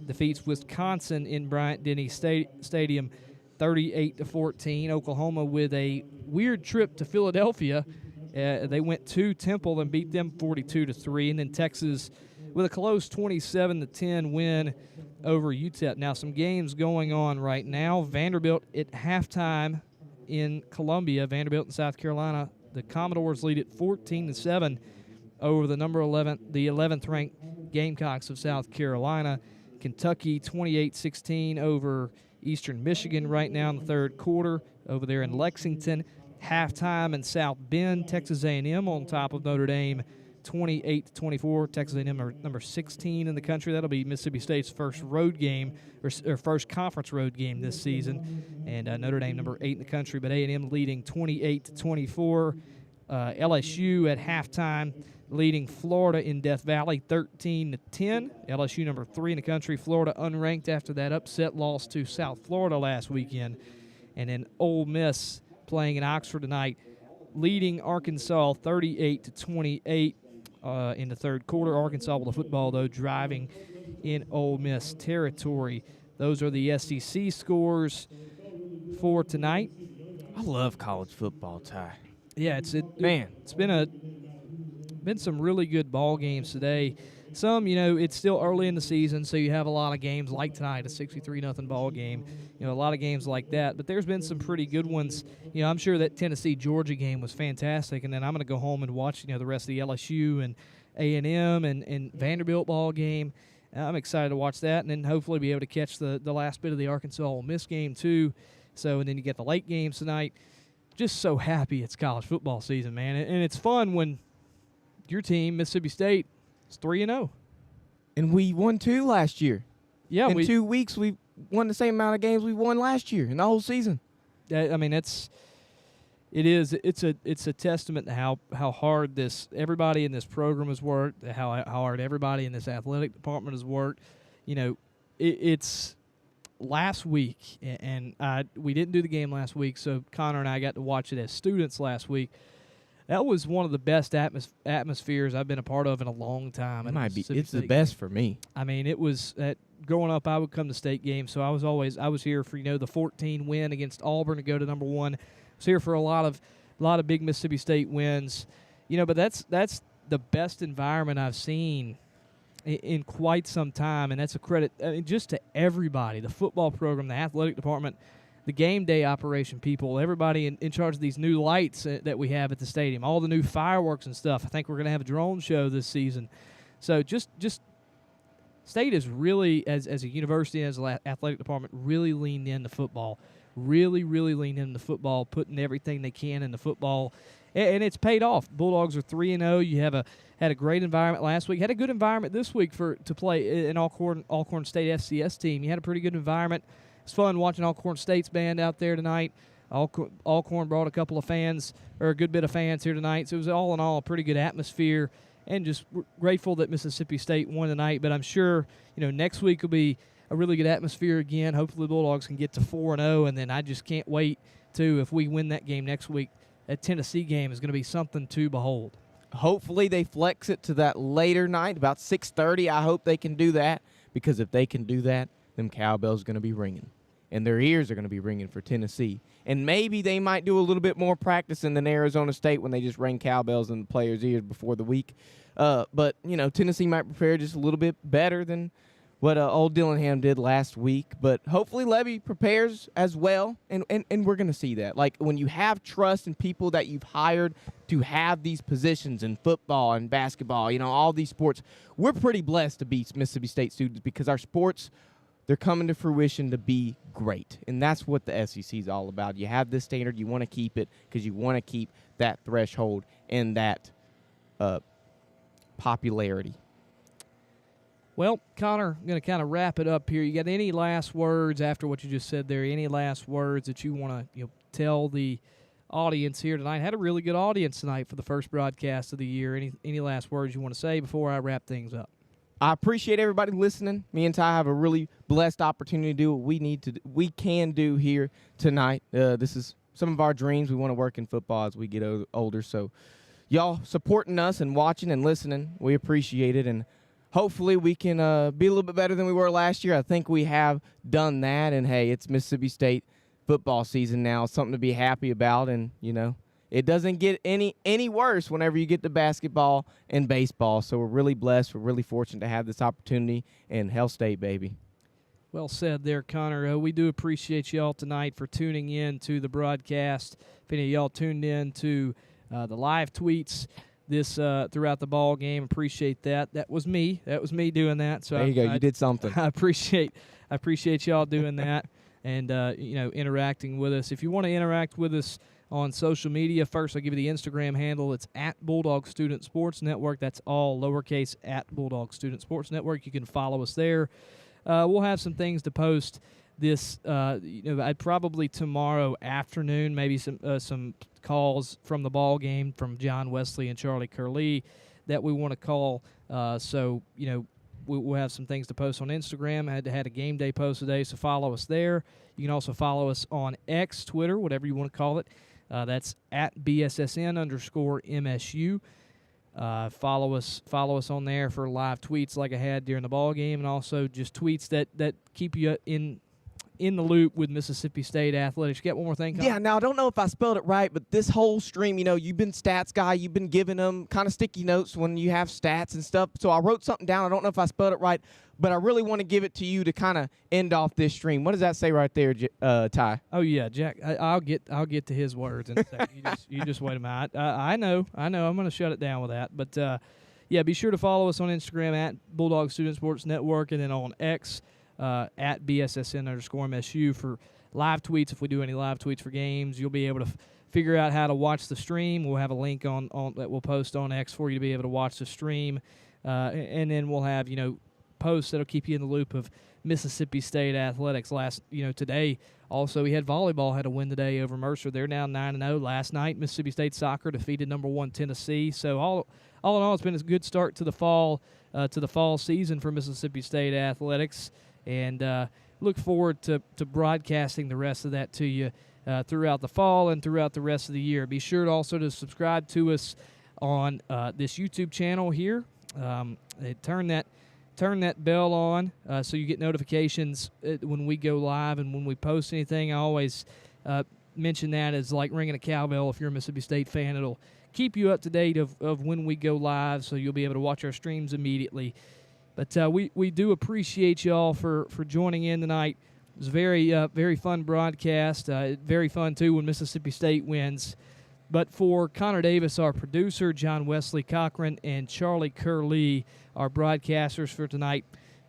defeats Wisconsin in Bryant-Denny Stadium 38-14. Oklahoma with a weird trip to Philadelphia. They went to Temple and beat them 42-3. And then Texas with a close 27-10 win over UTEP. Now, some games going on right now. Vanderbilt at halftime in Columbia. Vanderbilt in South Carolina. The Commodores lead at 14-7 over the number 11th ranked Gamecocks of South Carolina. Kentucky 28-16 over Eastern Michigan right now in the third quarter over there in Lexington. Halftime in South Bend, Texas A&M on top of Notre Dame 28-24. Texas A&M are number 16 in the country. That'll be Mississippi State's first road game or first conference road game this season. And Notre Dame number 8 in the country, but A&M leading 28-24. LSU at halftime leading Florida in Death Valley 13-10. LSU number 3 in the country. Florida unranked after that upset loss to South Florida last weekend. And then Ole Miss playing in Oxford tonight, leading Arkansas 38-28 in the third quarter. Arkansas with the football, though, driving in Ole Miss territory. Those are the SEC scores for tonight. I love college football, Ty. Yeah, it's been some really good ball games today. Some, it's still early in the season, so you have a lot of games like tonight, a 63-0 ball game. A lot of games like that. But there's been some pretty good ones. I'm sure that Tennessee-Georgia game was fantastic, and then I'm going to go home and watch, the rest of the LSU and A&M and Vanderbilt ball game. I'm excited to watch that, and then hopefully be able to catch the last bit of the Arkansas-Ole Miss game too. So, and then you get the late games tonight. Just so happy it's college football season, man. And it's fun when your team, Mississippi State, is 3-0. And we won 2 last year. Yeah, in 2 weeks, we won the same amount of games we won last year in the whole season. I mean, it's a testament to how hard everybody in this program has worked, how hard everybody in this athletic department has worked. It's last week, and we didn't do the game last week, so Connor and I got to watch it as students last week. That was one of the best atmospheres I've been a part of in a long time. It's the best for me. I mean, it was growing up. I would come to state games, so I was here for the 14 win against Auburn to go to number 1. I was here for a lot of big Mississippi State wins, but that's the best environment I've seen in quite some time, and that's a credit just to everybody, the football program, the athletic department, the game day operation people, everybody in charge of these new lights that we have at the stadium, all the new fireworks and stuff. I think we're going to have a drone show this season. So just State is really, as a university, as an athletic department, really leaned into football, really leaned into football, putting everything they can into football, and it's paid off. Bulldogs are 3-0. You had a great environment last week. Had a good environment this week to play an Alcorn State FCS team. You had a pretty good environment. It's fun watching Alcorn State's band out there tonight. Alcorn brought a couple of fans, or a good bit of fans here tonight. So it was all in all a pretty good atmosphere, and just grateful that Mississippi State won tonight. But I'm sure next week will be a really good atmosphere again. Hopefully the Bulldogs can get to 4-0, and then I just can't wait if we win that game next week. That Tennessee game is going to be something to behold. Hopefully they flex it to that later night, about 6:30. I hope they can do that, because if they can do that, them cowbells are going to be ringing, and their ears are going to be ringing for Tennessee. And maybe they might do a little bit more practicing than Arizona State when they just rang cowbells in the players' ears before the week. But, Tennessee might prepare just a little bit better than what old Dillingham did last week. But hopefully Levy prepares as well, and we're going to see that. Like, when you have trust in people that you've hired to have these positions in football and basketball, all these sports, we're pretty blessed to be Mississippi State students, because our sports, they're coming to fruition to be great. And that's what the SEC is all about. You have this standard. You want to keep it because you want to keep that threshold and that popularity. Well, Connor, I'm going to kind of wrap it up here. You got any last words after what you just said there? Any last words that you want to tell the audience here tonight? Had a really good audience tonight for the first broadcast of the year. Any last words you want to say before I wrap things up? I appreciate everybody listening. Me and Ty have a really blessed opportunity to do what we can do here tonight. This is some of our dreams. We want to work in football as we get older. So y'all supporting us and watching and listening, we appreciate it. And hopefully we can be a little bit better than we were last year. I think we have done that. And, hey, it's Mississippi State football season now. It's something to be happy about. And, it doesn't get any worse whenever you get to basketball and baseball. So we're really blessed. We're really fortunate to have this opportunity. And Hell State, baby. Well said there, Connor. We do appreciate y'all tonight for tuning in to the broadcast. If any of y'all tuned in to the live tweets, this throughout the ball game. Appreciate that. That was me. That was me doing that. So there you go. You did something. I appreciate y'all doing that and interacting with us. If you want to interact with us on social media, first I'll give you the Instagram handle. It's at Bulldog Student Sports Network. That's all lowercase, at Bulldog Student Sports Network. You can follow us there. We'll have some things to post this, I'd probably tomorrow afternoon, maybe some calls from the ball game from John Wesley and Charlie Curley that we want to call. We'll have some things to post on Instagram. I had a game day post today, so follow us there. You can also follow us on X, Twitter, whatever you want to call it. That's at BSSN_MSU. Follow us on there for live tweets like I had during the ball game, and also just tweets that keep you in the loop with Mississippi State athletics. You got one more thing, Colin? Yeah, now I don't know if I spelled it right, but this whole stream, you've been stats guy. You've been giving them kind of sticky notes when you have stats and stuff. So I wrote something down. I don't know if I spelled it right, but I really want to give it to you to kind of end off this stream. What does that say right there, Ty? Oh yeah, Jack. I'll get to his words in a second. You just wait a minute. I know. I'm going to shut it down with that. But be sure to follow us on Instagram at Bulldog Student Sports Network, and then on X. At BSSN_MSU for live tweets. If we do any live tweets for games, you'll be able to figure out how to watch the stream. We'll have a link on that we'll post on X for you to be able to watch the stream. And then we'll have, posts that'll keep you in the loop of Mississippi State athletics. Today, also, we had volleyball had a win today over Mercer. They're now 9-0. Last night, Mississippi State soccer defeated number 1 Tennessee. So all in all, it's been a good start to the fall season for Mississippi State athletics. And look forward to broadcasting the rest of that to you throughout the fall and throughout the rest of the year. Be sure also to subscribe to us on this YouTube channel here. Turn that bell on so you get notifications when we go live and when we post anything. I always mention that as like ringing a cowbell. If you're a Mississippi State fan, it'll keep you up to date of when we go live, so you'll be able to watch our streams immediately. But we do appreciate y'all for joining in tonight. It was a very fun broadcast. Very fun, too, when Mississippi State wins. But for Connor Davis, our producer, John Wesley Cochran, and Charlie Curley, our broadcasters for tonight,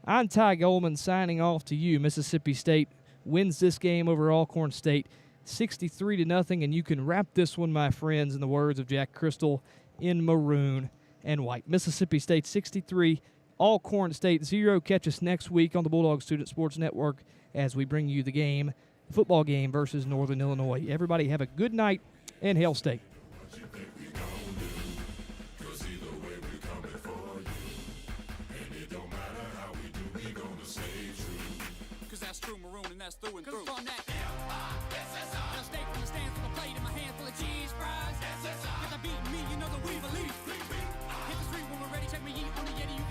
I'm Ty Goldman signing off to you. Mississippi State wins this game over Alcorn State 63-0, and you can wrap this one, my friends, in the words of Jack Crystal, in maroon and white. Mississippi State 63, Alcorn State 0. Catch us next week on the Bulldog Student Sports Network as we bring you the football game versus Northern Illinois. Everybody have a good night, and Hail State. Cause that's true maroon and that's through and through. On that L-I-S-S-I. Now stay from the stands with a plate and my hand full of cheese fries. S-S-I. Cause I beat me, you know that we believe. Hit the street when we're ready, check me on the Yeti.